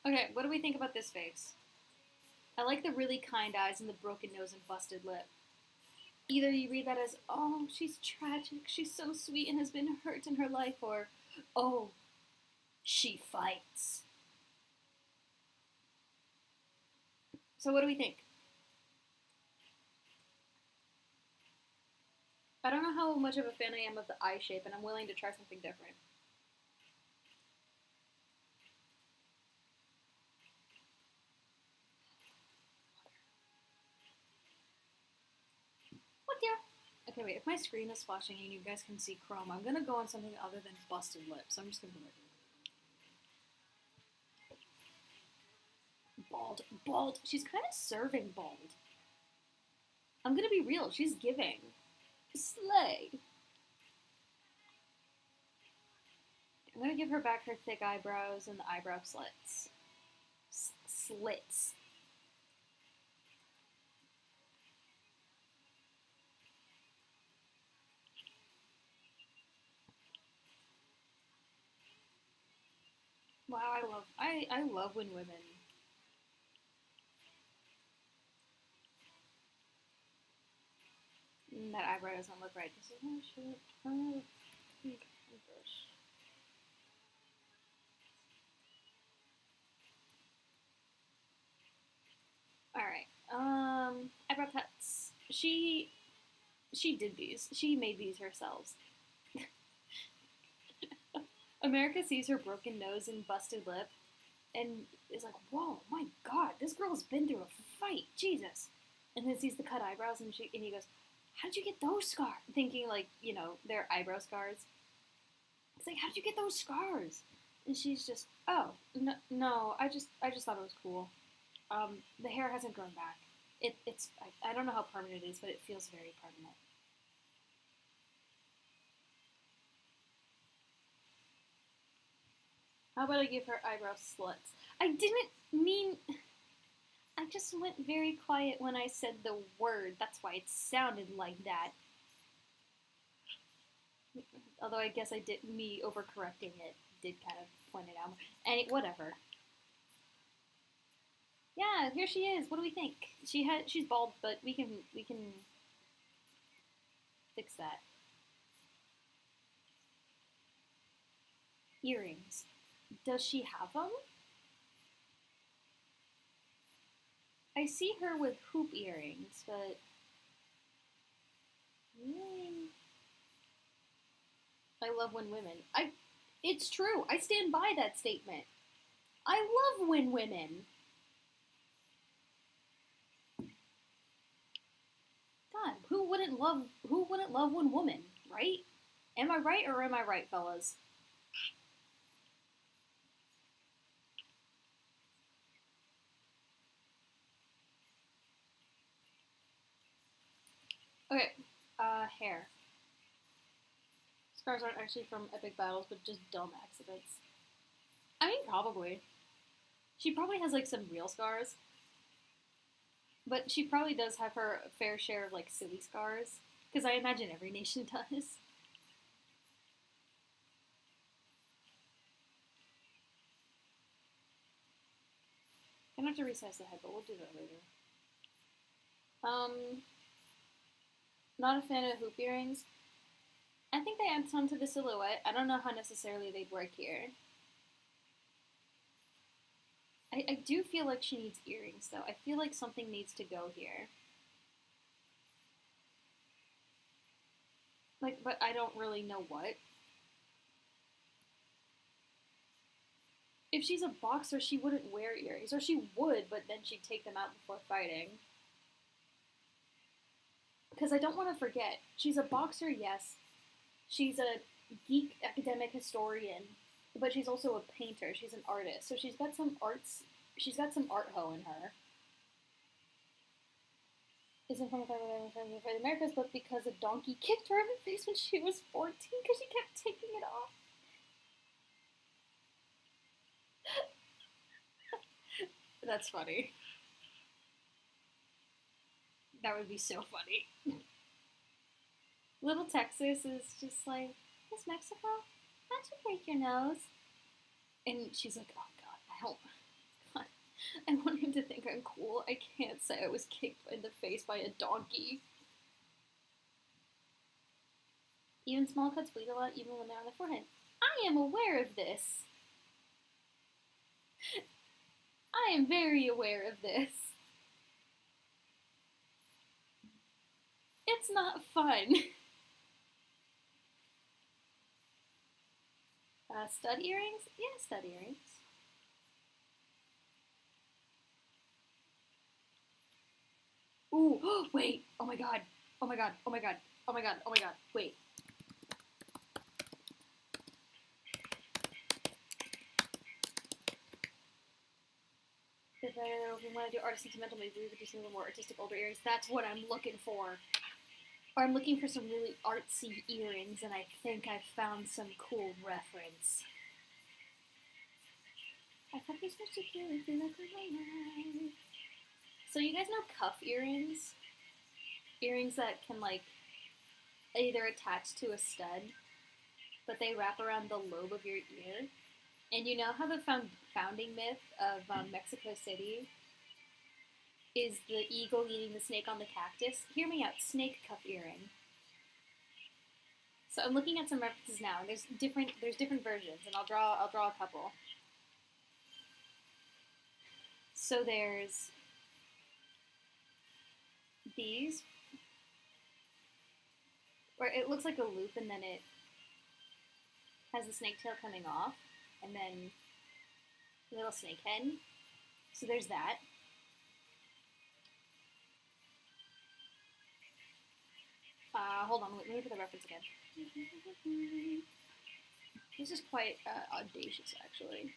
Okay, what do we think about this face? I like the really kind eyes and the broken nose and busted lip. Either you read that as, oh, she's tragic, she's so sweet and has been hurt in her life, or, oh, she fights. So what do we think? I don't know how much of a fan I am of the eye shape, and I'm willing to try something different. What dear? Okay, wait. If my screen is flashing and you guys can see Chrome, I'm gonna go on something other than busted lips. I'm just gonna go like bald, bald. She's kind of serving bald. I'm gonna be real. She's giving. Slay. I'm gonna give her back her thick eyebrows and the eyebrow slits. Slits. Wow, I love when women. That eyebrow doesn't look right. This is my shit. All right. Eyebrow cuts. She did these. She made these herself. America sees her broken nose and busted lip, and is like, "Whoa, my God, this girl's been through a fight, Jesus!" And then sees the cut eyebrows, and he goes, "How did you get those scars?" Thinking like, they're eyebrow scars. It's like, "How did you get those scars?" And she's just, "Oh, no, I just thought it was cool. The hair hasn't grown back. I don't know how permanent it is, but it feels very permanent." How about I give her eyebrow slits? I didn't mean. I just went very quiet when I said the word. That's why it sounded like that. Although I guess me overcorrecting it did kind of point it out. And whatever. Yeah, here she is. What do we think? She's bald, but we can fix that. Earrings. Does she have them? I see her with hoop earrings, but I love when women. It's true. I stand by that statement. I love when women. God, who wouldn't love when women, right? Am I right or am I right, fellas? Okay, hair. Scars aren't actually from epic battles, but just dumb accidents. I mean, probably. She probably has like some real scars, but she probably does have her fair share of like silly scars, because I imagine every nation does. I'm gonna have to resize the head, but we'll do that later. Not a fan of hoop earrings. I think they add some to the silhouette. I don't know how necessarily they'd work here. I do feel like she needs earrings, though. I feel like something needs to go here. Like, but I don't really know what. If she's a boxer, she wouldn't wear earrings. Or she would, but then she'd take them out before fighting. Because I don't want to forget, she's a boxer, yes. She's a geek academic historian, but she's also a painter. She's an artist. So she's got some arts. She's got some art hoe in her. Isn't from the Americas, but because a donkey kicked her in the face when she was 14 because she kept taking it off. That's funny. That would be so funny. Little Texas is just like, "Miss Mexico, how'd you break your nose?" And she's like, "Oh God, I don't. God, I want him to think I'm cool. I can't say I was kicked in the face by a donkey." Even small cuts bleed a lot, even when they're on the forehead. I am aware of this. I am very aware of this. It's not fun. Stud earrings? Yeah, stud earrings. Ooh, wait. Oh my god. Oh my god. Oh my god. Oh my god. Oh my god. Wait. If we want to do art sentimental, maybe we could do some of the more artistic older earrings. That's what I'm looking for. Or I'm looking for some really artsy earrings, and I think I found some cool reference. I thought these were so cute. I feel like my life. So you guys know cuff earrings? Earrings that can like either attach to a stud, but they wrap around the lobe of your ear. And you know how the founding myth of Mexico City is the eagle eating the snake on the cactus? Hear me out. Snake cuff earring. So I'm looking at some references now, and there's different versions, and I'll draw a couple. So there's these, where it looks like a loop, and then it has the snake tail coming off, and then a little snake head. So there's that. Hold on, let me look at the reference again. This is quite audacious, actually.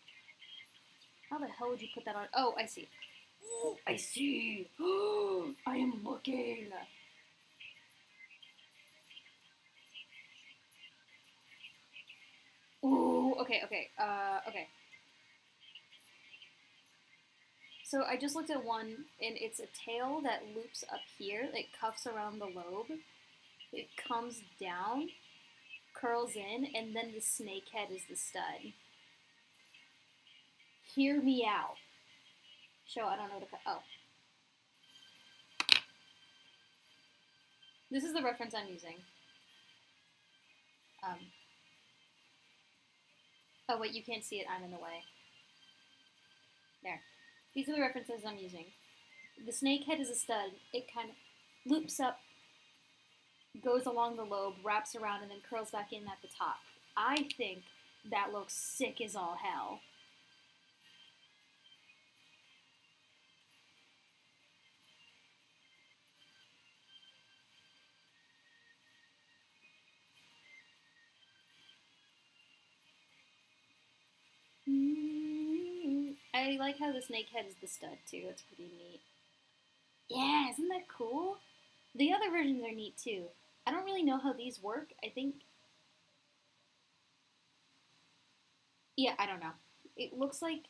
How the hell would you put that on? Oh, I see. Ooh, I see. I am looking. Ooh, okay. Okay. So I just looked at one, and it's a tail that loops up here. It cuffs around the lobe. It comes down, curls in, and then the snake head is the stud. Hear me out. Show, I don't know what to cut. Oh. This is the reference I'm using. Oh, wait, you can't see it. I'm in the way. There. These are the references I'm using. The snake head is a stud. It kind of loops up, goes along the lobe, wraps around, and then curls back in at the top. I think that looks sick as all hell. I like how the snake head is the stud, too. That's pretty neat. Yeah, isn't that cool? The other versions are neat, too. I don't really know how these work. I think... Yeah, I don't know. It looks like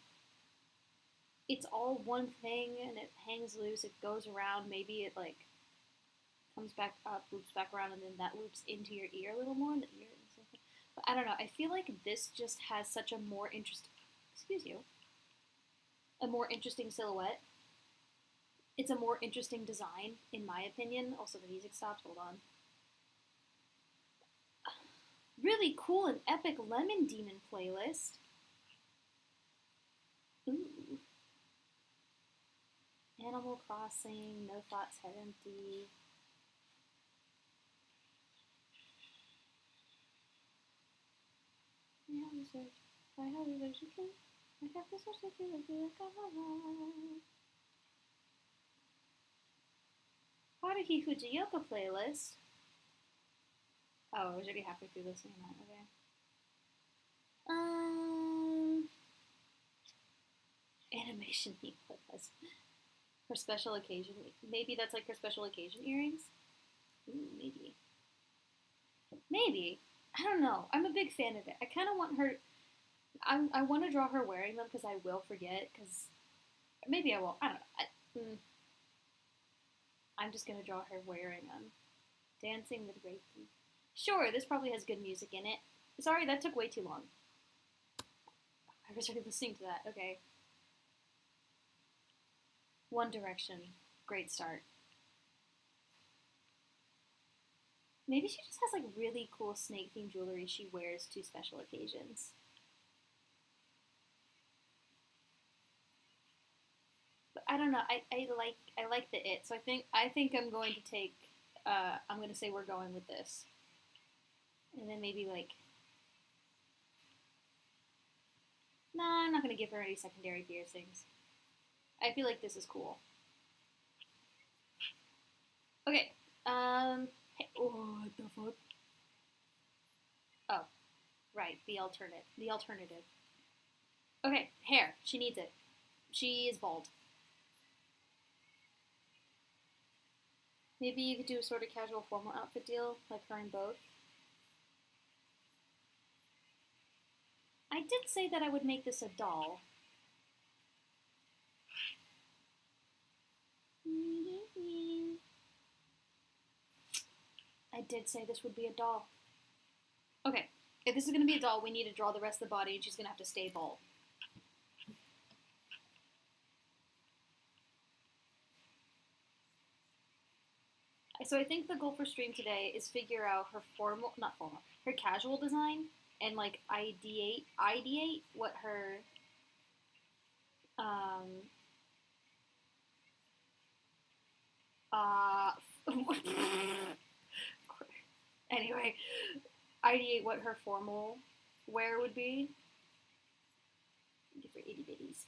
it's all one thing, and it hangs loose. It goes around. Maybe it, like, comes back up, loops back around, and then that loops into your ear a little more. And the ear but I don't know. I feel like this just has such a more interesting... Excuse you. A more interesting silhouette. It's a more interesting design, in my opinion. Also, the music stopped. Hold on. Really cool and epic Lemon Demon playlist. Ooh. Animal Crossing, No Thoughts, Head Empty. Haruhi Fujioka playlist. Oh, I was already halfway through listening to that. Okay. Animation playlist. For special occasion. Maybe that's like her special occasion earrings? Ooh, maybe. Maybe. I don't know. I'm a big fan of it. I kind of want her... I want to draw her wearing them because I will forget, because... Maybe I won't. I don't know. I'm just going to draw her wearing them. Dancing with Reiki. Sure, this probably has good music in it. Sorry, that took way too long. I was already listening to that. Okay. One Direction. Great start. Maybe she just has like really cool snake themed jewelry she wears to special occasions. But I don't know. I like the it. So I think I'm going to take I'm gonna say we're going with this. And then maybe like Nah, I'm not gonna give her any secondary piercings. I feel like this is cool. Okay. Hey, oh, what the fuck? Oh, right. The alternative. Okay, hair. She needs it. She is bald. Maybe you could do a sort of casual formal outfit deal, like her and both. I did say that I would make this a doll. I did say this would be a doll. Okay, if this is going to be a doll, we need to draw the rest of the body, and she's going to have to stay bald. So I think the goal for stream today is figure out her her casual design, and like ideate what her uh anyway, ideate what her formal wear would be. Thank you for itty bitties.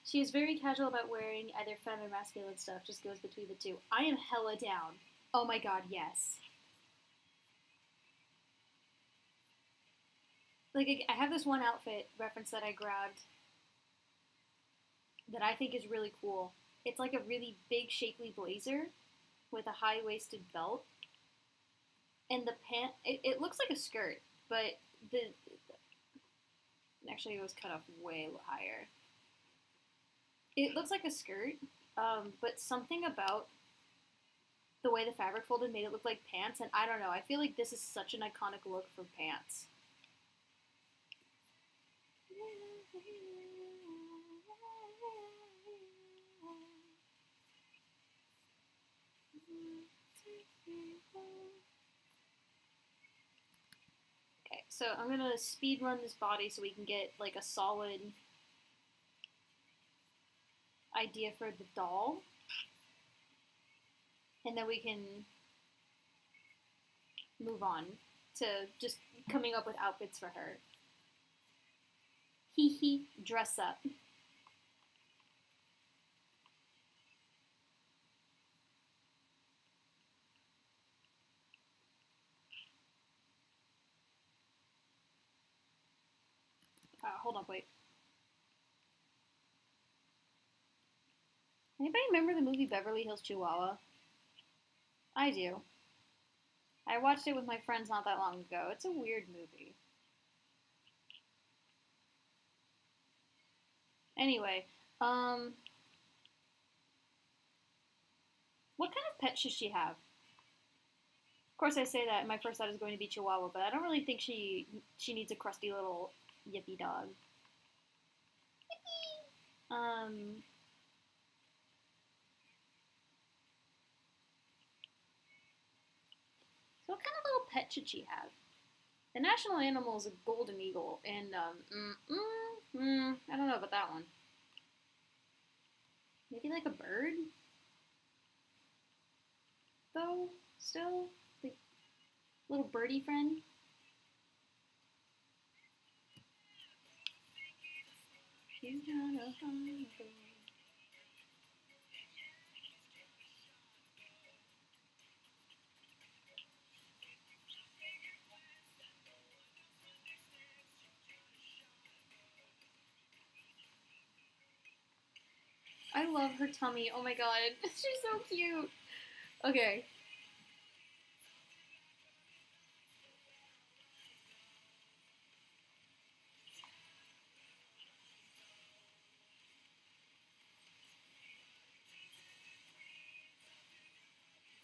She is very casual about wearing either femme or masculine stuff, just goes between the two. I am hella down. Oh my god, yes. Like, I have this one outfit reference that I grabbed that I think is really cool. It's like a really big, shapely blazer with a high-waisted belt. And the pant, it looks like a skirt, but actually it was cut off way higher. It looks like a skirt, but something about the way the fabric folded made it look like pants, and I don't know, I feel like this is such an iconic look for pants. Okay, so I'm gonna speed run this body so we can get like a solid idea for the doll, and then we can move on to just coming up with outfits for her. Hee hee, dress up. Hold on, wait. Anybody remember the movie Beverly Hills Chihuahua? I do. I watched it with my friends not that long ago. It's a weird movie. Anyway, what kind of pet should she have? Of course, I say that my first thought is going to be Chihuahua, but I don't really think she needs a crusty little yippy dog. Yippee! So what kind of little pet should she have? The national animal is a golden eagle, and I don't know about that one. Maybe like a bird? Though, still? Like, little birdie friend? She's got a hungry. I love her tummy. Oh my god. She's so cute. Okay.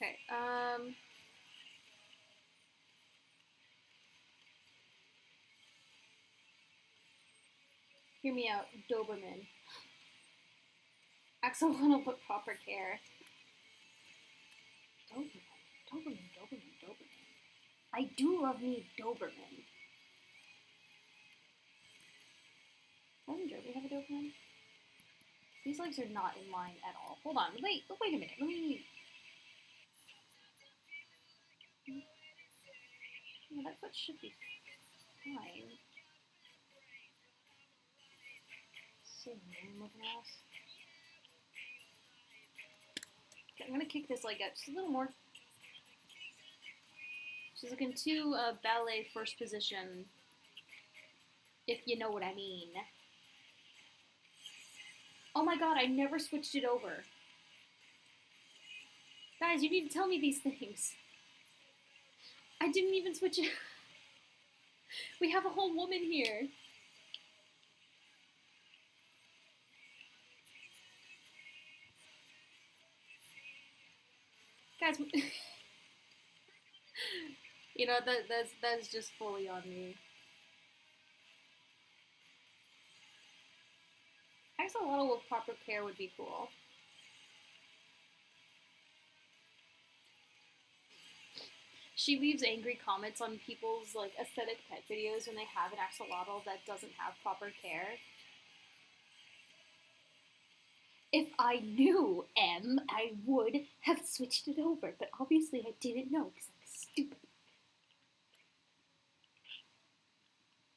Okay, hear me out, Doberman. Axolotl but proper care. Doberman. I do love me Doberman. Doesn't Joby have a Doberman? These legs are not in line at all. Hold on, wait a minute. Let me. Yeah, that foot should be fine. So lame looking ass. Okay, I'm gonna kick this leg up just a little more. She's looking too ballet first position, if you know what I mean. Oh my god, I never switched it over. Guys, you need to tell me these things. I didn't even switch it. We have a whole woman here. Guys, you know, that's just fully on me. Axolotl with proper care would be cool. She leaves angry comments on people's like aesthetic pet videos when they have an axolotl that doesn't have proper care. If I knew M, I would have switched it over, but obviously I didn't know because I'm stupid.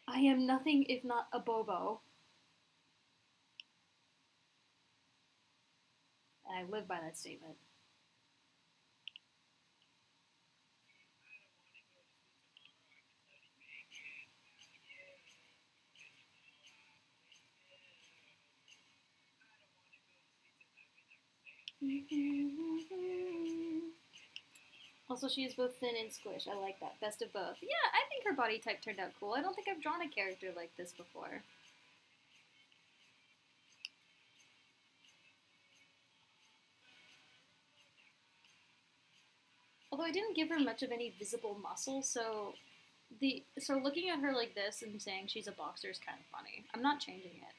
I am nothing if not a bobo. And I live by that statement. Also, she is both thin and squish. I like that. Best of both. Yeah, I think her body type turned out cool. I don't think I've drawn a character like this before. Although I didn't give her much of any visible muscle, so looking at her like this and saying she's a boxer is kind of funny. I'm not changing it.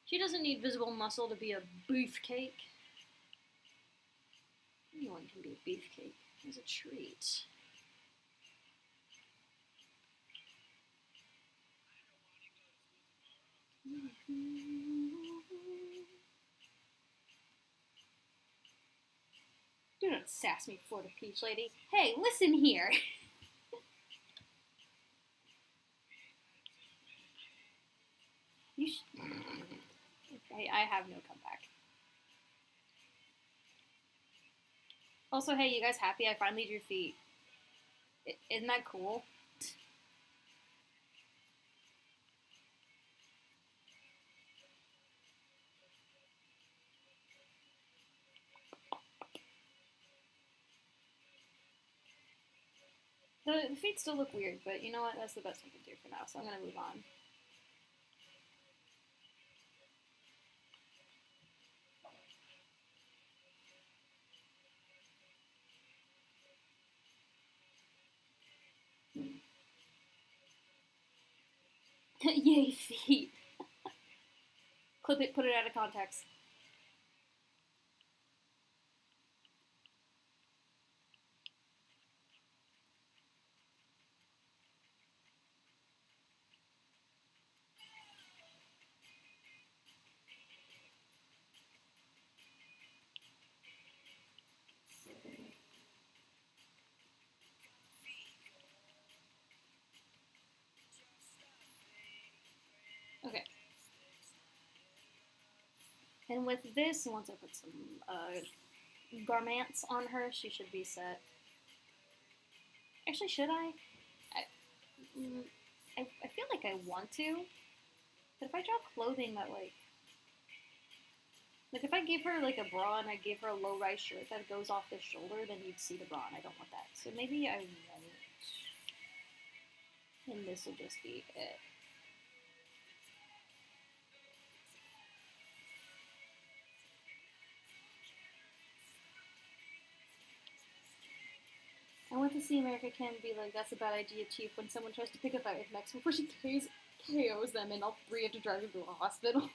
She doesn't need visible muscle to be a beefcake. Anyone can be a beefcake. It's a treat. Do not sass me, Florida Peach Lady. Hey, listen here. I have no comeback. Also, hey, you guys happy I finally drew feet? Isn't that cool? The feet still look weird, but you know what? That's the best I can do for now, so I'm gonna move on. Yay, feet. Clip it, put it out of context. Okay. And with this, once I put some garments on her, she should be set. Actually, should I? I feel like I want to, but if I draw clothing that like if I gave her like a bra and I gave her a low-rise shirt that goes off the shoulder, then you'd see the bra, and I don't want that. So maybe I won't. And this will just be it. I want to see America Can be like, that's a bad idea, Chief, when someone tries to pick a fight with Mex before she KOs them and all three have to drive them to a hospital.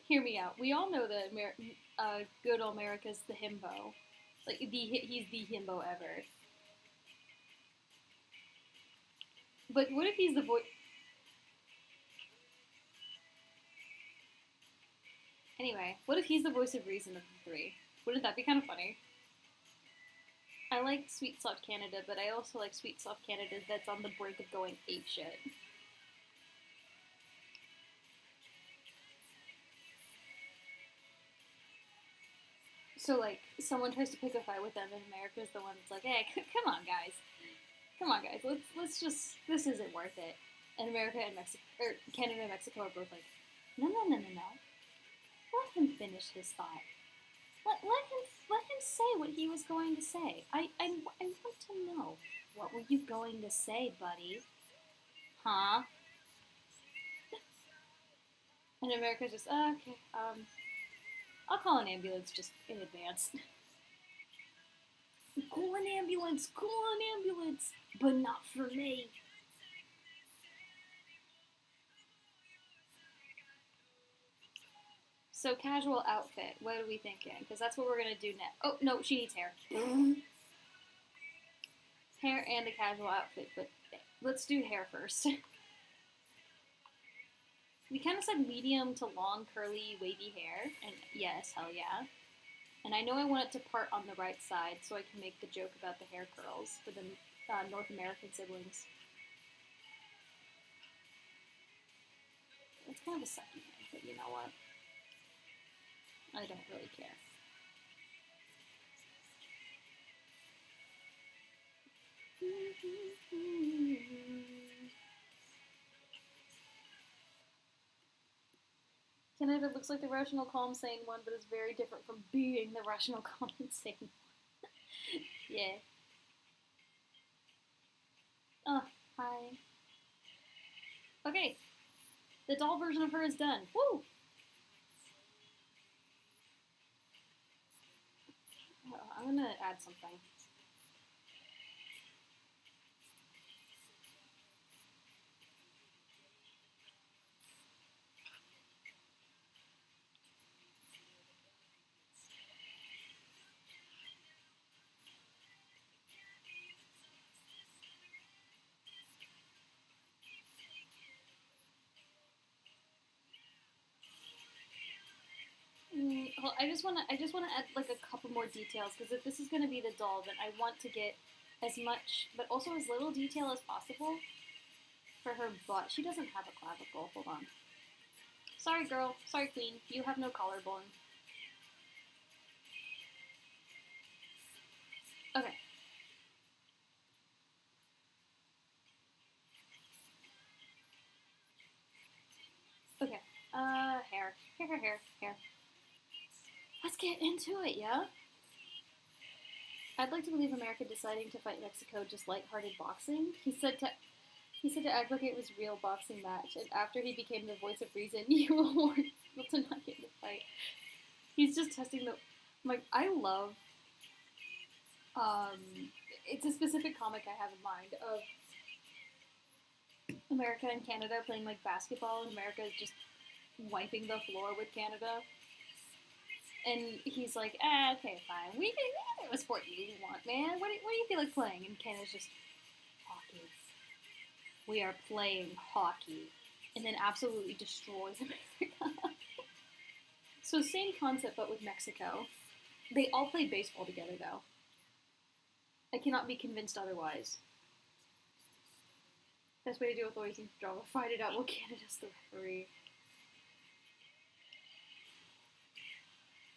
Hear me out. We all know that good old America's the himbo. Like, he's the himbo ever. But what if he's the voice... Anyway, what if he's the voice of reason of the three? Wouldn't that be kind of funny? I like Sweet Soft Canada, but I also like Sweet Soft Canada that's on the brink of going apeshit. So, like, someone tries to pick a fight with them, and America's the one that's like, hey, come on, guys, let's just, this isn't worth it. And America and Mexico, or Canada and Mexico are both like, no, no, no, no, no. Let him finish his thought. Let him say what he was going to say. I want to know. What were you going to say, buddy? Huh? And America's just, oh, okay, I'll call an ambulance just in advance. Call an ambulance, but not for me. So casual outfit, what are we thinking? Because that's what we're gonna do next. Oh no, she needs hair. Hair and a casual outfit, but let's do hair first. We kind of said medium to long, curly, wavy hair, and yes, hell yeah. And I know I want it to part on the right side so I can make the joke about the hair curls for the North American siblings. It's kind of a sucky thing, but you know what? I don't really care. Canada looks like the rational, calm, sane one, but is very different from being the rational, calm, and sane one. Yeah. Oh, hi. Okay. The doll version of her is done. Woo! Oh, I'm gonna add something. Well, I just wanna add like a couple more details because if this is gonna be the doll, then I want to get as much, but also as little detail as possible for her butt. She doesn't have a clavicle. Hold on. Sorry, girl. Sorry, queen. You have no collarbone. Okay. Okay. Hair. Let's get into it, yeah? I'd like to believe America deciding to fight Mexico just lighthearted boxing. He said to act like it was real boxing match, and after he became the voice of reason, you will warn people to not get in the fight. He's just testing the. Like, I love. It's a specific comic I have in mind of America and Canada playing like basketball, and America is just wiping the floor with Canada. And he's like, okay, fine. We can do a sport you want, man. What do you feel like playing? And Canada's just, hockey. We are playing hockey. And then absolutely destroys America. So same concept, but with Mexico. They all play baseball together, though. I cannot be convinced otherwise. Best way to deal with always drama. Fight it out while Canada's the referee.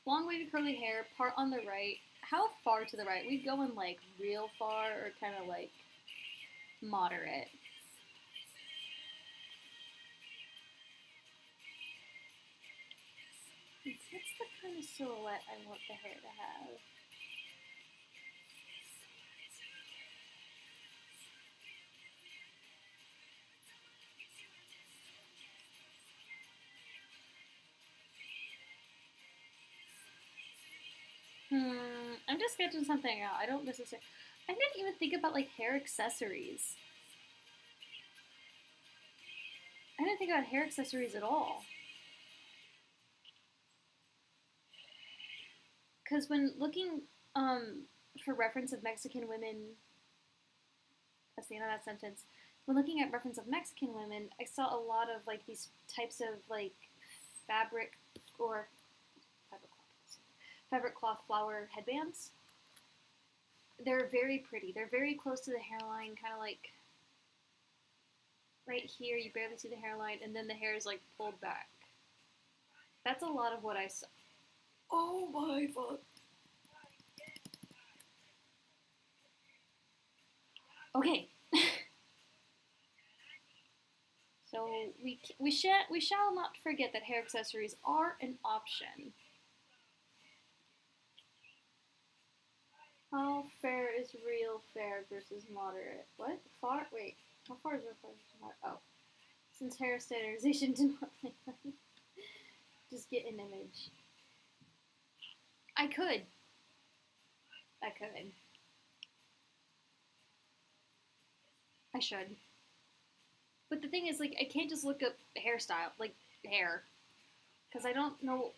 Long wavy curly hair, part on the right. How far to the right? We going like real far or kind of like moderate? What's the kind of silhouette I want the hair to have? I'm just sketching something out. I don't necessarily. I didn't even think about like hair accessories. I didn't think about hair accessories at all. Because when looking for reference of Mexican women, that's the end of that sentence. When looking at reference of Mexican women, I saw a lot of like these types of like fabric or fabric cloth flower headbands. They're very pretty. They're very close to the hairline, kind of like right here. You barely see the hairline, and then the hair is like pulled back. That's a lot of what I saw. Oh my fuck. Okay. So we shall not forget that hair accessories are an option. How fair is real fair versus moderate? What? Far? Wait. How far is real fair versus moderate? Oh. Since hair standardization did not make money. Just get an image. I could. I could. I should. But the thing is, like, I can't just look up hairstyle, like, hair. Because I don't know.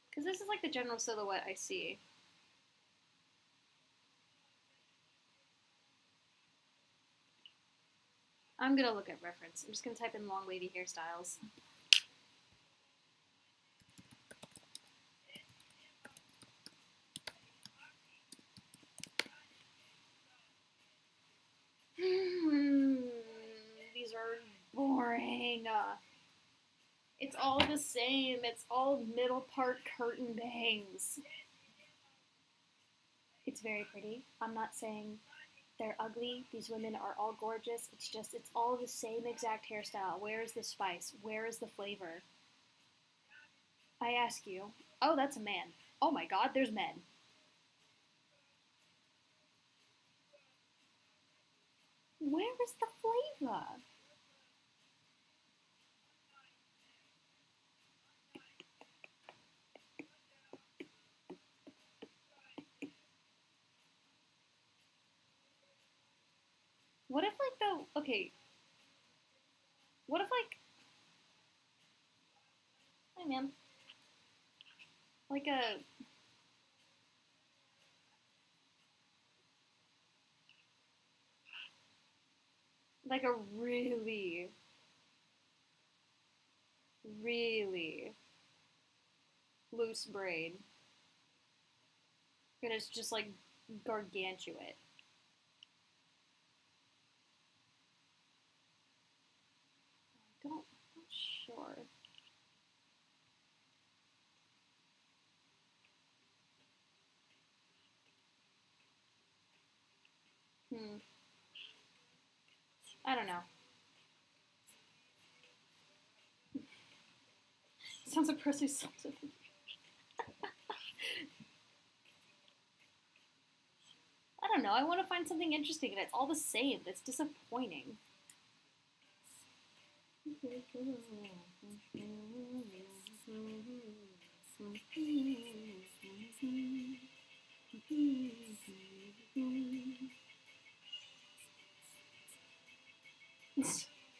Because this is like the general silhouette I see. I'm gonna look at reference. I'm just gonna type in long wavy hairstyles. These are boring. It's all the same. It's all middle part curtain bangs. It's very pretty. I'm not saying they're ugly. These women are all gorgeous. It's just, it's all the same exact hairstyle. Where is the spice? Where is the flavor? I ask you. Oh, that's a man. Oh my god, there's men. Where is the flavor? What if, like, the, okay, what if, like, hey man, like a really, really loose braid. And it's just, like, gargantuan. I'm not sure. I don't know. Sounds oppressive. I don't know. I want to find something interesting, and it's all the same. That's disappointing.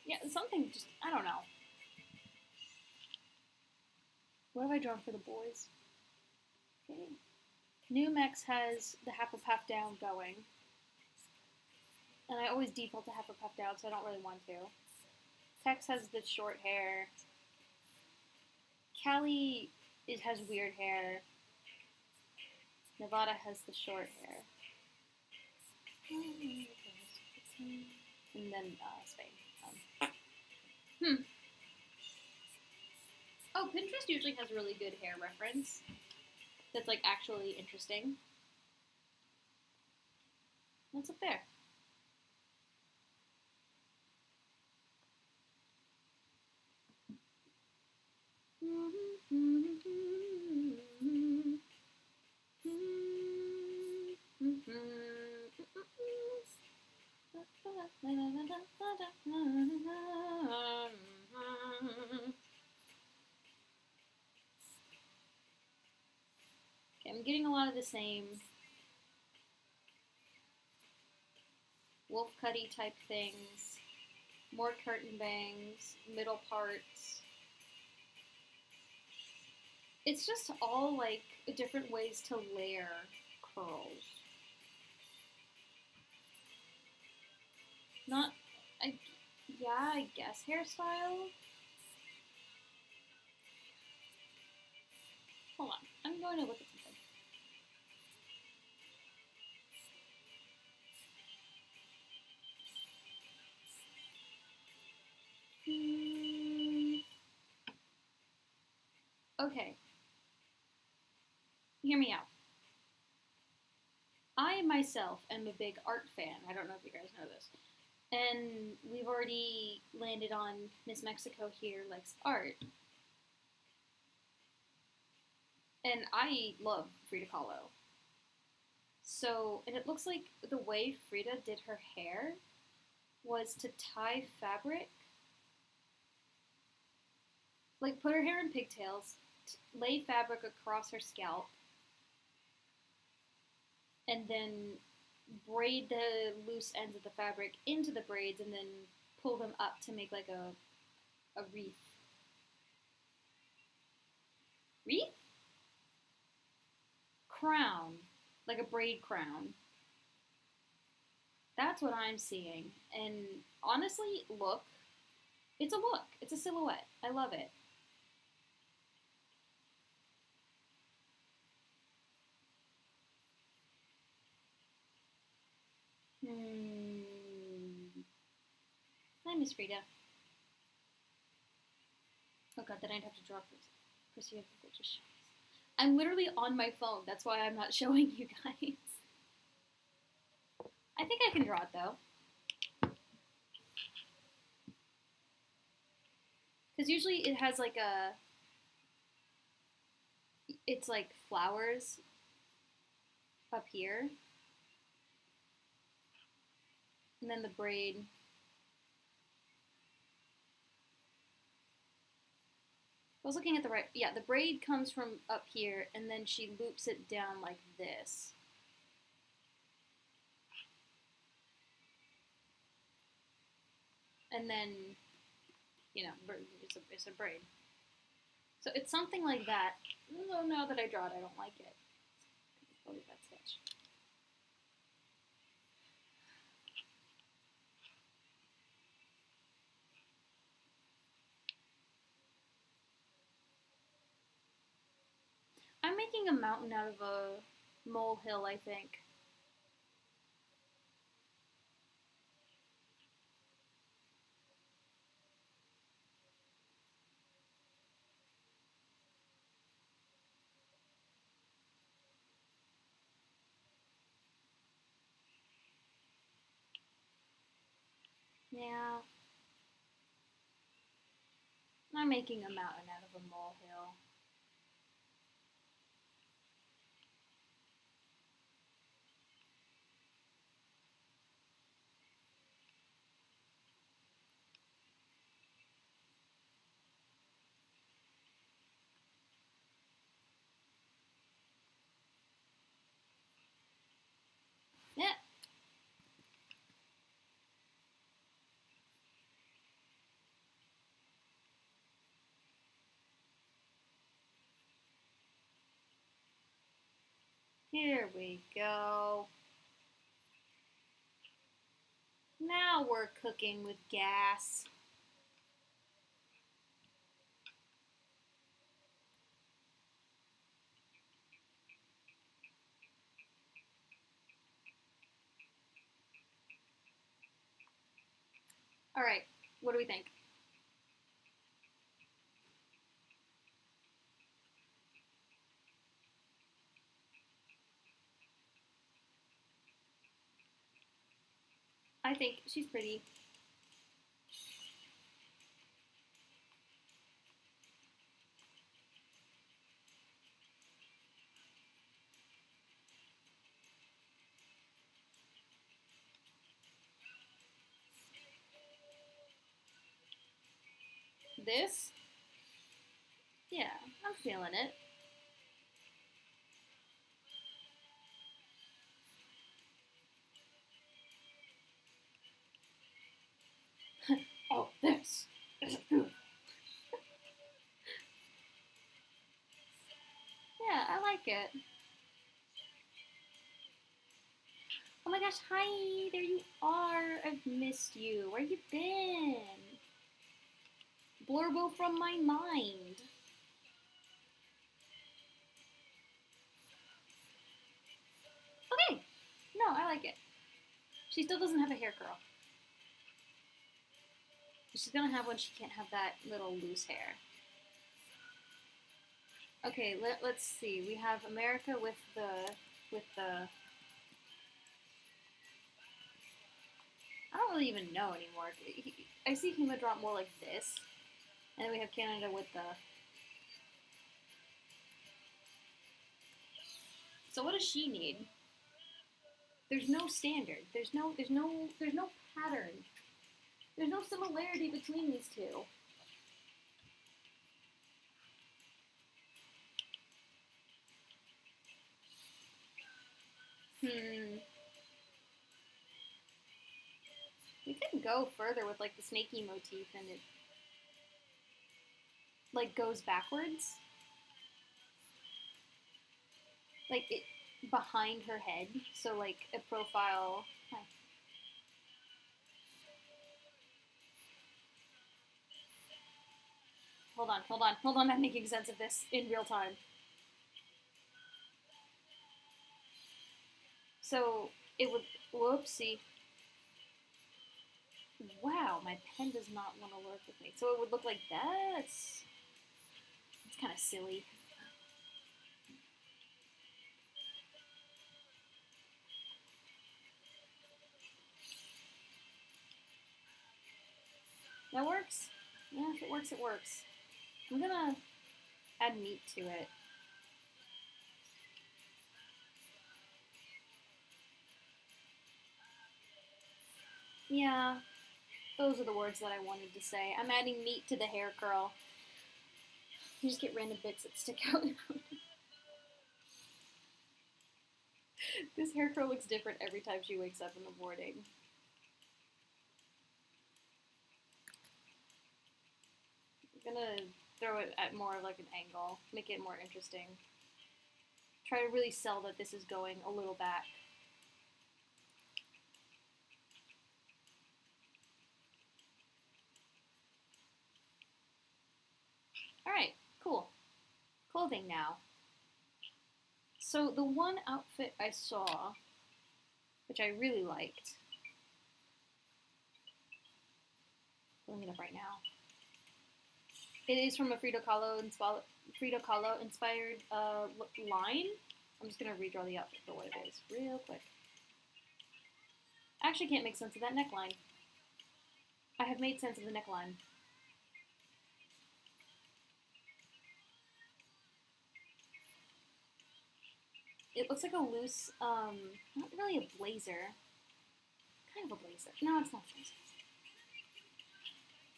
Yeah, something just, I don't know. What have I drawn for the boys? Okay. New Mex has the half a puff down going. And I always default to half a puff down, so I don't really want to. Tex has the short hair. Callie has weird hair. Nevada has the short hair. And then Spain. Oh, Pinterest usually has really good hair reference. That's, like, actually interesting. What's up there? Okay, I'm getting a lot of the same wolf cutty type things, more curtain bangs, middle parts. It's just all, like, different ways to layer curls. Not, I, yeah, I guess hairstyle. Hold on, I'm going to look at something. Okay, hear me out. I myself am a big art fan. I don't know if you guys know this. And we've already landed on Miss Mexico here likes art. And I love Frida Kahlo. So, and it looks like the way Frida did her hair was to tie fabric, like put her hair in pigtails, lay fabric across her scalp, and then braid the loose ends of the fabric into the braids and then pull them up to make like a wreath. Wreath? Crown. Like a braid crown. That's what I'm seeing. And honestly, look. It's a look. It's a silhouette. I love it. Hi, Miss Frida. Oh god, then I'd have to draw Chrissy. I'm literally on my phone. That's why I'm not showing you guys. I think I can draw it though. Because usually it has like it's like flowers up here. And then the braid. I was looking at the right, yeah, the braid comes from up here and then she loops it down like this. And then, you know, it's a braid. So it's something like that. Though now that I draw it, I don't like it. It's probably that sketch. I'm making a mountain out of a molehill, I think. Yeah. I'm making a mountain out of a molehill. Yeah. Here we go. Now we're cooking with gas. All right, what do we think? I think she's pretty. This? Yeah, I'm feeling it. Oh, this is good. Yeah, I like it. I'm my gosh, hi! There you are! I've missed you. Where you been? Blurbo from my mind. Okay. No, I like it. She still doesn't have a hair curl. She's gonna have one. She can't have that little loose hair. Okay, let's see. We have America with the I don't really even know anymore. I see him drop more like this. And then we have Canada with the... So what does she need? There's no standard. There's no pattern. There's no similarity between these two. We could go further with like the snaky motif and it like goes backwards. Like it behind her head. So like a profile. Hi. Hold on, I'm making sense of this in real time. So it would, whoopsie. Wow, my pen does not want to work with me. So it would look like that? It's kind of silly. That works? Yeah, if it works, it works. I'm gonna add meat to it. Yeah, those are the words that I wanted to say. I'm adding meat to the hair curl. You just get random bits that stick out. This hair curl looks different every time she wakes up in the morning. I'm gonna throw it at more of like an angle, make it more interesting. Try to really sell that this is going a little back. Alright, cool. Clothing now. So the one outfit I saw, which I really liked, pulling it up right now. It is from a Frida Kahlo inspired line. I'm just gonna redraw the outfit for what it is real quick. I actually can't make sense of that neckline. I have made sense of the neckline. It looks like a loose, not really a blazer. Kind of a blazer. No, it's not a blazer.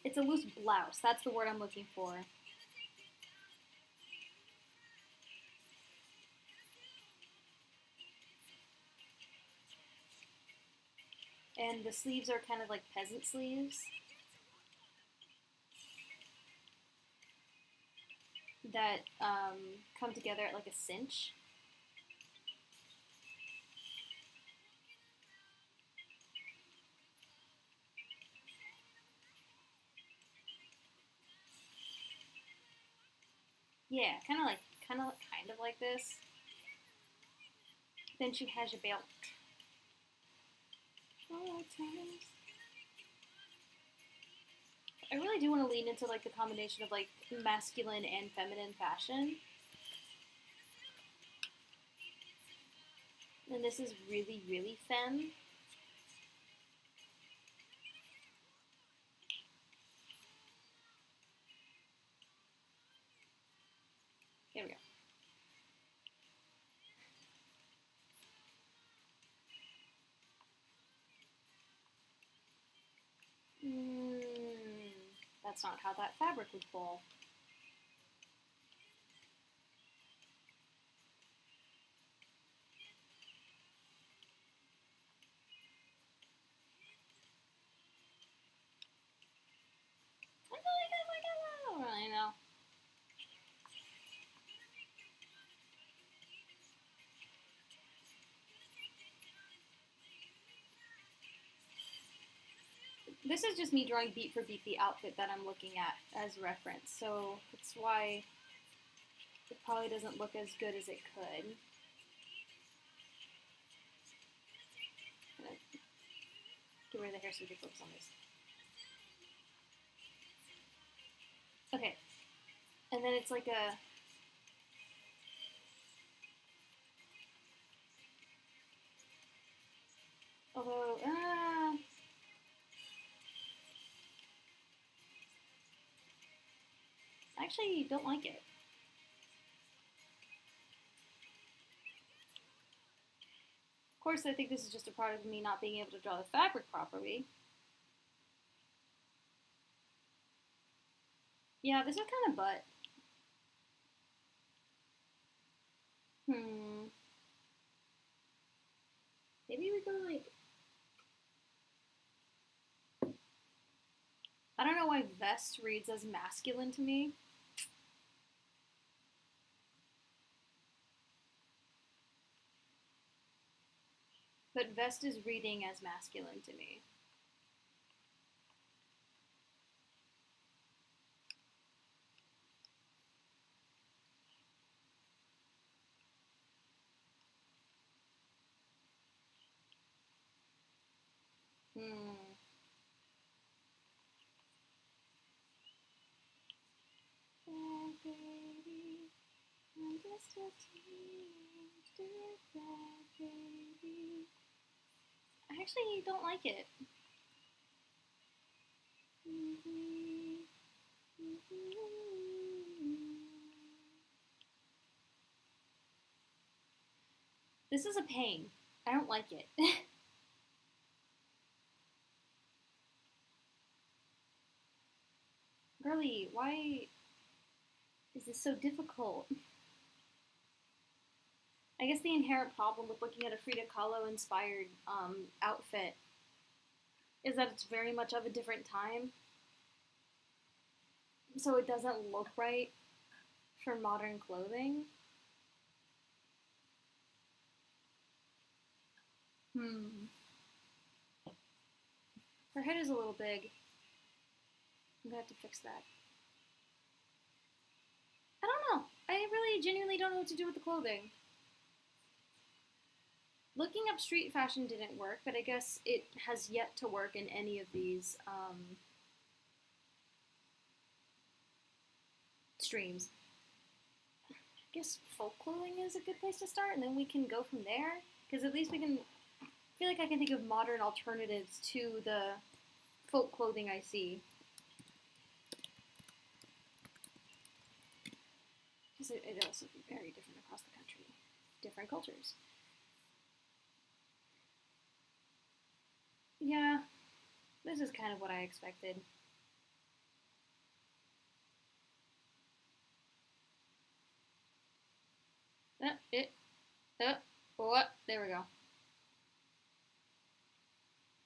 It's a loose blouse. That's the word I'm looking for. And the sleeves are kind of like peasant sleeves. That come together at like a cinch. Yeah, kind of like this. Then she has a belt. I really do want to lean into like the combination of like masculine and feminine fashion. And this is really, really femme. Here we go. That's not how that fabric would fall. I don't really know. This is just me drawing beat for beat the outfit that I'm looking at as reference, so that's why it probably doesn't look as good as it could. Get rid of the hair so we can focus on this. Okay. And then it's like a... Although, I actually don't like it. Of course, I think this is just a product of me not being able to draw the fabric properly. Yeah, this is kind of butt. Maybe we go like... I don't know why vest reads as masculine to me. But vest is reading as masculine to me. Oh, baby, I'm just a teenage dirtbag, baby. I actually don't like it. This is a pain. I don't like it. Girly, why is this so difficult? I guess the inherent problem with looking at a Frida Kahlo inspired outfit is that it's very much of a different time. So it doesn't look right for modern clothing. Her head is a little big. I'm gonna have to fix that. I don't know. I really genuinely don't know what to do with the clothing. Looking up street fashion didn't work, but I guess it has yet to work in any of these streams. I guess folk clothing is a good place to start, and then we can go from there. Because at least we can... I feel like I can think of modern alternatives to the folk clothing I see. Because it also be very different across the country. Different cultures. Yeah, this is kind of what I expected. What? There we go.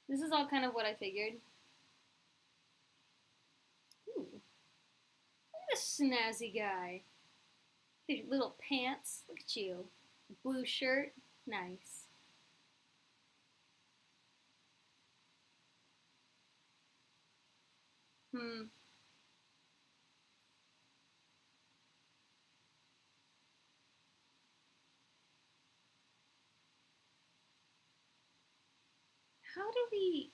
This is all kind of what I figured. Ooh. Look at this snazzy guy. These little pants. Look at you. Blue shirt. Nice. How do we...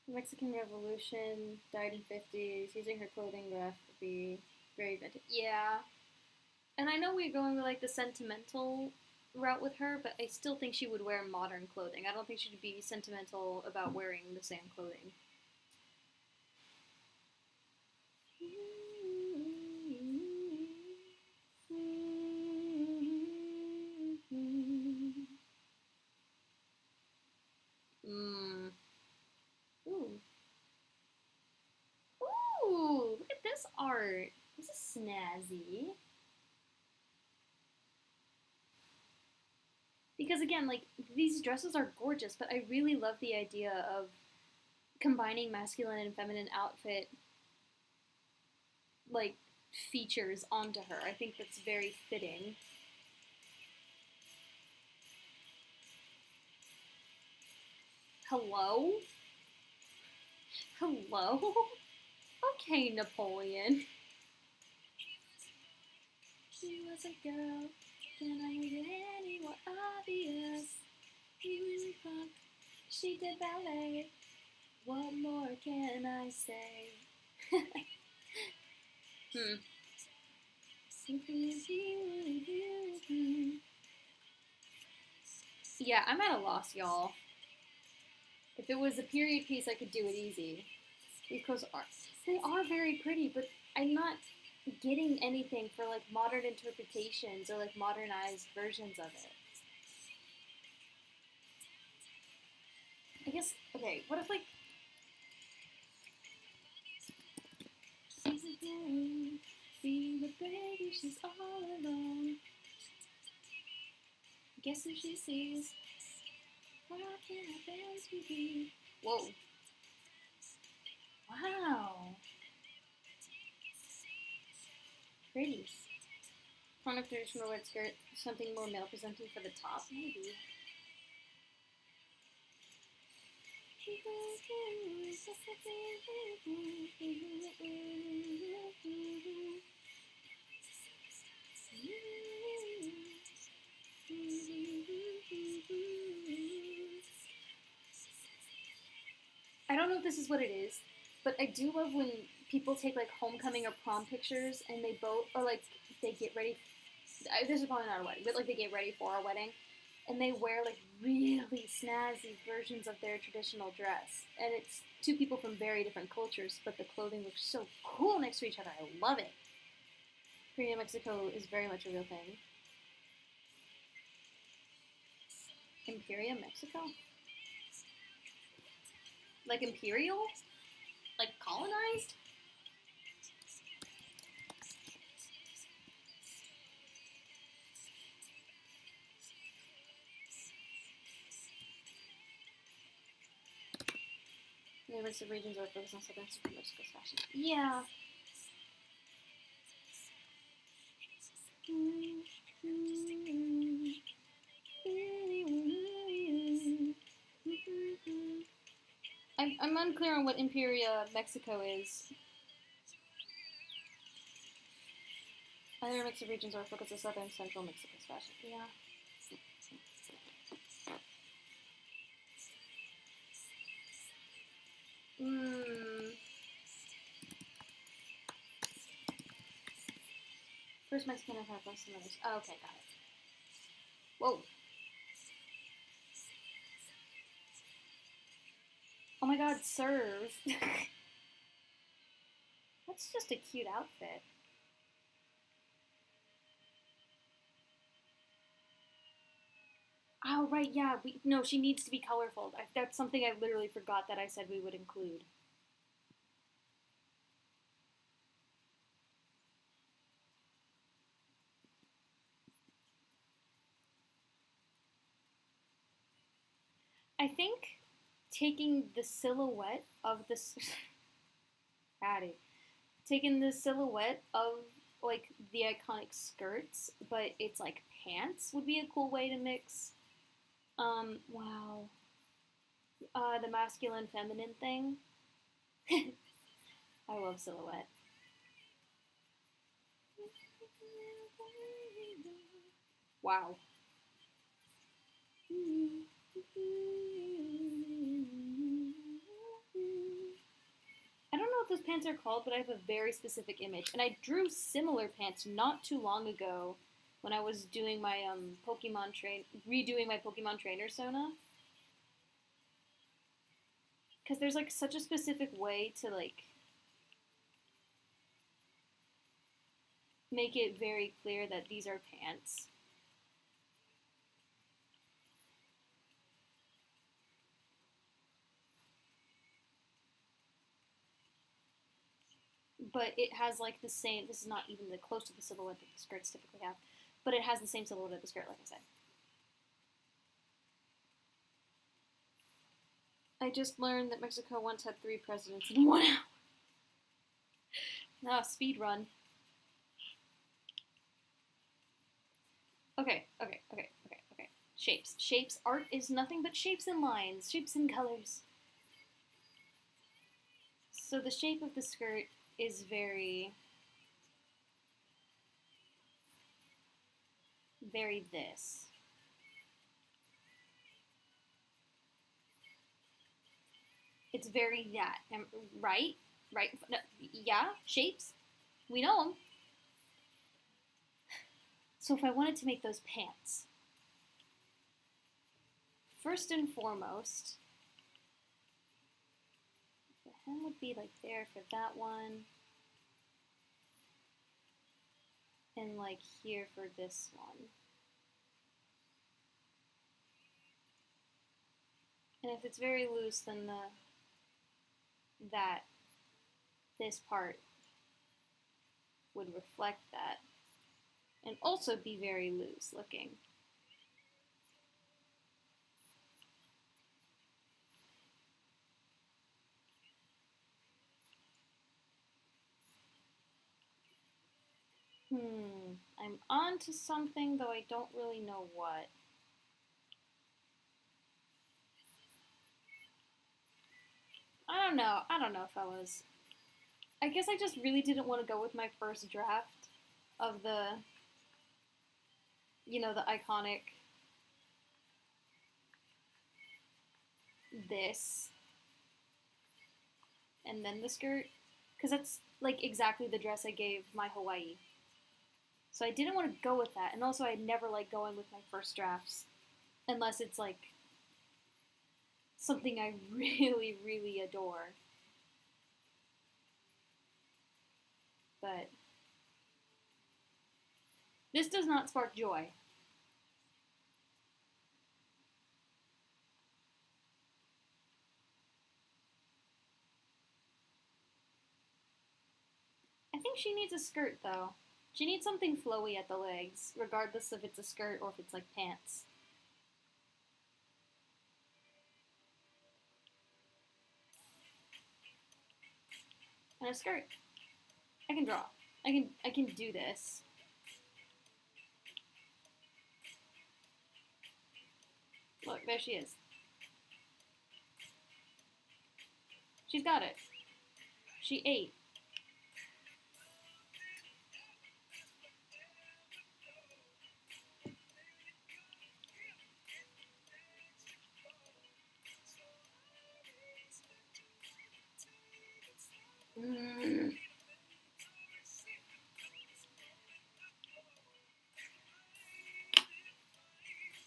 The Mexican Revolution, died in 50s, using her clothing graph would be very vintage. Yeah. And I know we're going with like the sentimental route with her, but I still think she would wear modern clothing. I don't think she'd be sentimental about wearing the same clothing. Ooh, look at this art. This is snazzy. Because again, like, these dresses are gorgeous, but I really love the idea of combining masculine and feminine outfit, like, features onto her. I think that's very fitting. Hello? Hello? Okay, Napoleon. She was a girl. Can I make it any more obvious? He was punk. She did ballet. What more can I say? Yeah, I'm at a loss, y'all. If it was a period piece, I could do it easy. Because they are very pretty, but I'm not getting anything for like modern interpretations or like modernized versions of it. I guess, okay, what if like she's alone, being the baby, she's all alone. Guess who she sees? What can I bear to be? Whoa. Wow. Pretty. Front of traditional red skirt, something more male presenting for the top, maybe. I don't know if this is what it is, but I do love when people take like homecoming or prom pictures and they both, or like they get ready. This is probably not a wedding, but like they get ready for a wedding, and they wear like really snazzy versions of their traditional dress, and it's two people from very different cultures, but the clothing looks so cool next to each other. I love it. Korea, Mexico is very much a real thing. Imperia, Mexico? Like imperial? Like colonized? The rest of regions are focused on southern Mexico's fashion. Yeah. I'm unclear on what Imperia, Mexico is. Other Mexican regions are focused on southern central Mexico's fashion. Yeah. First Mexican Empire plus some others. Oh, okay, got it. Whoa. Oh my god, serve. That's just a cute outfit. Oh, right, yeah. No, she needs to be colorful. That's something I literally forgot that I said we would include. I think taking the silhouette of this... Patty. Taking the silhouette of, like, the iconic skirts, but it's, like, pants would be a cool way to mix. Wow. The masculine feminine thing. I love silhouette. Wow. I don't know what those pants are called, but I have a very specific image. And I drew similar pants not too long ago when I was doing my redoing my Pokemon Trainer Sona. Because there's like such a specific way to like make it very clear that these are pants. But it has like the same, this is not even close to the silhouette that the skirts typically have, but it has the same silhouette of the skirt, like I said. I just learned that Mexico once had 3 presidents in 1 hour. Now, speed run. Okay. shapes. Shapes. Art is nothing but shapes and lines, shapes and colors. So the shape of the skirt is very this. It's very that. Right? Right? No, yeah, shapes. We know them. So if I wanted to make those pants, first and foremost, the hem would be like there for that one, and like here for this one. And if it's very loose, then this part would reflect that and also be very loose looking. I'm on to something, though I don't really know what. I don't know, fellas. I guess I just really didn't want to go with my first draft of the, the iconic this and then the skirt, because that's like exactly the dress I gave my Hawaii. So I didn't want to go with that, and also I never like going with my first drafts unless it's like something I really, really adore. But this does not spark joy. I think she needs a skirt, though. She needs something flowy at the legs, regardless if it's a skirt or if it's like pants. And a skirt. I can draw. I can do this. Look, there she is. She's got it. She ate.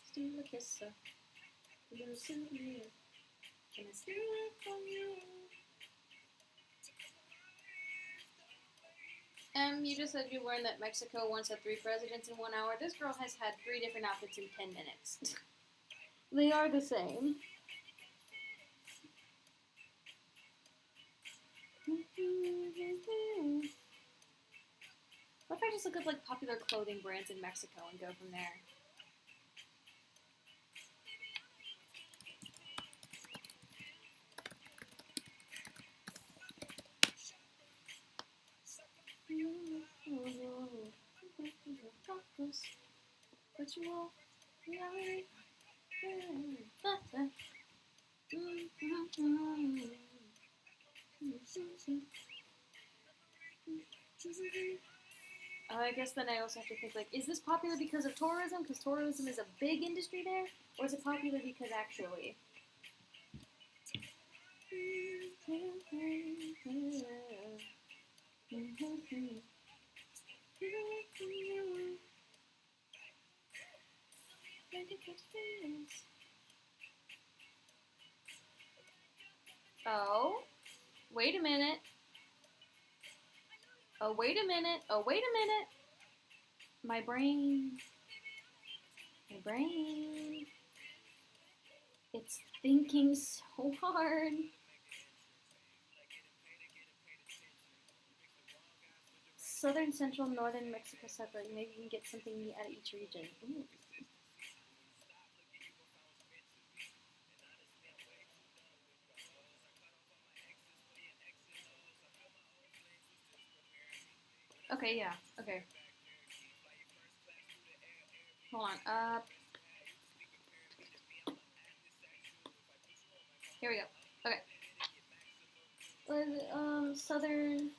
Still a kisser. Can I steal it from you? You just said you learned that Mexico once had 3 presidents in 1 hour. This girl has had 3 different outfits in 10 minutes. They are the same. What if I just look up like popular clothing brands in Mexico and go from there? But you won't reality. I guess then I also have to think, like, is this popular because of tourism? Because tourism is a big industry there? Or is it popular because actually? Oh, wait a minute. Oh, wait a minute. Oh, wait a minute. My brain. It's thinking so hard. Southern, central, northern Mexico separate. Maybe you can get something neat out of each region. Ooh. Okay, yeah. Okay. Hold on. Here we go. Okay. Southern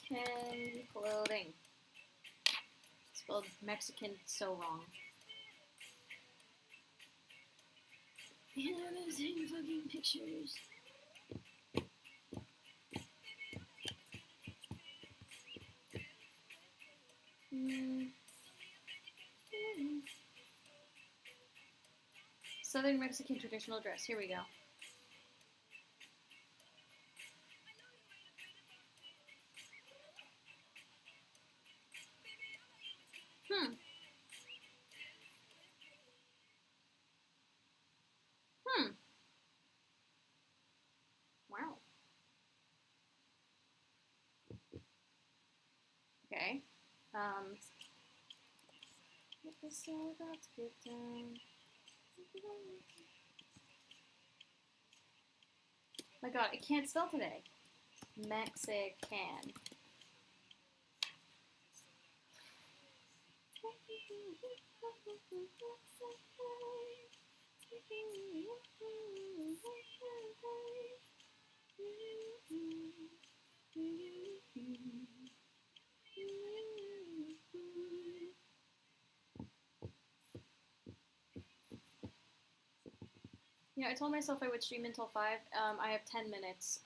Mexican clothing. Spelled Mexican so wrong. You know those same fucking pictures. Southern Mexican traditional dress. Here we go. Wow. Okay. Get this all about to get done. My God, I can't spell today. Mexican. Yeah, I told myself I would stream until 5. I have 10 minutes.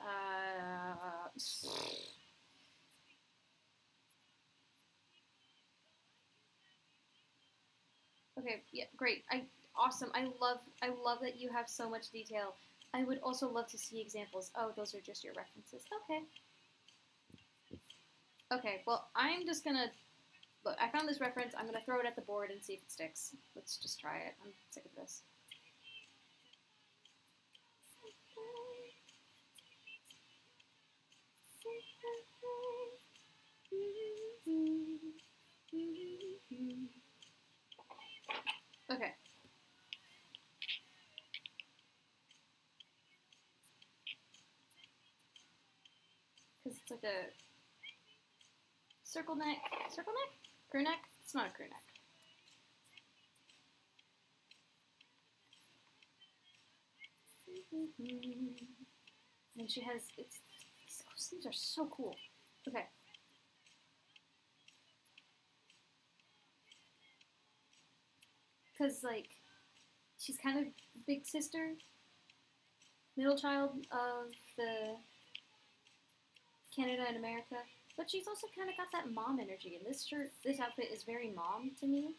Okay, yeah, great. Awesome. I love that you have so much detail. I would also love to see examples. Oh, those are just your references. Okay. Okay, well, I'm just gonna look. I found this reference. I'm gonna throw it at the board and see if it sticks. Let's just try it. I'm sick of this. Okay. Because it's like a circle neck, crew neck. It's not a crew neck. And she has it's sleeves are so cool. Okay. Because like she's kind of big sister, middle child of the Canada and America, but she's also kind of got that mom energy. And this outfit is very mom to me.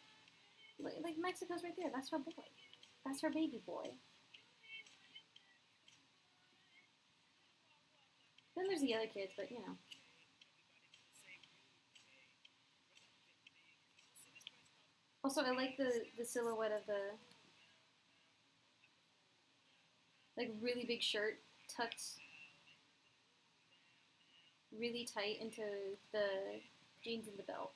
Like Mexico's right there. That's her boy. That's her baby boy. Then there's the other kids, but you know. Also, I like the silhouette of the like really big shirt tucked really tight into the jeans and the belt.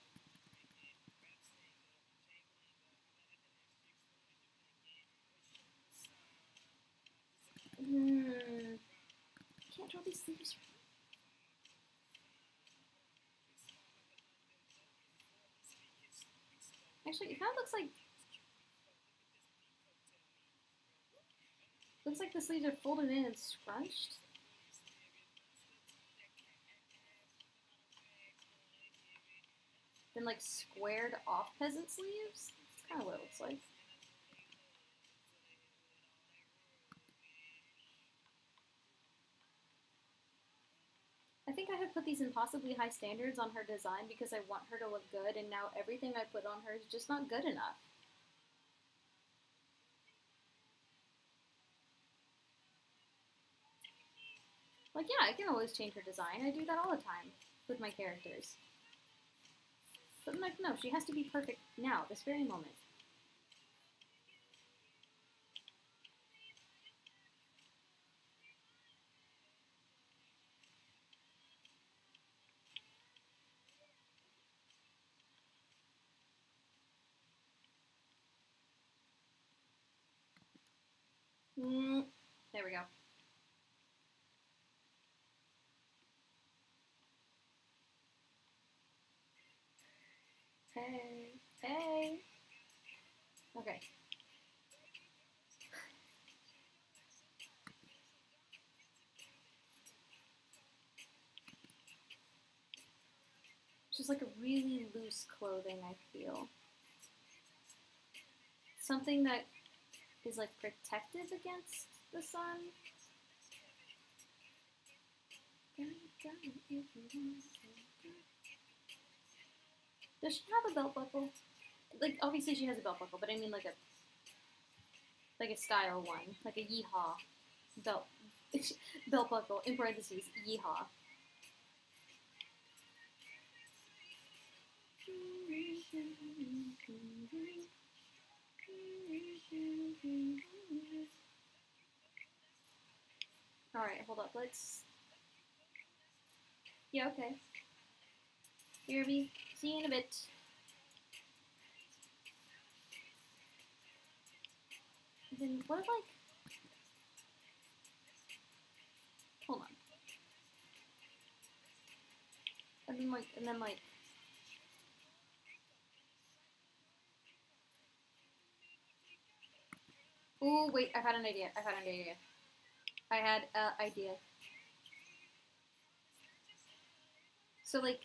Can't draw these sleeves. Actually, it kind of looks like the sleeves are folded in and scrunched. Then like squared off peasant sleeves. That's kind of what it looks like. I think I have put these impossibly high standards on her design because I want her to look good, and now everything I put on her is just not good enough. Like, yeah, I can always change her design. I do that all the time with my characters. But, like, no, she has to be perfect now, this very moment. There we go. Hey, hey. Okay. Just like a really loose clothing, I feel. Something that is like protective against the sun. Does she have a belt buckle? Like, obviously she has a belt buckle, but I mean like a style one, like a yeehaw belt belt buckle in parentheses yeehaw. All right, hold up. Let's. Yeah, okay. BRB, see you in a bit. Then what if like? Hold on. And then like. Ooh, wait! I had an idea. I had an idea. So like,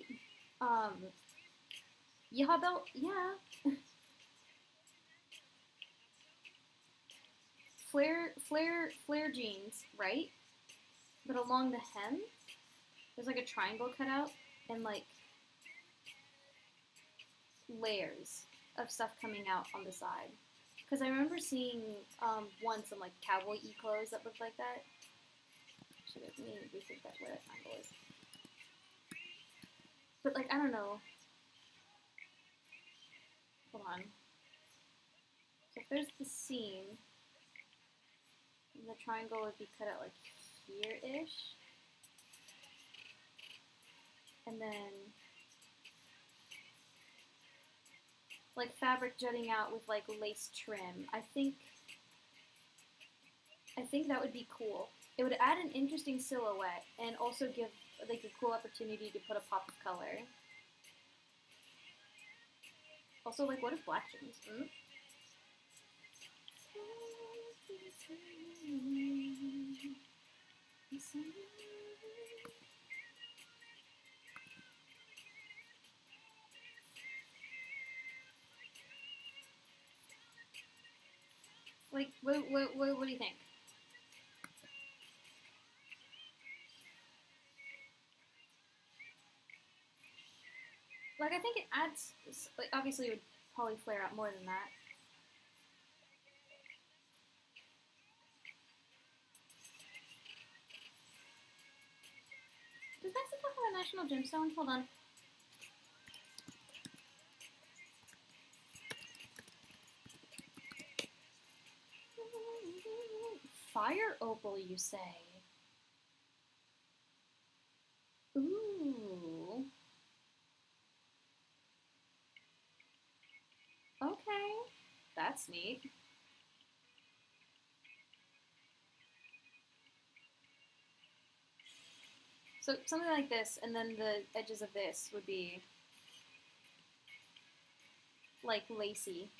yeehaw belt, yeah. flare jeans, right? But along the hem, there's like a triangle cut out and like layers of stuff coming out on the side. Because I remember seeing once some like cowboy-y clothes that looked like that. Should have me rethink that where that triangle is. But like I don't know. Hold on. So if there's the seam, the triangle would be cut out like here-ish. And then like fabric jutting out with like lace trim. I think that would be cool. It would add an interesting silhouette and also give like a cool opportunity to put a pop of color. Also, like, what if black jeans? Like, what do you think? Like, I think it adds, like, obviously it would probably flare out more than that. Does Mexico have a national gemstone? Hold on. Fire opal, you say? Ooh. Okay. That's neat. So something like this, and then the edges of this would be like lacy.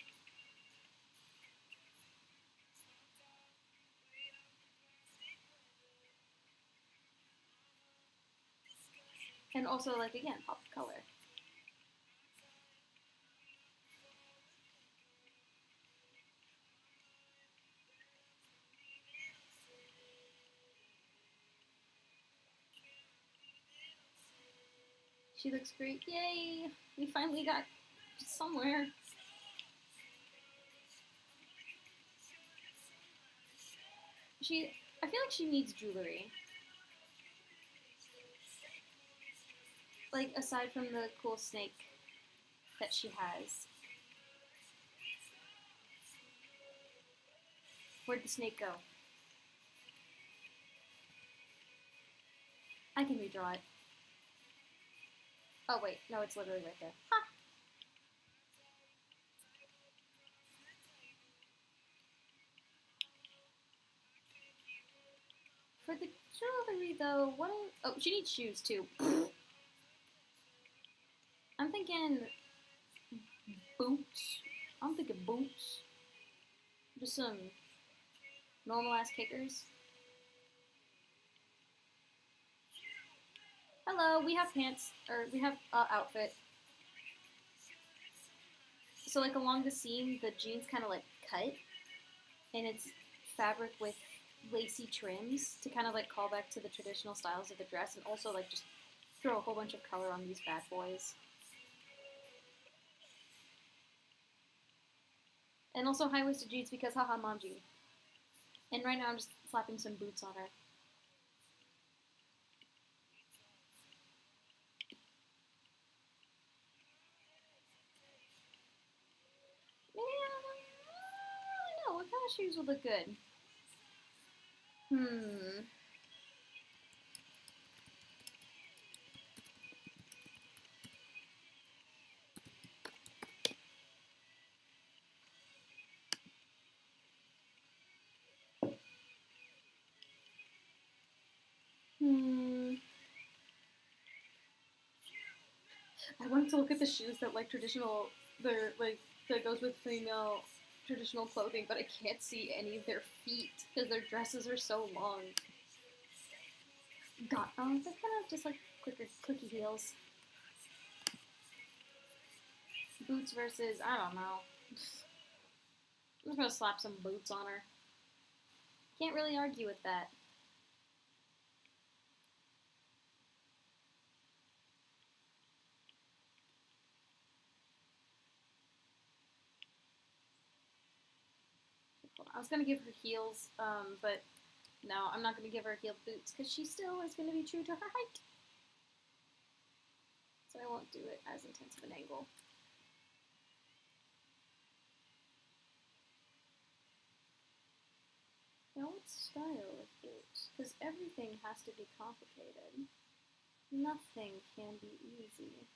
And also, like, again, pop of color. She looks great. Yay! We finally got somewhere. I feel like she needs jewelry. Like, aside from the cool snake that she has. Where'd the snake go? I can redraw it. Oh, wait. No, it's literally right there. Ha! For the jewelry, though, oh, she needs shoes, too. I'm thinking boots. I'm thinking boots. Just some normal-ass kickers. Hello, we have pants, or we have outfit. So like along the seam, the jeans kind of like cut, and it's fabric with lacy trims to kind of like call back to the traditional styles of the dress, and also like just throw a whole bunch of color on these bad boys. And also high-waisted jeans because haha mom jean. And right now I'm just slapping some boots on her. Yeah, I don't know. What kind of shoes would look good? Hmm. Hmm. I wanted to look at the shoes that like traditional, they're like that goes with female traditional clothing, but I can't see any of their feet because their dresses are so long. God, they're kind of just like clicky heels. Boots versus I don't know. I'm just gonna slap some boots on her. Can't really argue with that. I was gonna give her heels, but no, I'm not gonna give her heeled boots because she still is gonna be true to her height. So I won't do it as intense of an angle. Now what style of boots? Because everything has to be complicated. Nothing can be easy.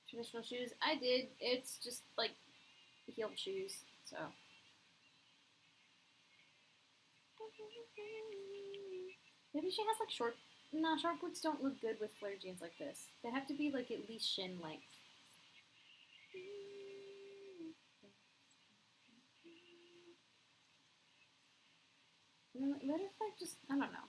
Traditional shoes. I did. It's just like heeled shoes. So. Maybe she has like short. Nah, short boots don't look good with flare jeans like this. They have to be like at least shin length. What if I just. I don't know.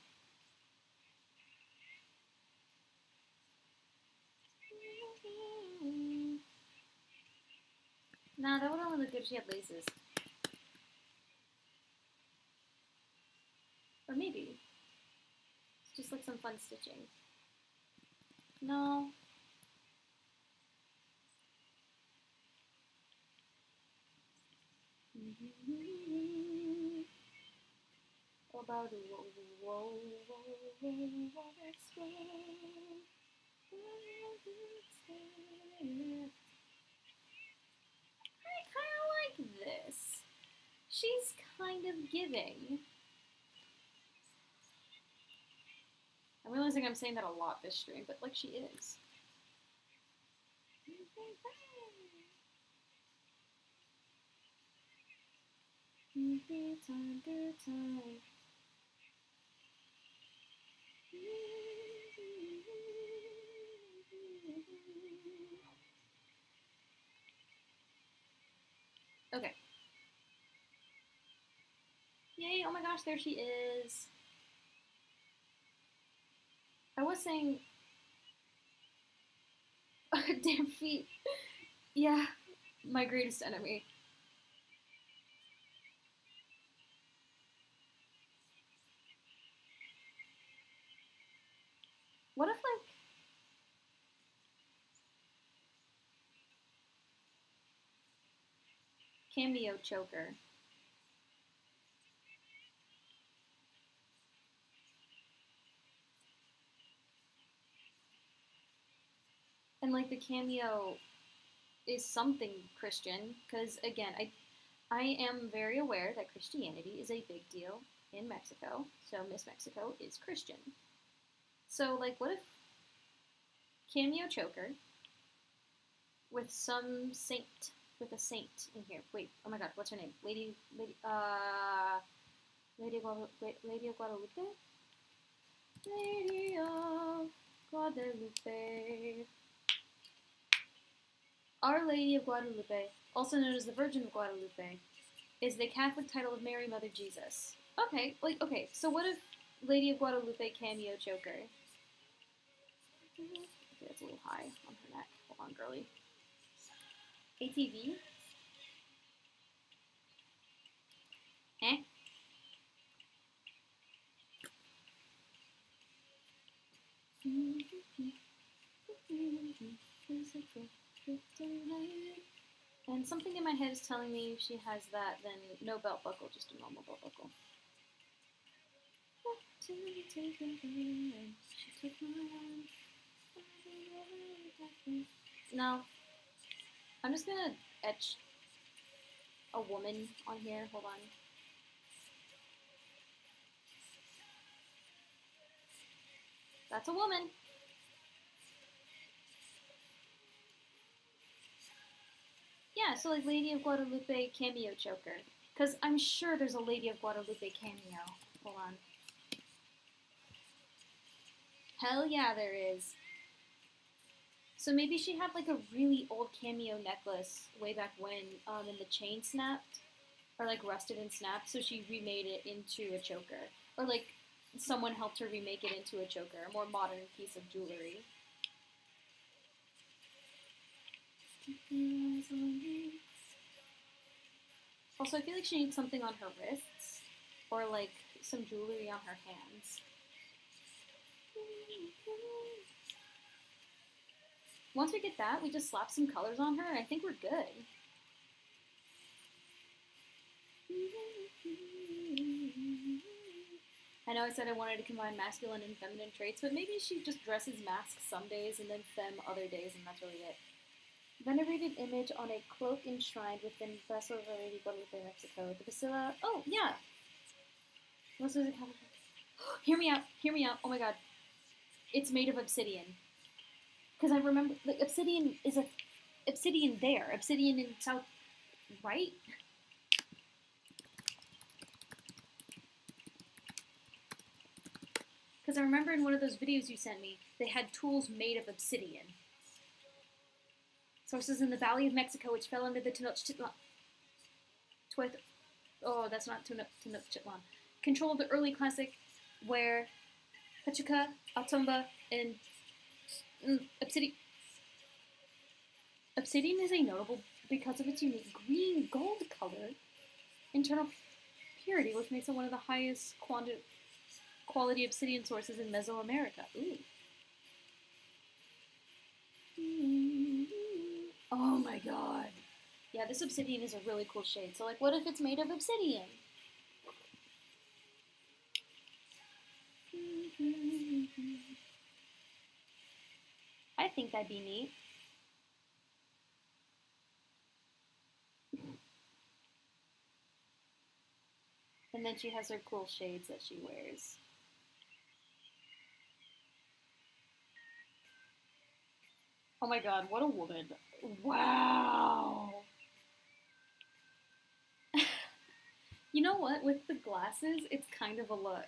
Nah, that would only look good if she had laces. Or maybe. It's just like some fun stitching. No. About whoa, whoa, whoa, whoa, I kind of like this. She's kind of giving. I'm realizing I'm saying that a lot this stream, but like she is. Good time, good time. Okay. Yay, oh my gosh, there she is. I was saying... Damn feet. Yeah, my greatest enemy. What if, like... Cameo choker. And, like, the cameo is something Christian, because, again, I am very aware that Christianity is a big deal in Mexico, so Miss Mexico is Christian. So, like, what if cameo choker with some saint, with a saint in here? Wait, oh my god, what's her name? Lady of Guadalupe? Lady of Guadalupe. Our Lady of Guadalupe, also known as the Virgin of Guadalupe, is the Catholic title of Mary, Mother Jesus. Okay, okay, so what if Lady of Guadalupe cameo choker? Okay, that's a little high on her neck. Hold on, girly. ATV? Eh? And something in my head is telling me if she has that, then no belt buckle, just a normal belt buckle. No. I'm just gonna etch a woman on here. Hold on. That's a woman. Yeah, so like Lady of Guadalupe cameo choker. Because I'm sure there's a Lady of Guadalupe cameo. Hold on. Hell yeah, there is. So maybe she had like a really old cameo necklace way back when, and the chain snapped, or like rusted and snapped, so she remade it into a choker. Or like someone helped her remake it into a choker, a more modern piece of jewelry. Also, I feel like she needs something on her wrists, or like some jewelry on her hands. Once we get that, we just slap some colors on her, and I think we're good. I know I said I wanted to combine masculine and feminine traits, but maybe she just dresses masks some days and then femme other days, and that's really it. Venerated image on a cloak enshrined within Vessel of Our Lady Guadalupe, Mexico. The Basila. Oh, yeah! What's it? Hear me out. Oh my god. It's made of obsidian. Because I remember, like, obsidian is a. Obsidian there. Obsidian in South. Right? Because I remember in one of those videos you sent me, they had tools made of obsidian. Sources in the Valley of Mexico, which fell under the Tenochtitlan. Oh, that's not Tenochtitlan. Control of the early classic, where Pachuca, Atumba, and obsidian. Obsidian is a notable because of its unique green gold color, internal purity, which makes it one of the highest quality obsidian sources in Mesoamerica. Ooh. Oh my god. Yeah, this obsidian is a really cool shade. So, like, what if it's made of obsidian? I think that'd be neat. And then she has her cool shades that she wears. Oh my god, what a woman. Wow. You know what? With the glasses, it's kind of a look.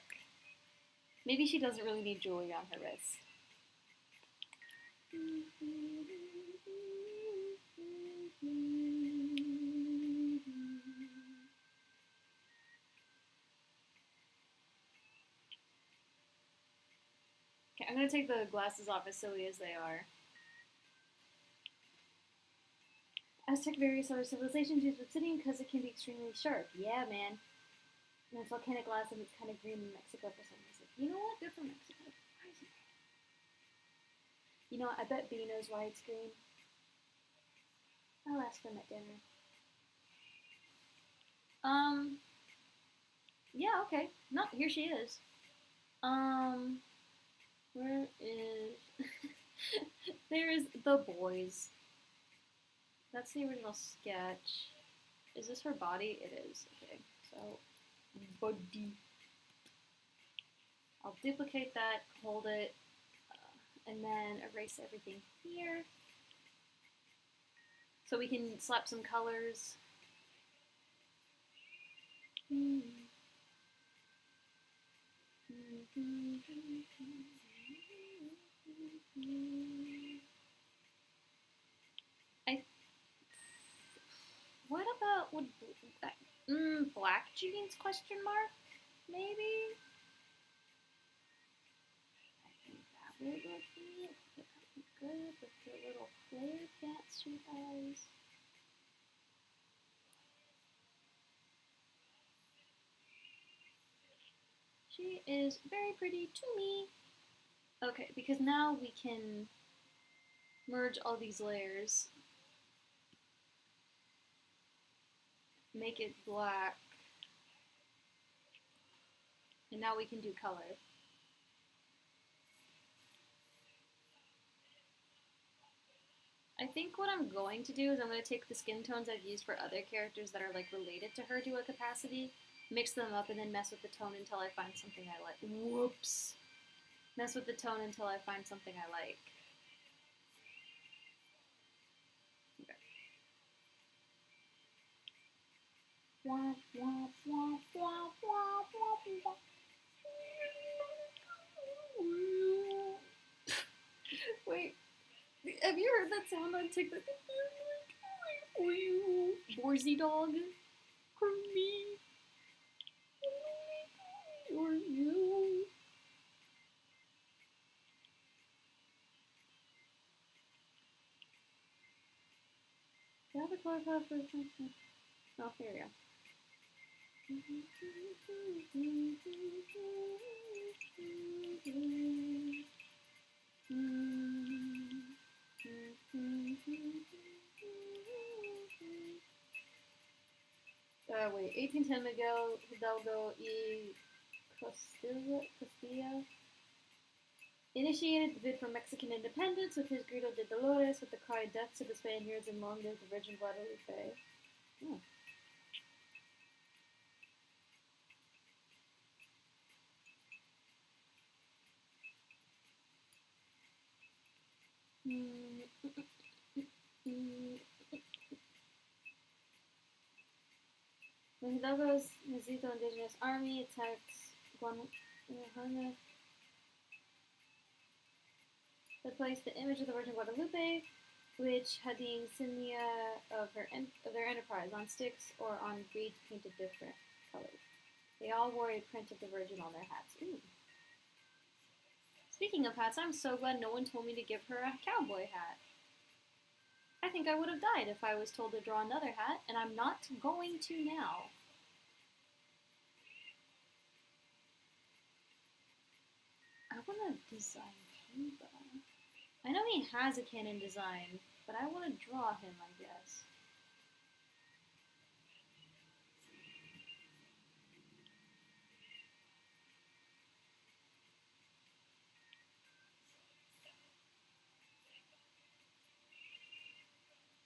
Maybe she doesn't really need jewelry on her wrist. Okay, I'm gonna take the glasses off as silly as they are. Aztec various other civilizations use obsidian because it can be extremely sharp. Yeah, man. And it's volcanic glass and it's kind of green in Mexico for some reason. You know what? Good for Mexico. You know what? I bet B knows why it's green. I'll ask them at dinner. Yeah, okay. No, here she is. Where is... There is the boys. That's the original sketch. Is this her body? It is. Okay, so body. I'll duplicate that, hold it, and then erase everything here. So we can slap some colors. I. What about would black jeans? Question mark. Maybe. I think that would look good with the little flare pants she has. She is very pretty to me. Okay, because now we can merge all these layers, make it black, and now we can do color. I think what I'm going to do is I'm going to take the skin tones I've used for other characters that are like related to her to a capacity, mix them up, and then mess with the tone until I find something I like. Whoops. Mess with the tone until I find something I like. Okay. Wait, have you heard that sound on TikTok? Borzy dog? For me? Or you? Do I have a color palette for this? Oh, here we go. Wait, 1810 Miguel Hidalgo y Costilla initiated the bid for Mexican independence with his Grito de Dolores with the cry death to the Spaniards and long live the Virgin Guadalupe. Oh. When Hidalgo's Mestizo indigenous army attacks Guanajuato, they placed the image of the Virgin Guadalupe, which had the insignia of their enterprise, on sticks or on beads painted different colors. They all wore a print of the Virgin on their hats. Ooh. Speaking of hats, I'm so glad no one told me to give her a cowboy hat. I think I would have died if I was told to draw another hat, and I'm not going to now. I want to design Cuba. I know he has a canon design, but I want to draw him, I guess.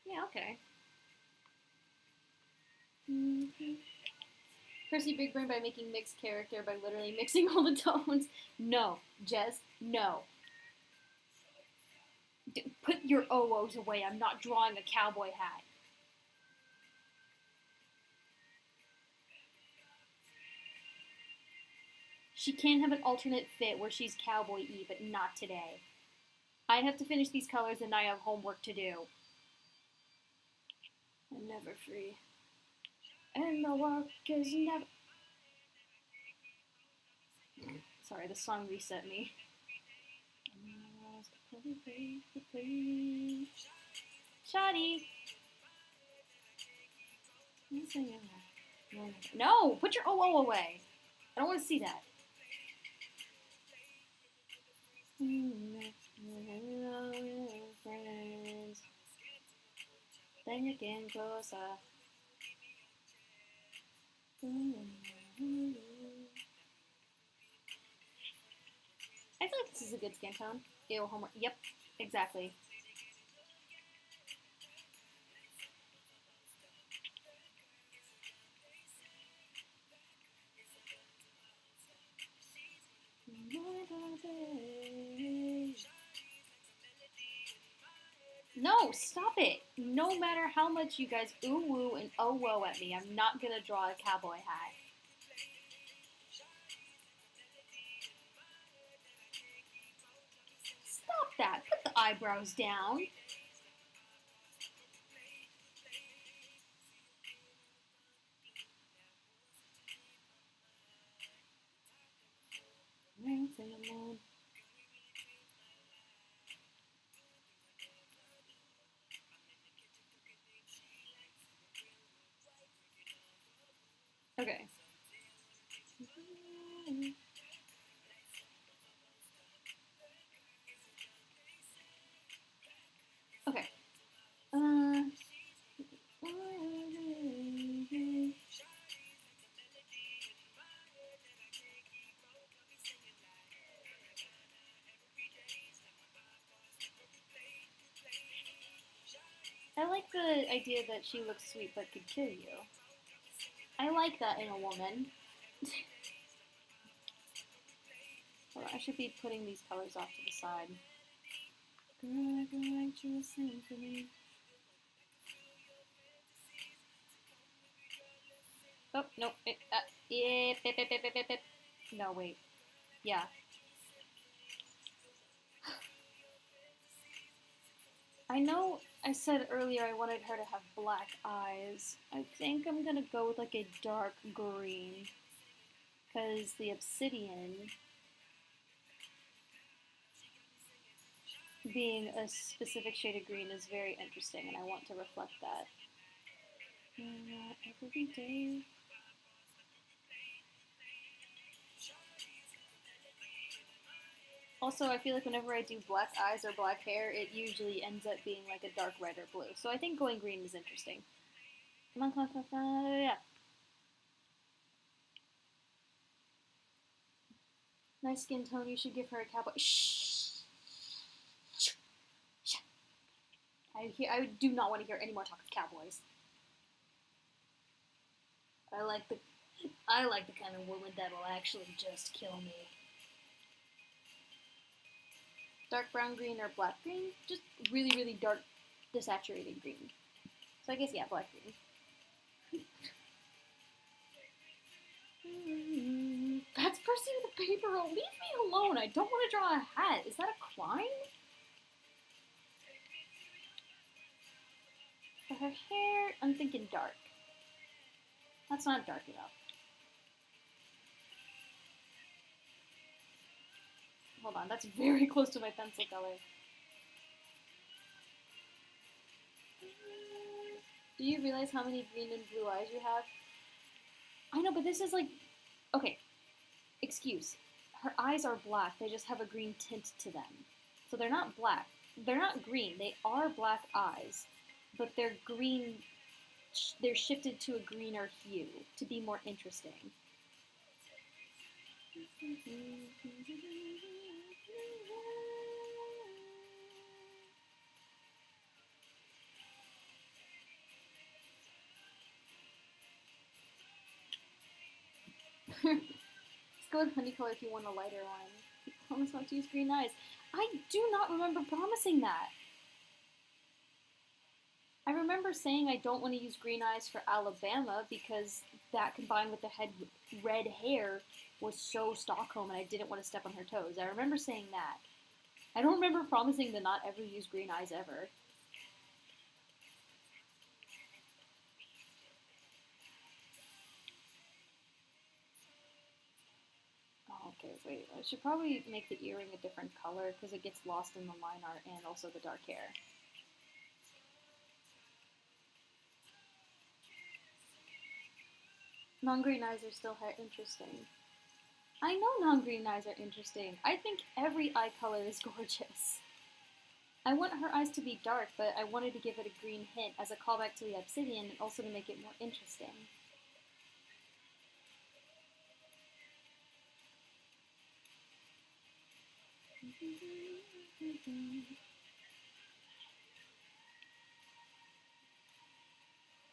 Yeah, okay. Percy Big Brain by making mixed character by literally mixing all the tones. No, Jez, no. Put your OOs away. I'm not drawing a cowboy hat. She can have an alternate fit where she's cowboy-y, but not today. I have to finish these colors and I have homework to do. I'm never free. And the work is never... Sorry, the song reset me. Shoddy! No! Put your OO away! I don't want to see that. Then you can closer. I feel like this is a good skin tone. Ew, homework. Yep, exactly. No, stop it! No matter how much you guys ooh woo and oh whoa at me, I'm not gonna draw a cowboy hat. eyebrows down. Okay. Okay. I like the idea that she looks sweet but could kill you. I like that in a woman. Well, I should be putting these colors off to the side. Oh, no. No, wait. Yeah. I know I said earlier I wanted her to have black eyes. I think I'm gonna go with like a dark green. Because the obsidian being a specific shade of green is very interesting, and I want to reflect that. Every day. Also, I feel like whenever I do black eyes or black hair, it usually ends up being like a dark red or blue. So I think going green is interesting. Come on, come on, come on. Yeah. Nice skin tone. You should give her a cowboy. Shh. I do not want to hear any more talk of cowboys. I like the kind of woman that will actually just kill me. Dark brown green or black green? Just really, really dark, desaturated green. So I guess, yeah, black green. That's Percy with a paper roll. Leave me alone. I don't want to draw a hat. Is that a crime? For her hair, I'm thinking dark. That's not dark enough. Hold on, that's very close to my pencil color. Do you realize how many green and blue eyes you have? I know, but this is like... Okay, excuse. Her eyes are black, they just have a green tint to them. So they're not black. They're not green. They are black eyes, but they're green... They're shifted to a greener hue to be more interesting. Let's go with honey color if you want a lighter one. You promise not to use green eyes. I do not remember promising that. I remember saying I don't want to use green eyes for Alabama because that combined with the red hair was so Stockholm and I didn't want to step on her toes. I remember saying that. I don't remember promising to not ever use green eyes ever. Oh, okay, wait. I should probably make the earring a different color because it gets lost in the line art and also the dark hair. Non-green eyes are still interesting. I know non-green eyes are interesting. I think every eye color is gorgeous. I want her eyes to be dark, but I wanted to give it a green hint as a callback to the obsidian and also to make it more interesting.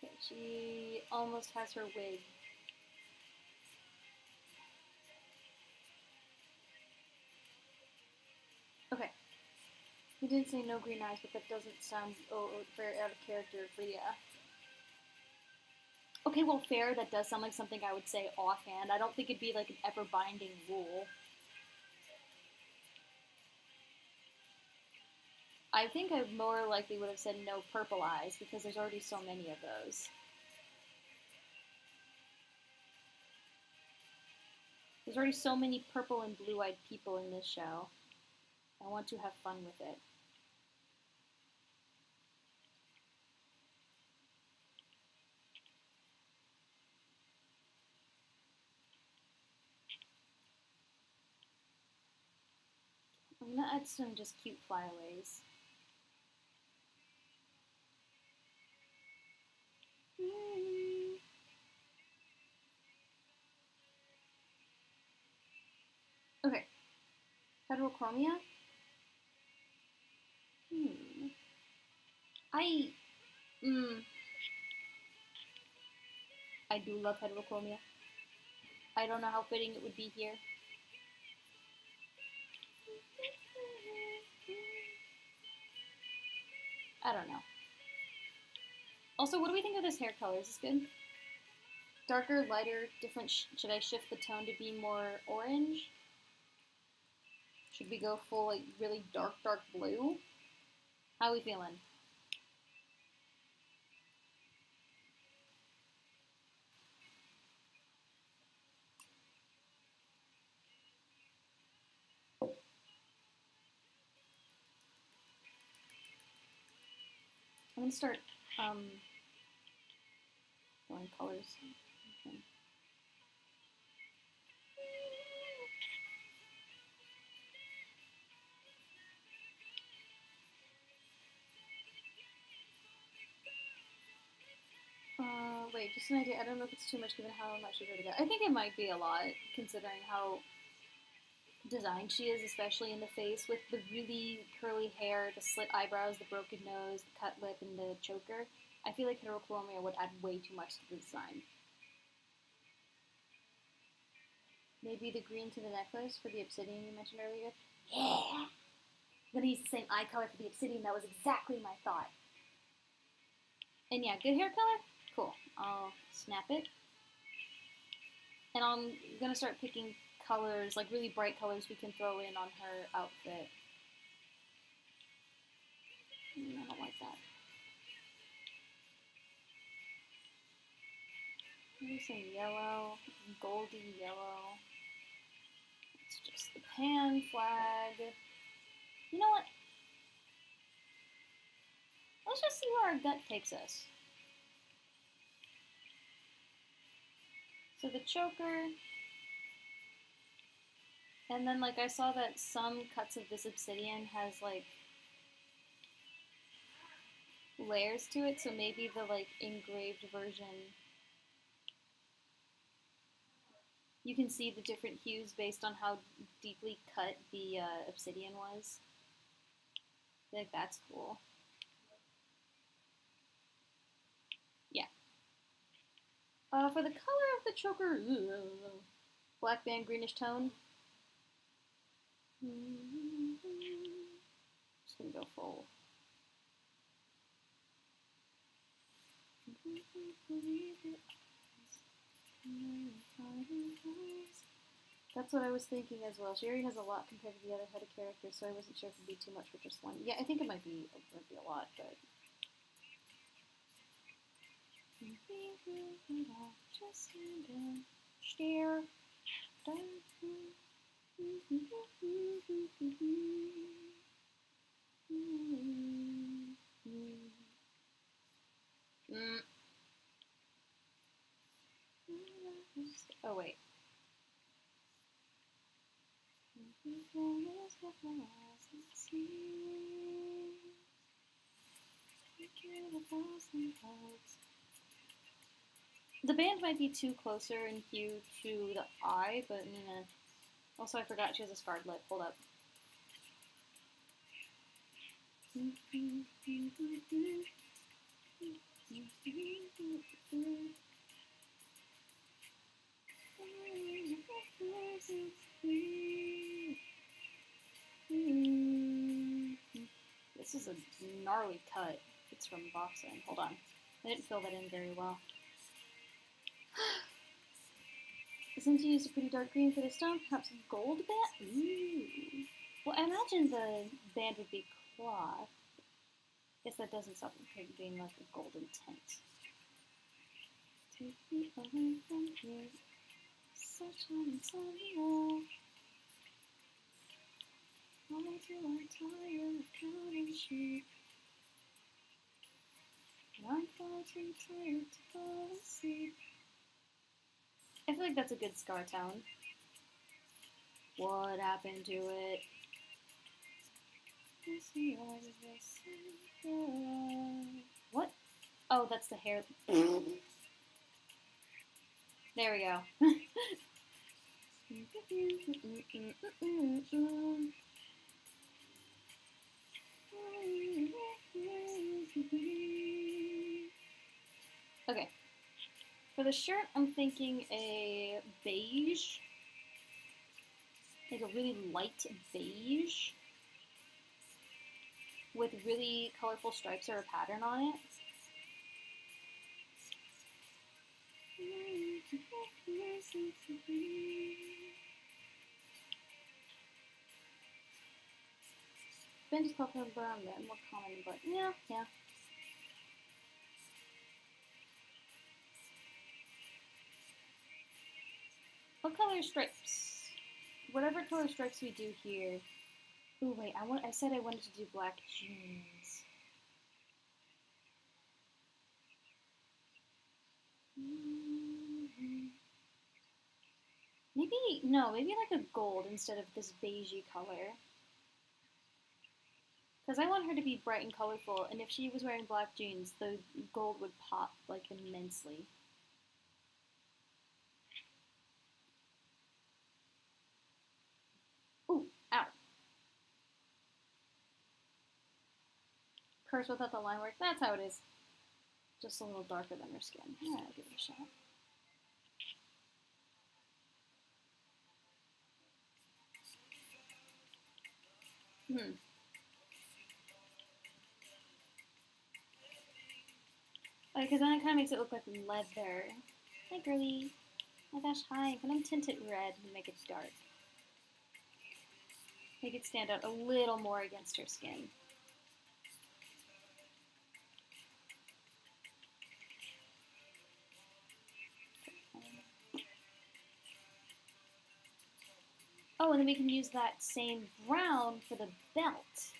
Okay, she almost has her wig. Okay. You didn't say no green eyes, but that doesn't sound very out of character for you. Okay, well, fair. That does sound like something I would say offhand. I don't think it'd be like an ever-binding rule. I think I more likely would have said no purple eyes because there's already so many of those. There's already so many purple and blue-eyed people in this show. I want to have fun with it. I'm gonna add some just cute flyaways. Okay. Heterochromia? I do love heterochromia. I don't know how fitting it would be here. I don't know. Also, what do we think of this hair color? Is this good? Darker, lighter, different. Should I shift the tone to be more orange? Should we go full, like, really dark, dark blue? How are we feeling? I'm gonna start throwing colors. Okay. Wait, just an idea. I don't know if it's too much given how much she's already got. I think it might be a lot, considering how designed she is, especially in the face, with the really curly hair, the slit eyebrows, the broken nose, the cut lip, and the choker. I feel like heterochromia would add way too much to the design. Maybe the green to the necklace for the obsidian you mentioned earlier. Yeah! I'm gonna use the same eye color for the obsidian. That was exactly my thought. And yeah, good hair color? Cool. I'll snap it. And I'm gonna start picking colors, like really bright colors we can throw in on her outfit. I don't like that. Maybe some yellow, goldy yellow. It's just the pan flag. You know what? Let's just see where our gut takes us. So the choker. And then, like, I saw that some cuts of this obsidian has, like, layers to it, so maybe the, like, engraved version, you can see the different hues based on how deeply cut the obsidian was. I feel like that's cool. Yeah. For the color of the choker, black band, greenish tone. Just gonna go full. That's what I was thinking as well. She already has a lot compared to the other head of characters, so I wasn't sure if it'd be too much for just one. Yeah, I think it might be a lot, but just stare. Oh wait. The band might be too closer in hue to the eye, but also I forgot she has a scarred lip. Hold up. This is a gnarly cut. It's from boxing. Hold on. I didn't fill that in very well. Since you used a pretty dark green for the stone, perhaps a gold band? Ooh. Well, I imagine the band would be cloth. Guess that doesn't stop it from being like a golden tint. Take me away from here, sunshine and sunlight. Why do I tire of counting sheep? I'm far too tired to fall asleep. I feel like that's a good scar tone. What happened to it? What? Oh, that's the hair. There we go. Okay. For the shirt, I'm thinking a beige. Like a really light beige. With really colorful stripes or a pattern on it. Ben's popular brown, but more common, but yeah. What color stripes? Whatever color stripes we do here. Ooh, wait, I said I wanted to do black jeans. Maybe like a gold instead of this beigey color. Because I want her to be bright and colorful, and if she was wearing black jeans, the gold would pop, like, immensely. Ooh, ow. Curse without the line work, that's how it is. Just a little darker than her skin. Yeah, I'll give it a shot. Because then it kind of makes it look like leather. Hi, girly. Oh my gosh, hi. I'm going to tint it red and make it dark. Make it stand out a little more against her skin. Oh, and then we can use that same brown for the belt.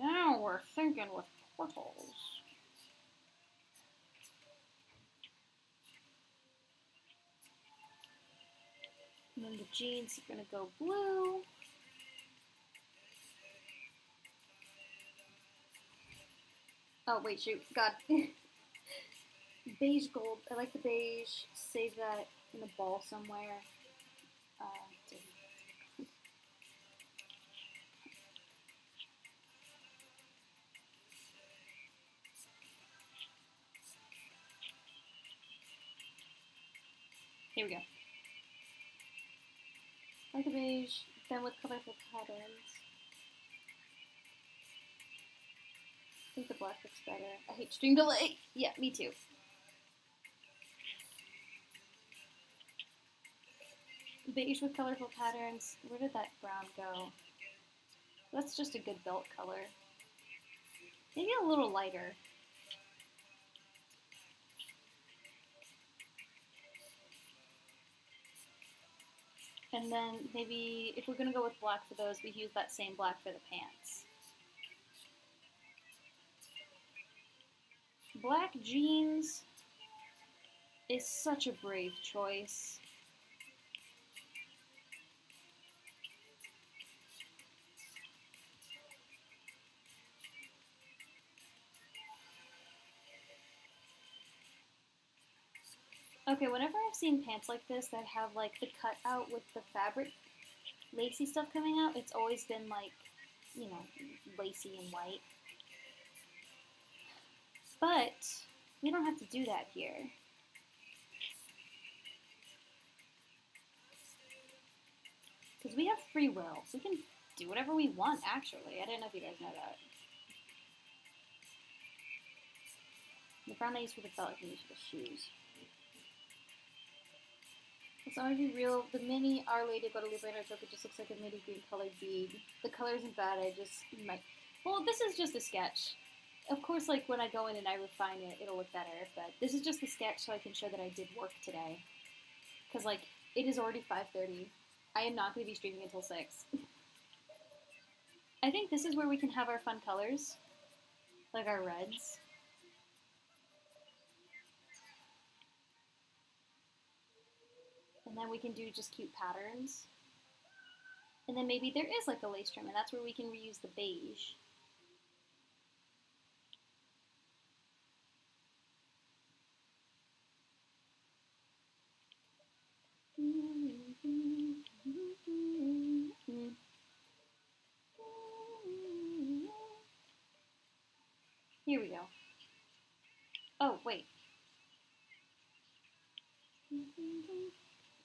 Now we're thinking with portals. And then the jeans are going to go blue. Oh, wait, shoot. God. Beige gold. I like the beige. Save that in a ball somewhere. Here we go. I like the beige, then with colorful patterns. I think the black looks better. I hate string delay. Yeah, me too. Beige with colorful patterns. Where did that brown go? That's just a good belt color. Maybe a little lighter. And then maybe, if we're going to go with black for those, we use that same black for the pants. Black jeans is such a brave choice. Okay, whenever I've seen pants like this that have like the cutout with the fabric lacy stuff coming out, it's always been like, you know, lacy and white. But we don't have to do that here. Because we have free will. We can do whatever we want, actually. I didn't know if you guys know that. The brown I use for the belt, I can use for the shoes. So I'm gonna be real. The mini Our Lady of Guadalupe and it just looks like a mini green colored bead. The color isn't bad. I just might. Well, this is just a sketch. Of course, like when I go in and I refine it, it'll look better. But this is just a sketch so I can show that I did work today. Because like it is already 5:30. I am not gonna be streaming until 6. I think this is where we can have our fun colors, like our reds. And then we can do just cute patterns. And then maybe there is like a lace trim, and that's where we can reuse the beige. Here we go. Oh, wait.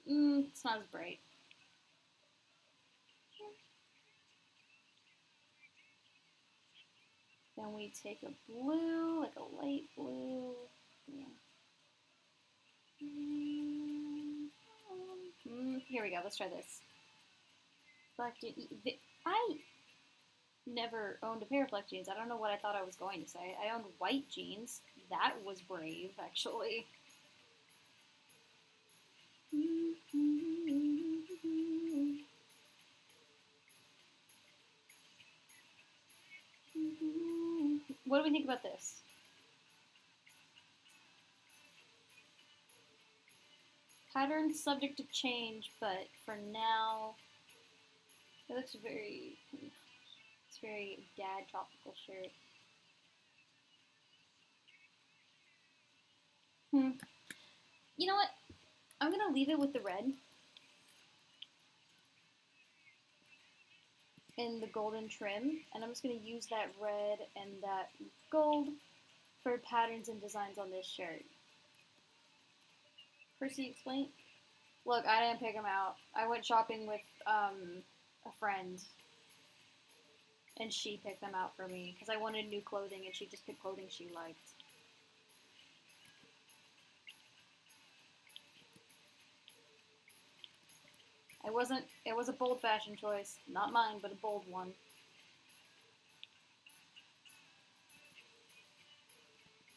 It's not as bright. Then we take a blue, like a light blue. Yeah. Here we go. Let's try this. Black jeans. I never owned a pair of black jeans. I don't know what I thought I was going to say. I owned white jeans. That was brave, actually. What do we think about this? Pattern subject to change, but for now, it looks very, it's very dad tropical shirt. You know what? I'm gonna leave it with the red and the golden trim, and I'm just gonna use that red and that gold for patterns and designs on this shirt. Percy, explain. Look, I didn't pick them out. I went shopping with a friend, and she picked them out for me because I wanted new clothing, and she just picked clothing she liked. It was a bold fashion choice. Not mine, but a bold one.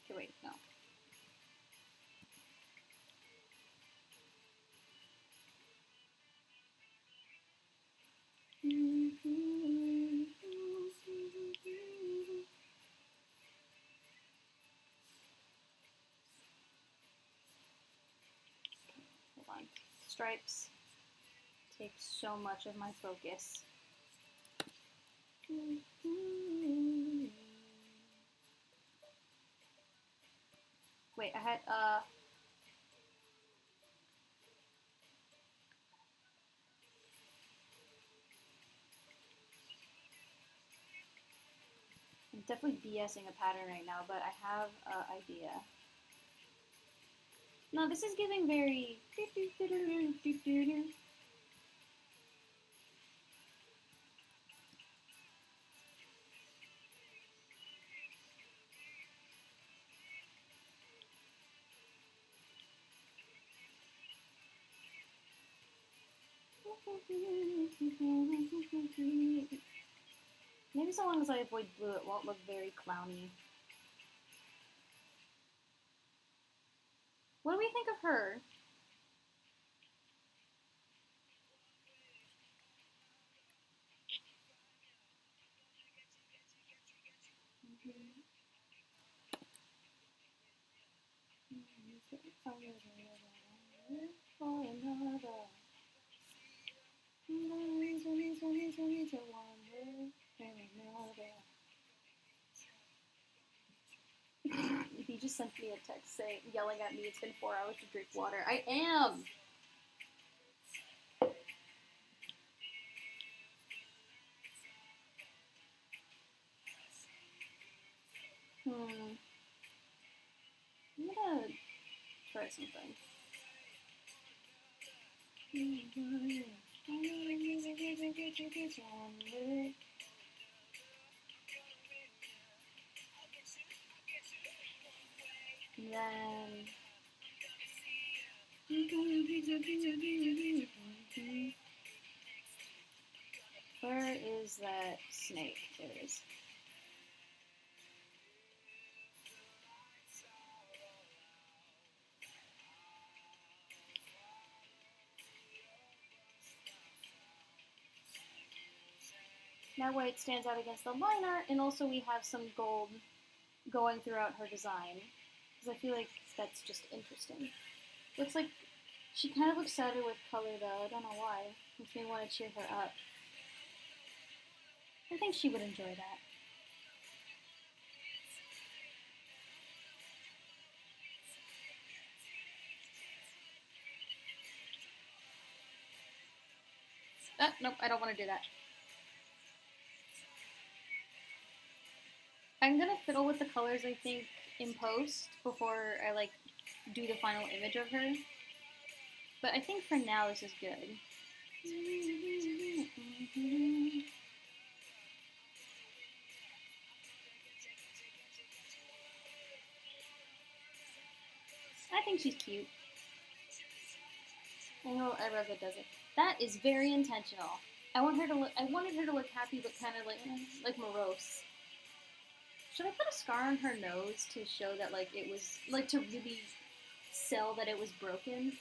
Okay, wait, no. Hold on. Stripes take so much of my focus. Wait, I had, I'm definitely BSing a pattern right now, but I have an idea. No, this is giving very... Maybe so long as I avoid blue, it won't look very clowny. What do we think of her? He just sent me a text saying, yelling at me, it's been 4 hours to drink water. I am! I'm gonna try something. And then Where is that snake? There it is. That way it stands out against the liner, and also we have some gold going throughout her design. Because I feel like that's just interesting. Looks like she kind of looks sadder with color though. I don't know why. Makes me want to cheer her up. I think she would enjoy that. Nope, I don't want to do that. I'm gonna fiddle with the colors, I think, in post before I, like, do the final image of her. But I think for now this is good. I think she's cute. I know Rosa does it. That is very intentional. I wanted her to look happy, but kind of like morose. Should I put a scar on her nose to show that, like, it was, like, to really sell that it was broken?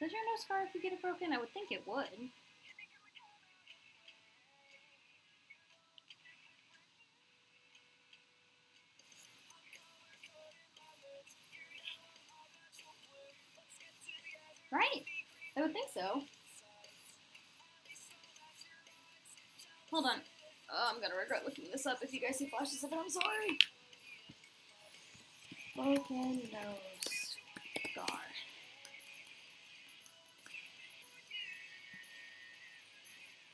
Does your nose scar if you get it broken? I would think it would. Right? I would think so. Hold on. Oh, I'm gonna regret looking this up if you guys see flashes of it. I'm sorry. Broken nose scar.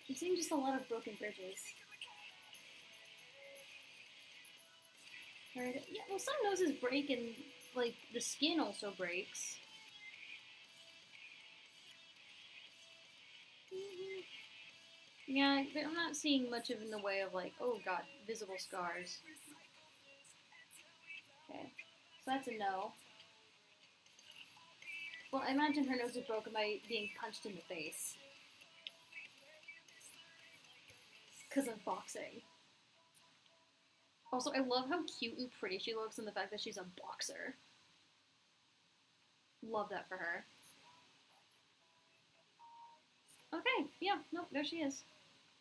I'm seeing just a lot of broken bridges. Right? Yeah, well, some noses break and, like, the skin also breaks. Yeah, I'm not seeing much of in the way of, like, oh god, visible scars. Okay, so that's a no. Well, I imagine her nose was broken by being punched in the face. Because of boxing. Also, I love how cute and pretty she looks and the fact that she's a boxer. Love that for her. Okay, yeah, nope, there she is.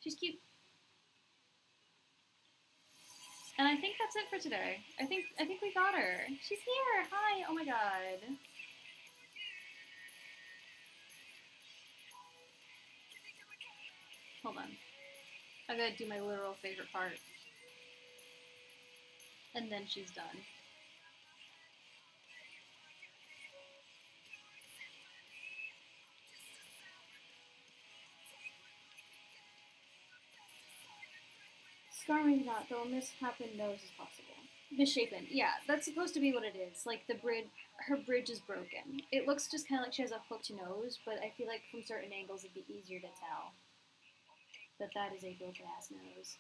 She's cute. And I think that's it for today. I think we got her. She's here. Hi. Oh my god. Hold on. I gotta do my literal favorite part. And then she's done. Scarring not, though a mishappened nose is possible. Misshapen, yeah, that's supposed to be what it is. Like, her bridge is broken. It looks just kind of like she has a hooked nose, but I feel like from certain angles it'd be easier to tell that that is a broken-ass nose.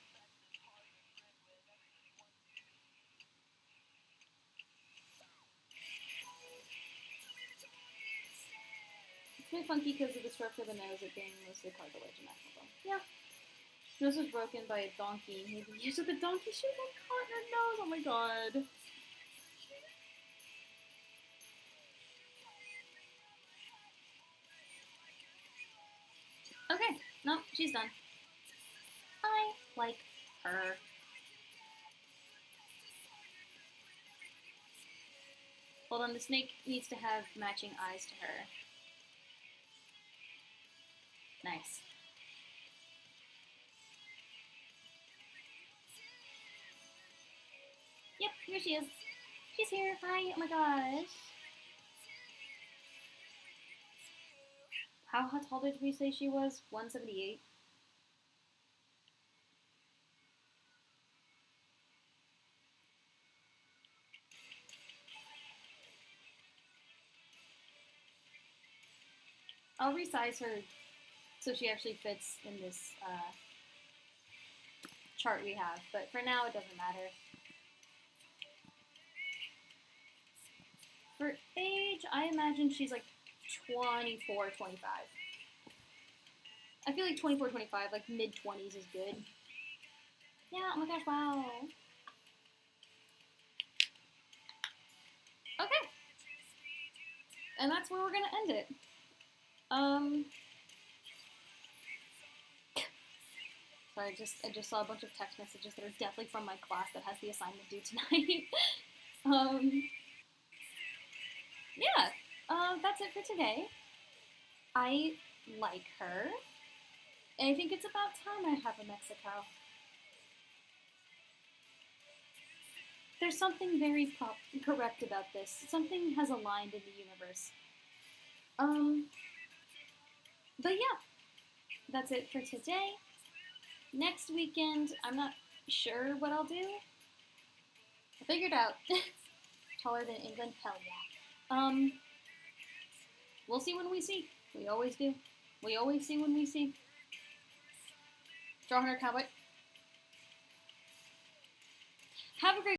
It's very funky because of the structure of the nose, it being mostly cartilage and that kind of thing. Yeah. Nose was broken by a donkey. Maybe you took a donkey shoe and caught in her nose. Oh my god. Okay, no, she's done. I like her. Hold on, the snake needs to have matching eyes to her. Nice. Yep, here she is. She's here. Hi. Oh my gosh. How tall did we say she was? 178? I'll resize her so she actually fits in this chart we have. But for now, it doesn't matter. For age, I imagine she's like 24, 25. I feel like 24, 25, like mid-20s is good. Yeah, oh my gosh, wow. Okay. And that's where we're gonna end it. Sorry, I just saw a bunch of text messages that are definitely from my class that has the assignment due tonight. Yeah, that's it for today. I like her. And I think it's about time I have a Mexico. There's something very correct about this. Something has aligned in the universe. But yeah, that's it for today. Next weekend, I'm not sure what I'll do. I figured out. Taller than England? Hell yeah. We'll see when we see. We always do. We always see when we see. Draw Hunter Cowboy. Have a great